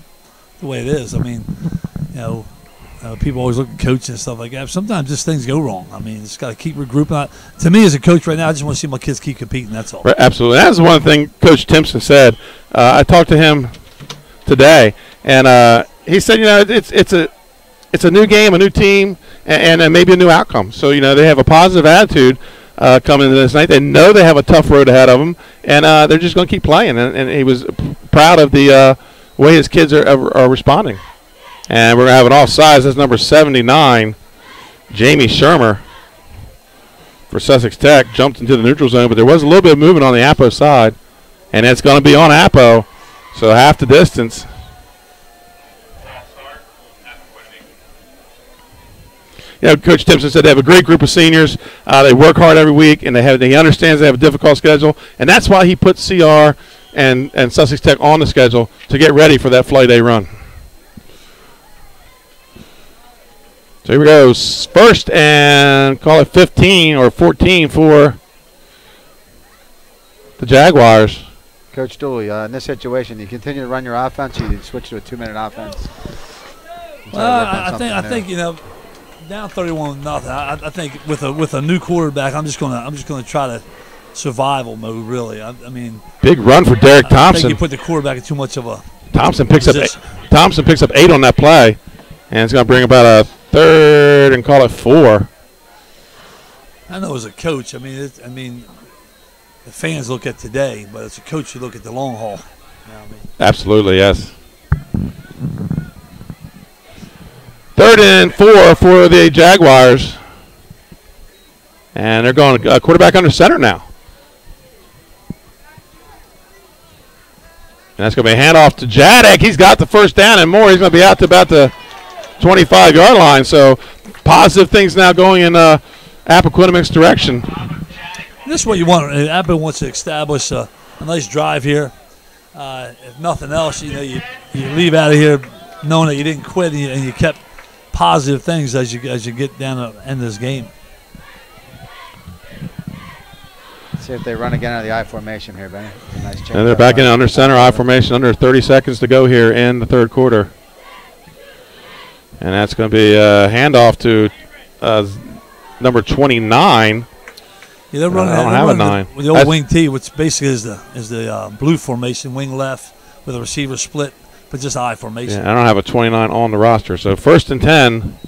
the way it is. I mean, people always look at coaches and stuff like that. Sometimes just things go wrong. I mean, just got to keep regrouping. To me, as a coach right now, I just want to see my kids keep competing. That's all. Right, absolutely. That's one thing Coach Timpson said. I talked to him today, and he said, it's a new game, a new team, and maybe a new outcome. So, they have a positive attitude coming into this night. They know they have a tough road ahead of them, and they're just going to keep playing. And he was proud of the way his kids are responding. And we're going to have an offsides. That's number 79, Jamie Shermer for Sussex Tech. Jumped into the neutral zone, but there was a little bit of movement on the Appo side. And it's going to be on Appo, so half the distance. Coach Timpson said they have a great group of seniors. They work hard every week, and he understands they have a difficult schedule. And that's why he put CR and Sussex Tech on the schedule to get ready for that Flight A run. So here we go. 1st and call it 15 or 14 for the Jaguars. Coach Dooley, in this situation, you continue to run your offense, or you switch to a 2-minute offense? Well, I think down 31-0. I think with a new quarterback, I'm just gonna try to survival mode. Really, I mean, big run for Derek Thompson. I think you put the quarterback in too much of a. Thompson picks up 8 on that play, and it's gonna bring about a 3rd and call it 4. I know as a coach, I mean, the fans look at today, but as a coach, you look at the long haul. You know what I mean? Absolutely, yes. 3rd and 4 for the Jaguars. And they're going quarterback under center now. And that's going to be a handoff to Jadek. He's got the first down and more. He's going to be out to about the 25-yard line. So positive things now going in Appoquinimink's direction. This is what you want. Apple wants to establish a nice drive here. If nothing else, you leave out of here knowing that you didn't quit and you kept positive things as you get down to the end of this game. See if they run again out of the I formation here, Benny. Nice change. And they're back in under center I formation. Under 30 seconds to go here in the third quarter. And that's going to be a handoff to number 29. Yeah, they're running. I don't have a 9. The old wing T, which basically is the blue formation, wing left with a receiver split, but just I formation. Yeah, I don't have a 29 on the roster. So 1st and 10.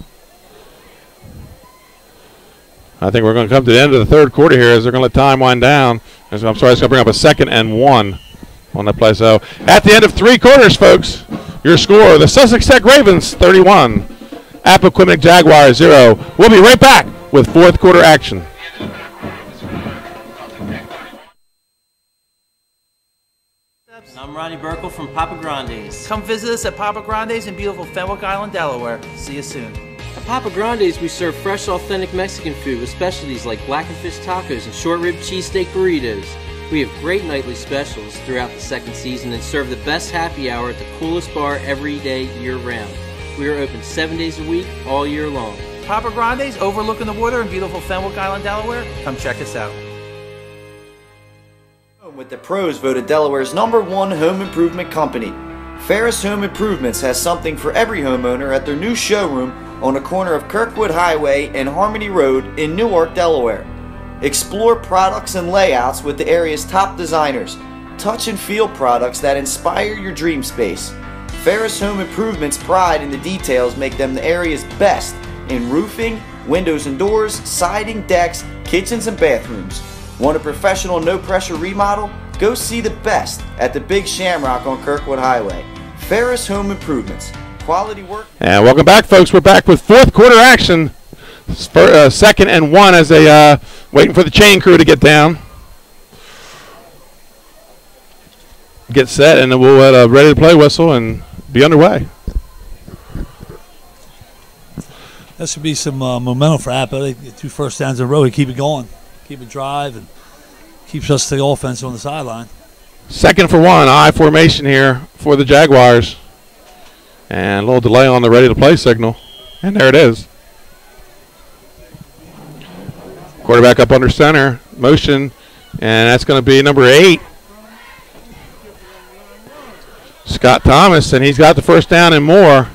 I think we're going to come to the end of the third quarter here as they're going to let time wind down. I'm sorry, it's going to bring up a 2nd and 1 on that play. So at the end of 3 quarters, folks, your score, the Sussex Tech Ravens 31, Appoquinimink Jaguars 0. We'll be right back with fourth quarter action. I'm Ronnie Burkle from Papa Grande's. Come visit us at Papa Grande's in beautiful Fenwick Island, Delaware. See you soon. At Papa Grande's, we serve fresh, authentic Mexican food with specialties like blackened fish tacos and short rib cheesesteak burritos. We have great nightly specials throughout the second season and serve the best happy hour at the coolest bar every day year-round. We are open 7 days a week, all year long. Papa Grande's overlooking the water in beautiful Fenwick Island, Delaware. Come check us out. With the pros voted Delaware's #1 home improvement company. Ferris Home Improvements has something for every homeowner at their new showroom on the corner of Kirkwood Highway and Harmony Road in Newark, Delaware. Explore products and layouts with the area's top designers. Touch and feel products that inspire your dream space. Ferris Home Improvements' pride in the details make them the area's best in roofing, windows and doors, siding, decks, kitchens and bathrooms. Want a professional no-pressure remodel? Go see the best at the Big Shamrock on Kirkwood Highway. Ferris Home Improvements. Quality work. And welcome back, folks. We're back with fourth quarter action. 2nd and 1 as they waiting for the chain crew to get down. Get set, and then we'll let a ready to play whistle and be underway. That should be some momentum for Apple. They get 2 first downs in a row. They keep it going. Keep it drive and keeps us the offense on the sideline. 2nd for 1, I formation here for the Jaguars. And a little delay on the ready to play signal. And there it is. Quarterback up under center, motion, and that's going to be number 8. Scott Thomas, and he's got the first down and more.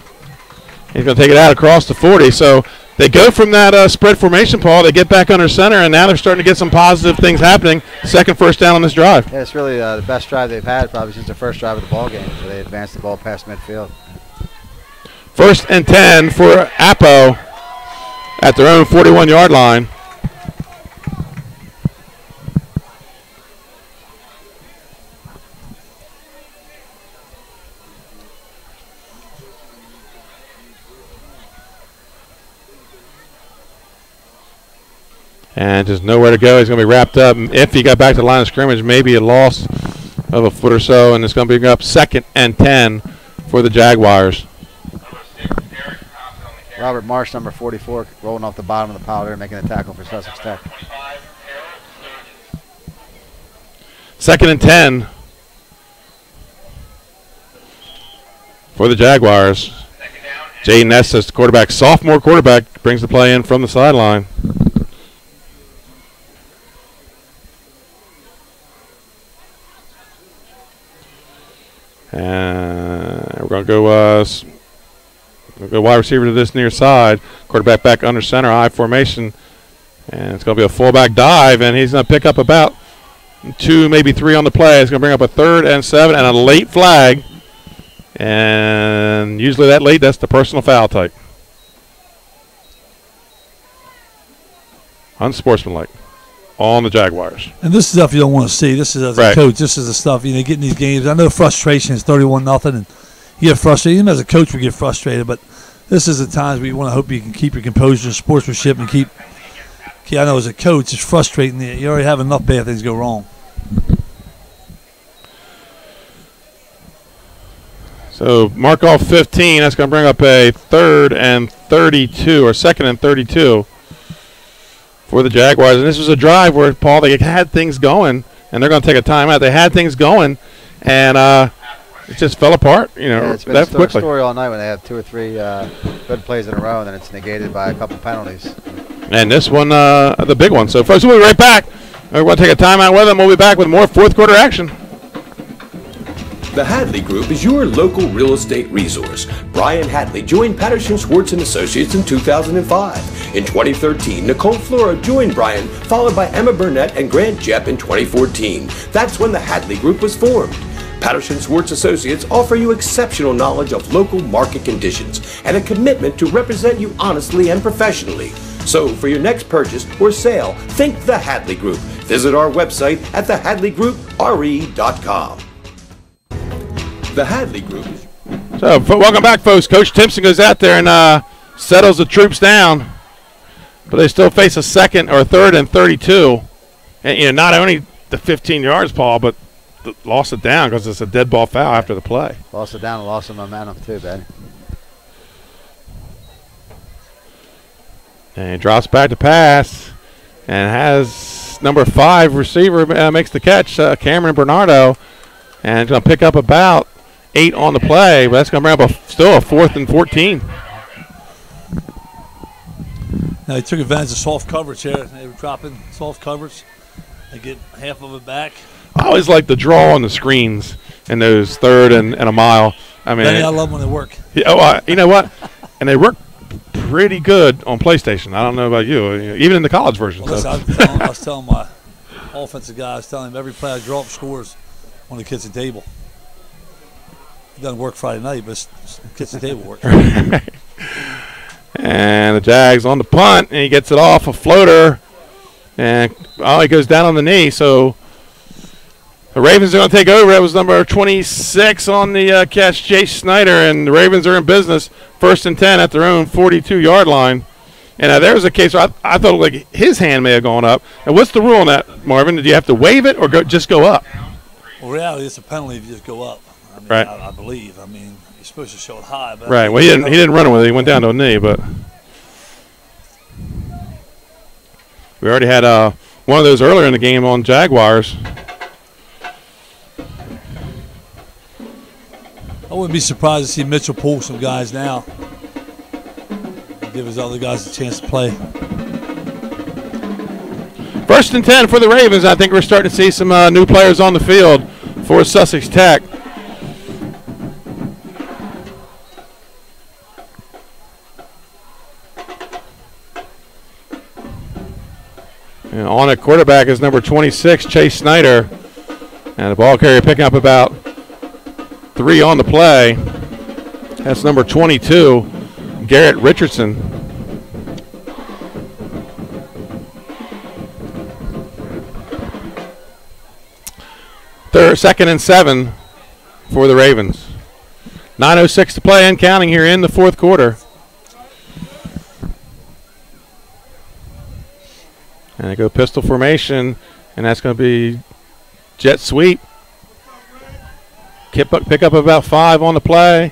He's going to take it out across the 40. So they go from that spread formation, Paul. They get back under center, and now they're starting to get some positive things happening. 2nd first down on this drive. Yeah, it's really the best drive they've had probably since the first drive of the ball game. So they advanced the ball past midfield. 1st and 10 for Appo at their own 41-yard line. And just nowhere to go. He's going to be wrapped up. If he got back to the line of scrimmage, maybe a loss of a foot or so, and it's going to be up 2nd and 10 for the Jaguars. Robert Marsh, number 44, rolling off the bottom of the pile there, making the tackle for Sussex Tech. 2nd and 10 for the Jaguars. Jaden Estes, the quarterback, sophomore quarterback, brings the play in from the sideline. And we're going to go wide receiver to this near side. Quarterback back under center, I formation. And it's going to be a fullback dive, and he's going to pick up about 2, maybe 3 on the play. It's going to bring up a 3rd and 7 and a late flag. And usually that late, that's the personal foul type. Unsportsmanlike on the Jaguars. And this is stuff you don't want to see. This is as a coach. This is the stuff, getting these games. I know frustration is 31-0, and you get frustrated. Even as a coach, we get frustrated. But this is the times where you want to hope you can keep your composure and sportsmanship and keep Key, I know as a coach, it's frustrating. You already have enough bad things go wrong. So mark off 15. That's going to bring up a 3rd and 32, or 2nd and 32 for the Jaguars. And this was a drive where, Paul, they had things going, and they're going to take a timeout. They had things going, and it just fell apart. It's been a story all night when they have 2 or 3 good plays in a row, and then it's negated by a couple penalties. And this one, the big one. So first, we'll be right back. We're going to take a timeout with them. We'll be back with more fourth quarter action. The Hadley Group is your local real estate resource. Brian Hadley joined Patterson Schwartz & Associates in 2005. In 2013, Nicole Flora joined Brian, followed by Emma Burnett and Grant Jepp in 2014. That's when the Hadley Group was formed. Patterson Schwartz Associates offer you exceptional knowledge of local market conditions and a commitment to represent you honestly and professionally. So for your next purchase or sale, think the Hadley Group. Visit our website at thehadleygroup.re.com. The Hadley Group. So welcome back, folks. Coach Timpson goes out there and settles the troops down, but they still face a 2nd or 3rd and 32. And not only the 15 yards, Paul, but lost it down because it's a dead ball foul after the play. Lost it down and lost some momentum too, Ben. And he drops back to pass and has number 5 receiver makes the catch, Cameron Bernardo, and going to pick up about 8 on the play, but that's going to bring up still a 4th and 14. Now he took advantage of soft coverage here. They were dropping soft coverage. They get half of it back. I always like the draw on the screens in those 3rd and a mile. I mean, Benny, I love when they work. Yeah, you know what? And they work pretty good on PlayStation. I don't know about you, even in the college version. Well, listen, I was telling my offensive guy, I was telling him every play I draw up scores on the kitchen table. It doesn't work Friday night, but the kitchen table works. And the Jags on the punt, and he gets it off a floater, and he goes down on the knee. So the Ravens are going to take over. That was number 26 on the catch, Chase Snyder, and the Ravens are in business. 1st and 10 at their own 42-yard line. And there was a case where I thought like his hand may have gone up. And what's the rule on that, Marvin? Do you have to wave it or just go up? Well, reality, it's a penalty if you just go up. I mean, right. I believe. I mean, you're supposed to show it high. But right. Well, he didn't run it with it. He went down to a knee. But we already had one of those earlier in the game on Jaguars. I wouldn't be surprised to see Mitchell pull some guys now. Give his other guys a chance to play. 1st and 10 for the Ravens. I think we're starting to see some new players on the field for Sussex Tech. And on at quarterback is number 26, Chase Snyder. And the ball carrier picking up about 3 on the play. That's number 22, Garrett Richardson. Second and 7 for the Ravens. 9:06 to play and counting here in the fourth quarter. And they go pistol formation, and that's going to be jet sweep. Pick up about 5 on the play.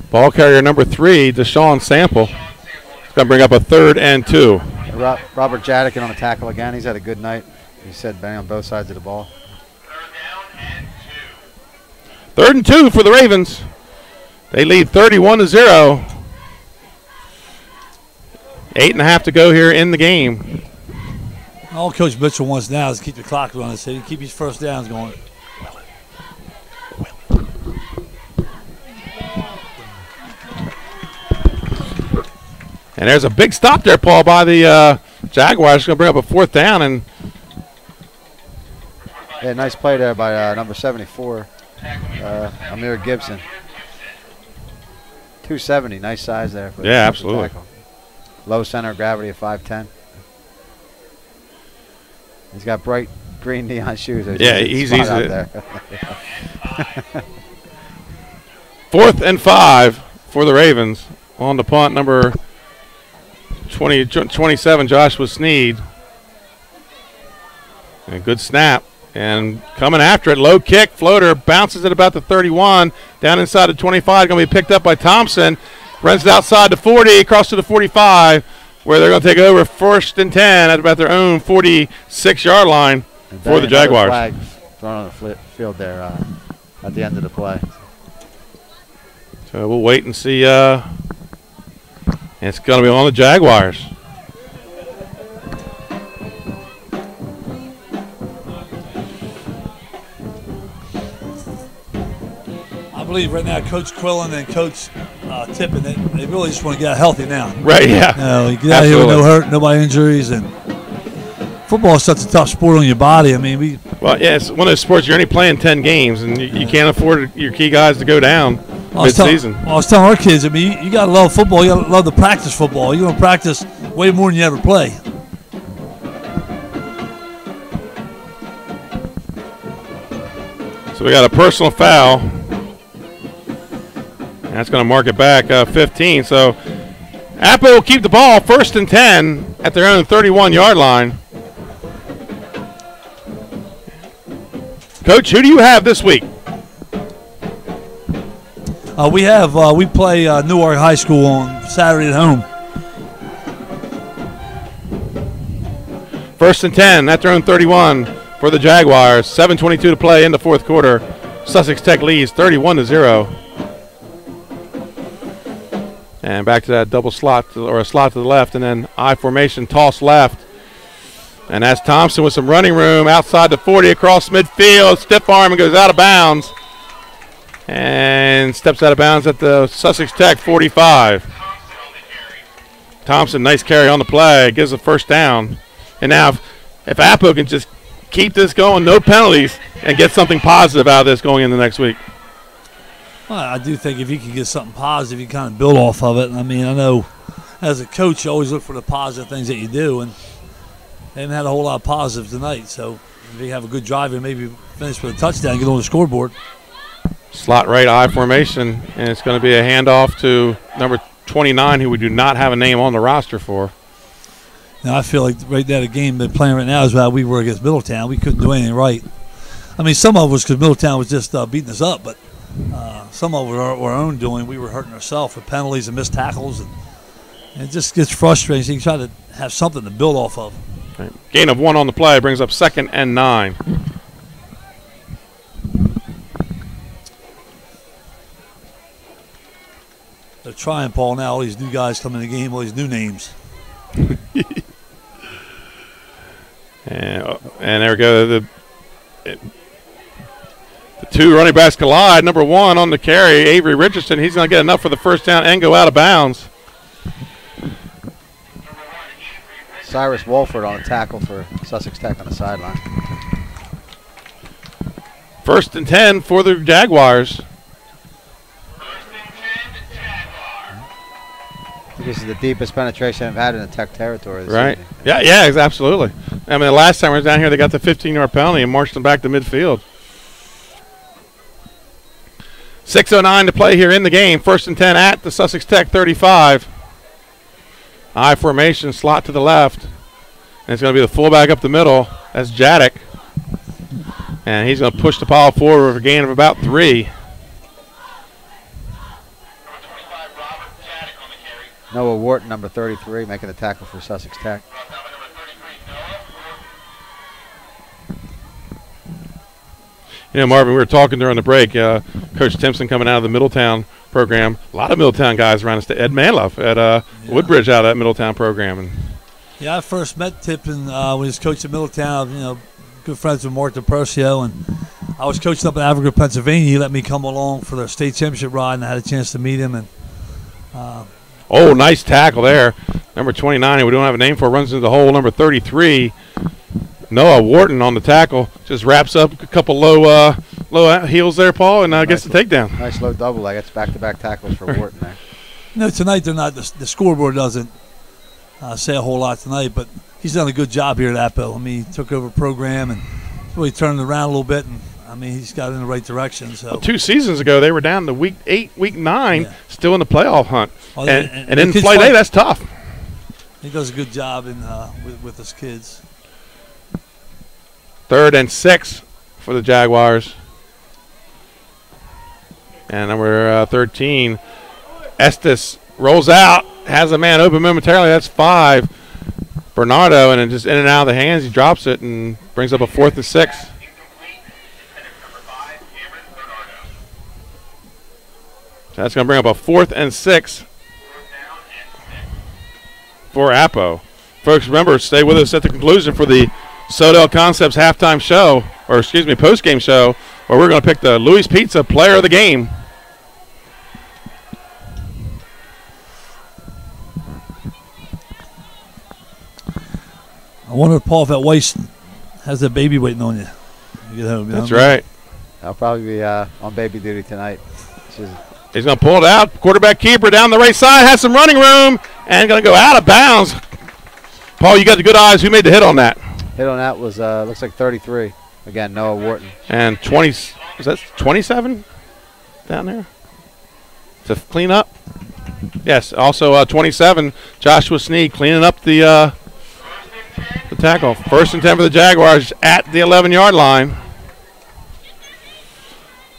Ball carrier number 3, Deshaun Sample. It's going to bring up a 3rd and 2. Robert Jadikin on the tackle again. He's had a good night. He said bang on both sides of the ball. 3rd and 2 for the Ravens. They lead 31-0. 8.5 to go here in the game. All Coach Mitchell wants now is keep the clock running, so he keep his first downs going. And there's a big stop there, Paul, by the Jaguars. It's going to bring up a 4th down. And yeah, nice play there by number 74, Amir Gibson. 270, nice size there. For yeah, absolutely. Tackle. Low center of gravity of 5'10". He's got bright green neon shoes. Yeah, he's easy out there. 4th and 5 for the Ravens on the punt, number 27, Joshua Sneed. And good snap. And coming after it, low kick, floater, bounces at about the 31, down inside the 25, going to be picked up by Thompson. Runs it outside the 40, across to the 45, where they're going to take over 1st and 10 at about their own 46-yard line for the Jaguars. Flag thrown on the field there at the end of the play. So we'll wait and see. It's going to be on the Jaguars. I believe right now Coach Quillen and Coach Tippin, they really just want to get healthy now. Right, yeah. You get out of here with no hurt, no injuries, and football is such a tough sport on your body. I mean, well, yeah, it's one of those sports you're only playing 10 games, and you can't afford your key guys to go down mid-season. I was telling our kids, I mean, you got to love football. You got to love to practice football. You're going to practice way more than you ever play. So we got a personal foul. That's going to mark it back 15. So Apple will keep the ball 1st and 10 at their own 31-yard line. Coach, who do you have this week? We play Newark High School on Saturday at home. 1st and 10 at their own 31 for the Jaguars. 7:22 to play in the 4th quarter. Sussex Tech leads 31-0. And back to that double slot, or a slot to the left, and then I formation, toss left. And that's Thompson with some running room outside the 40 across midfield. Stiff arm and goes out of bounds. And steps out of bounds at the Sussex Tech 45. Thompson, nice carry on the play, gives a 1st down. And now if Apple can just keep this going, no penalties, and get something positive out of this going into next week. Well, I do think if you can get something positive, you kind of build off of it. I mean, I know as a coach, you always look for the positive things that you do, and they haven't had a whole lot of positives tonight. So if you have a good drive and maybe finish with a touchdown, get on the scoreboard. Slot right I formation, and it's going to be a handoff to number 29, who we do not have a name on the roster for. Now, I feel like right now the game they're playing right now is how we were against Middletown. We couldn't do anything right. I mean, some of it was because Middletown was just beating us up, but some of it were our own doing. We were hurting ourselves with penalties and missed tackles, and it just gets frustrating. So you try to have something to build off of. Right. Gain of 1 on the play brings up 2nd and 9. They're trying, Paul, now. All these new guys come in the game, all these new names. and there we go. The 2 running backs collide. Number 1 on the carry, Avery Richardson. He's going to get enough for the 1st down and go out of bounds. Cyrus Wolford on a tackle for Sussex Tech on the sideline. 1st and 10 for the Jaguars. I think this is the deepest penetration I've had in the Tech territory this Right. season. Yeah, absolutely. I mean, the last time I was down here, they got the 15-yard penalty and marched them back to midfield. 6:09 to play here in the game. 1st and 10 at the Sussex Tech 35. I formation, slot to the left. And it's going to be the fullback up the middle. That's Jadek. And he's going to push the ball forward with a gain of about 3. Noah Wharton, number 33, making the tackle for Sussex Tech. You know, Marvin, we were talking during the break. Coach Timpson coming out of the Middletown program. A lot of Middletown guys around us. Ed Manlove at Woodbridge out of that Middletown program. And yeah, I first met Tippin when he was coaching at Middletown. You know, good friends with Mark DePercio, and I was coaching up in Africa, Pennsylvania. He let me come along for their state championship ride, and I had a chance to meet him. And oh, nice tackle there. Number 29, we don't have a name for, runs into the hole. Number 33, Noah Wharton on the tackle. Just wraps up a couple low heels there, Paul, and gets the takedown. Nice low double leg. That's back-to-back tackles for Wharton there. No, tonight they're not. The scoreboard doesn't say a whole lot tonight, but he's done a good job here at Apple. I mean, he took over a program and really turned it around a little bit, and I mean, he's got it in the right direction. So 2 seasons ago, they were down to week 8, week 9, still in the playoff hunt. Oh, and in Flight A, that's tough. He does a good job in with his kids. 3rd and 6 for the Jaguars. And number 13, Estes rolls out, has a man open momentarily. That's 5. Bernardo, and then just in and out of the hands, he drops it and brings up a 4th and 6. That's going to bring up a 4th and 6 for Appo. Folks, remember, stay with us at the conclusion for the Sodell Concepts halftime show, or excuse me, post-game show, where we're going to pick the Louis Pizza player of the game. I wonder, Paul, if that waist has a baby waiting on you. You get home, That's right. I'll probably be on baby duty tonight. He's going to pull it out. Quarterback keeper down the right side, has some running room, and going to go out of bounds. Paul, you got the good eyes. Who made the hit on that? Hit on that was, looks like 33. Again, Noah Wharton. And 20, is that 27 down there to clean up? Yes, also 27, Joshua Sneed cleaning up the tackle. 1st and 10 for the Jaguars at the 11-yard line.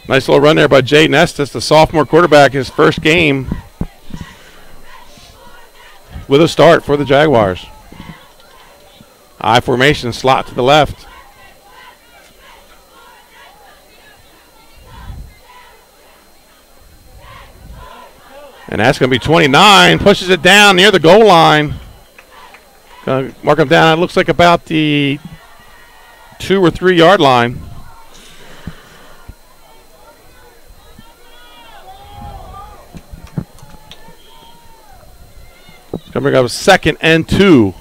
Nice little run there by Jaden Estes, the sophomore quarterback, his first game with a start for the Jaguars. I formation, slot to the left. And that's going to be 29, pushes it down near the goal line. Mark him down, it looks like about the 2 or 3 yard line. Coming up 2nd and 2.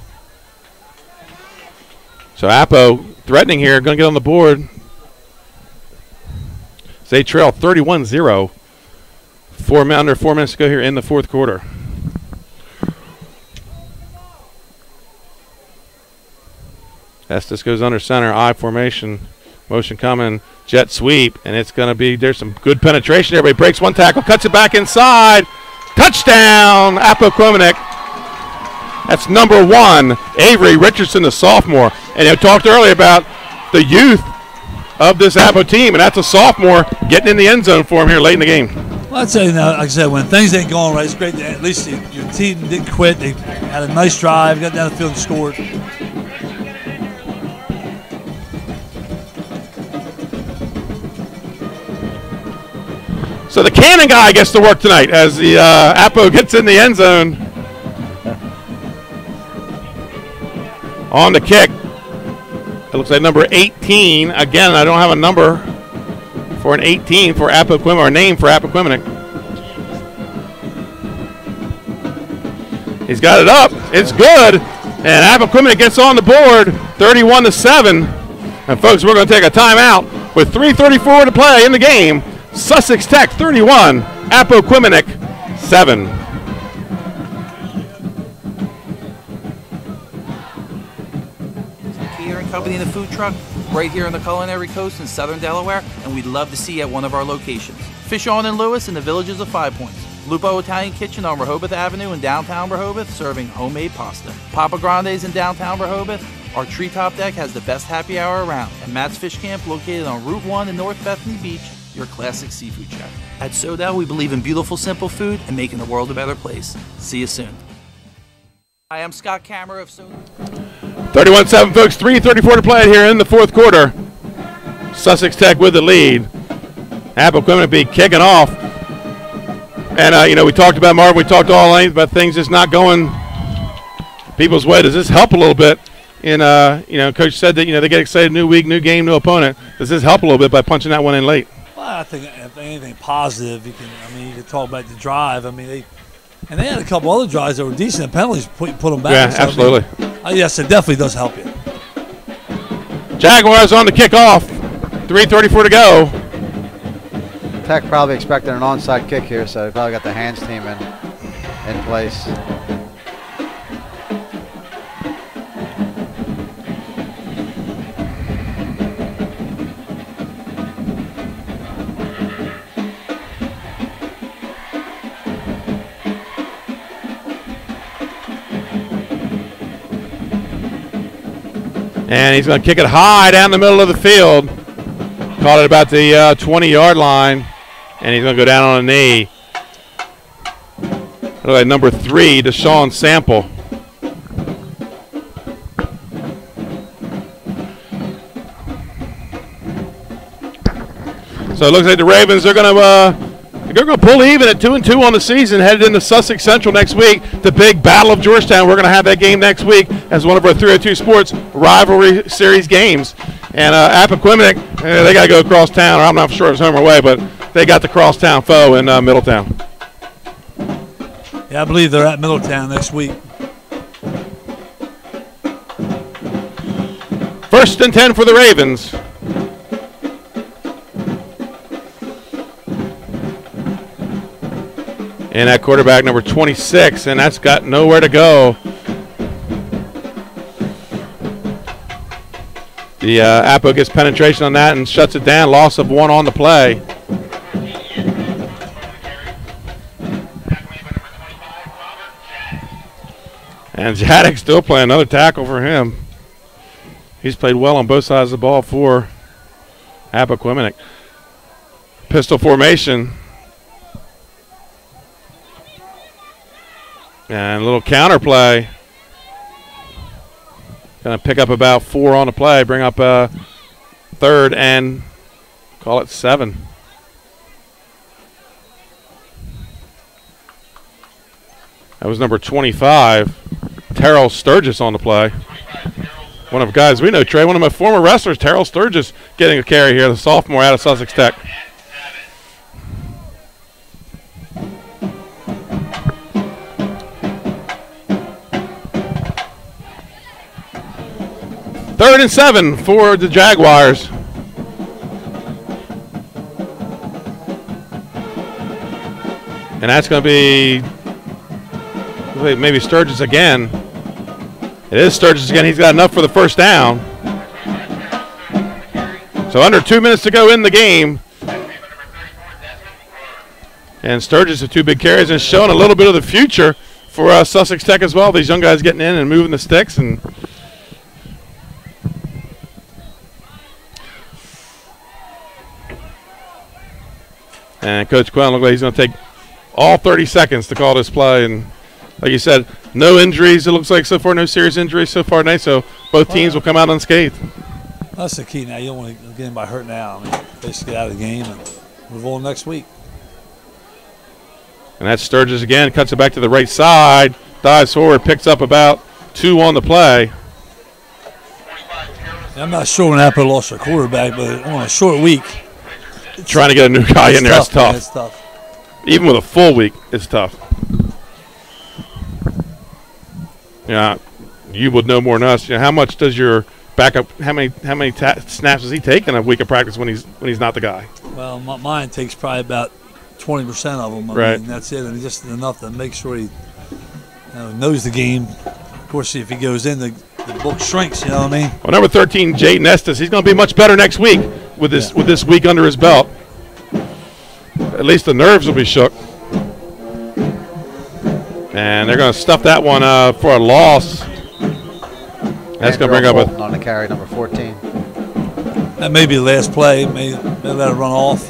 So Appo threatening here, going to get on the board. They trail 31-0. Under 4 minutes to go here in the 4th quarter. Estes goes under center, I formation, motion coming, jet sweep, and it's going to be, there's some good penetration. Everybody breaks one tackle, cuts it back inside. Touchdown, Appoquinimink. That's number 1, Avery Richardson, the sophomore. And I talked earlier about the youth of this Appo team, and that's a sophomore getting in the end zone for him here late in the game. Well, I'd say, like I said, when things ain't going right, it's great that at least your team didn't quit. They had a nice drive, got down the field and scored. So the cannon guy gets to work tonight as the Appo gets in the end zone. On the kick. It looks like number 18. Again, I don't have a number for an 18 for Appoquinimink, or a name for Appoquinimink. He's got it up. It's good. And Appoquinimink gets on the board, 31-7. And folks, we're going to take a timeout with 3:34 to play in the game. Sussex Tech 31, Appoquinimink 7. Catering company in the food truck right here on the Culinary Coast in Southern Delaware, and we'd love to see you at one of our locations. Fish On in Lewis in the Villages of 5 Points. Lupo Italian Kitchen on Rehoboth Avenue in downtown Rehoboth, serving homemade pasta. Papa Grande's in downtown Rehoboth. Our treetop deck has the best happy hour around. And Matt's Fish Camp, located on Route 1 in North Bethany Beach, your classic seafood shack. At Sodell, we believe in beautiful, simple food and making the world a better place. See you soon. Hi, I'm Scott Kammerer of Sodell. 31-7, folks. 3:34 to play here in the 4th quarter. Sussex Tech with the lead. Appoquinimink be kicking off. And, we talked about Marvin. We talked all length about things just not going people's way. Does this help a little bit? And, Coach said that, they get excited, new week, new game, new opponent. Does this help a little bit by punching that one in late? Well, I think if anything positive, you can talk about the drive. They had a couple other drives that were decent. And penalties put them back. Yeah, so, absolutely. Yes, it definitely does help you. Jaguars on the kickoff. 3:34 to go. Tech probably expecting an onside kick here, so they probably got the hands team in place. And he's going to kick it high down the middle of the field. Caught it about the 20-yard line. And he's going to go down on a knee. Look like number 3, Deshaun Sample. So it looks like the Ravens are going to pull even at 2-2 on the season, headed into Sussex Central next week. The big Battle of Georgetown. We're going to have that game next week as one of our 302 Sports rivalry series games. And Appoquinimink, they got to go across town, or I'm not sure if it's home or away, but they got the crosstown foe in Middletown. Yeah, I believe they're at Middletown next week. 1st and 10 for the Ravens. And that quarterback, number 26, and that's got nowhere to go. The Appo gets penetration on that and shuts it down. Loss of 1 on the play. And Jadek still playing another tackle for him. He's played well on both sides of the ball for Appoquinimink. Pistol formation. And a little counter play. Going to pick up about 4 on the play. Bring up 3rd and call it 7. That was number 25, Terrell Sturgis on the play. One of the guys we know, Trey, one of my former wrestlers, Terrell Sturgis, getting a carry here, the sophomore out of Sussex Tech. Third and 7 for the Jaguars. And that's going to be maybe Sturgis again. It is Sturgis again. He's got enough for the first down. So under 2 minutes to go in the game. And Sturgis with 2 big carries and showing a little bit of the future for Sussex Tech as well. These young guys getting in and moving the sticks. And Coach Quinn looks like he's going to take all 30 seconds to call this play. And like you said, no injuries. It looks like so far, no serious injuries so far tonight. So both teams will come out unscathed. That's the key now. You don't want to get anybody hurt now. I mean, basically out of the game and move on next week. And that's Sturgis again. Cuts it back to the right side. Dives forward. Picks up about 2 on the play. I'm not sure when Apple lost their quarterback, but on a short week. Trying to get a new guy in there, tough, that's tough. Man, it's tough. Even with a full week, it's tough. Yeah, you would know more than us. You know, how much does your backup? How many snaps does he take in a week of practice when he's not the guy? Well, mine takes probably about 20% of them. I mean, that's it, and just enough to make sure he knows the game. Of course, if he goes in, the book shrinks. You know what I mean? Well, number 13, Jaden Estes, he's going to be much better next week with this week under his belt. At least the nerves will be shook. And they're going to stuff that one for a loss. That's going to bring up on the carry, number 14. That may be the last play. May let it run off.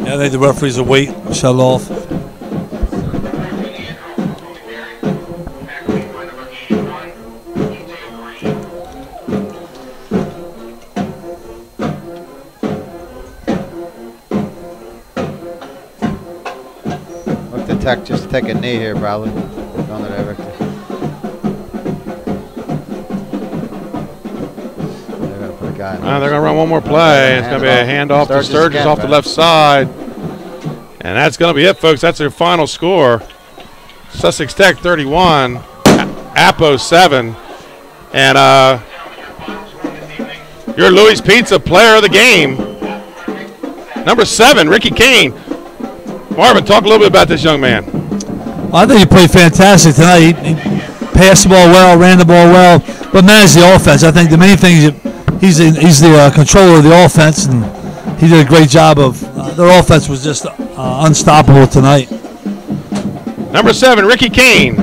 Yeah, I think the referees will wait, shut it off. Tech just take a knee here, probably. On the director. They're going to put a guy in. They're going to run one more play. It's going to be a handoff to Sturgis off the left side. And that's going to be it, folks. That's their final score. Sussex Tech 31, Appo 7. And your Louis Pizza player of the game, number 7, Ricky Kane. Marvin, talk a little bit about this young man. I think he played fantastic tonight. He passed the ball well, ran the ball well, but managed the offense. I think the main thing is he's the controller of the offense, and he did a great job of their offense was just unstoppable tonight. Number 7, Ricky Kane.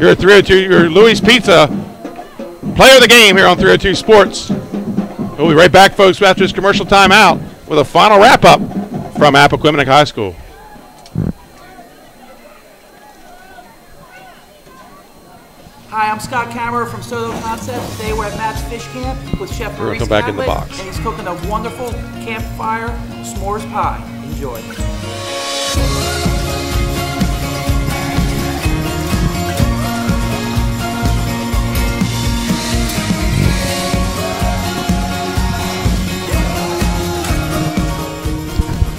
Your 302, your Louis Pizza player of the game here on 302 Sports. We'll be right back, folks, after this commercial timeout with a final wrap-up from Appoquinimink High School. Hi, I'm Scott Kammerer from Soto Concepts. Today we're at Matt's Fish Camp with Chef Maurice Come back in the box. and he's cooking a wonderful campfire s'mores pie. Enjoy.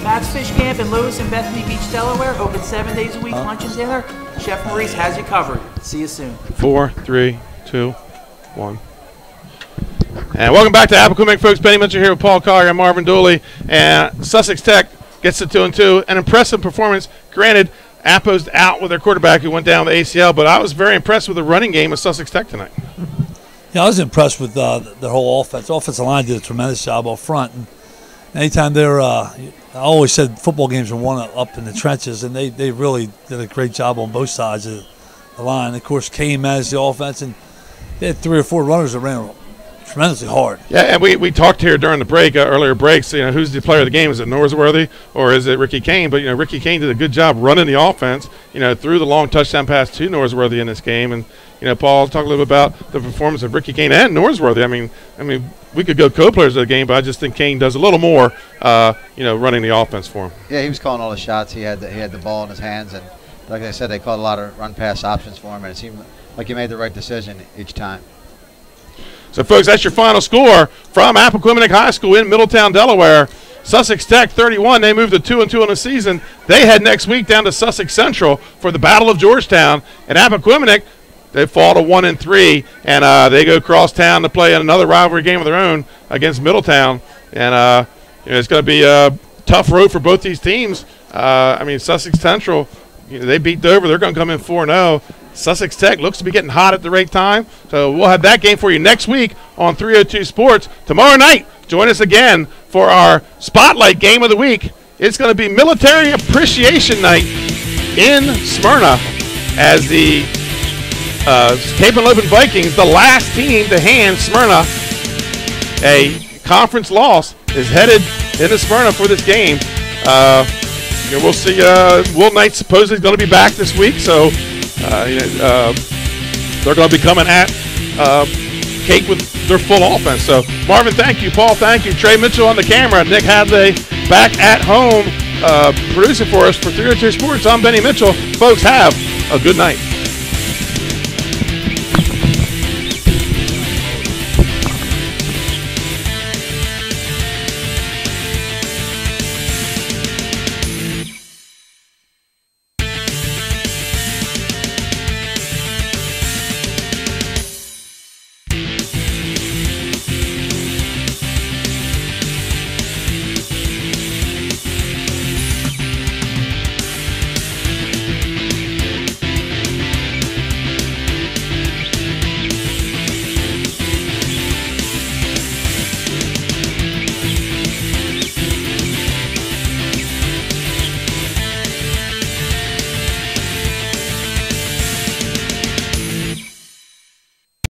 Matt's Fish Camp in Lewis and Bethany Beach, Delaware, open 7 days a week, lunch and dinner. Chef Maurice has you covered. See you soon. 4, 3, 2, 1. And welcome back to Appoquinimink, folks. Benny Mitchell here with Paul Collier and Marvin Dooley. And Sussex Tech gets to 2-2. An impressive performance. Granted, Appo's out with their quarterback who went down with ACL, but I was very impressed with the running game of Sussex Tech tonight. Yeah, I was impressed with the whole offense. Offensive line did a tremendous job up front. And anytime they're, I always said football games are won up in the trenches, and they really did a great job on both sides of the line. Of course, Kane managed the offense, and they had 3 or 4 runners that ran tremendously hard. Yeah, and we talked here during the break, earlier breaks, who's the player of the game? Is it Norsworthy or is it Ricky Kane? But, Ricky Kane did a good job running the offense, threw the long touchdown pass to Norsworthy in this game. And, Paul, talk a little bit about the performance of Ricky Kane and Norsworthy. I mean, we could go co-players of the game, but I just think Kane does a little more, running the offense for him. Yeah, he was calling all the shots. He had the ball in his hands, and like I said, they called a lot of run-pass options for him, and it seemed like he made the right decision each time. So, folks, that's your final score from Appoquinimink High School in Middletown, Delaware. Sussex Tech 31. They moved to 2-2 on the season. They head next week down to Sussex Central for the Battle of Georgetown. And Appoquinimink, they fall to 1-3, and they go cross town to play in another rivalry game of their own against Middletown. And it's going to be a tough road for both these teams. Sussex Central, they beat Dover. They're going to come in 4-0. Sussex Tech looks to be getting hot at the right time. So we'll have that game for you next week on 302 Sports. Tomorrow night, join us again for our Spotlight Game of the Week. It's going to be Military Appreciation Night in Smyrna as the Cape and Logan Vikings, the last team to hand Smyrna a conference loss, is headed into Smyrna for this game. We'll see. Will Knight supposedly is going to be back this week, so they're going to be coming at Cape with their full offense. So, Marvin, thank you. Paul, thank you. Trey Mitchell on the camera. Nick Hadley back at home producing for us for 302 Sports. I'm Benny Mitchell. Folks, have a good night.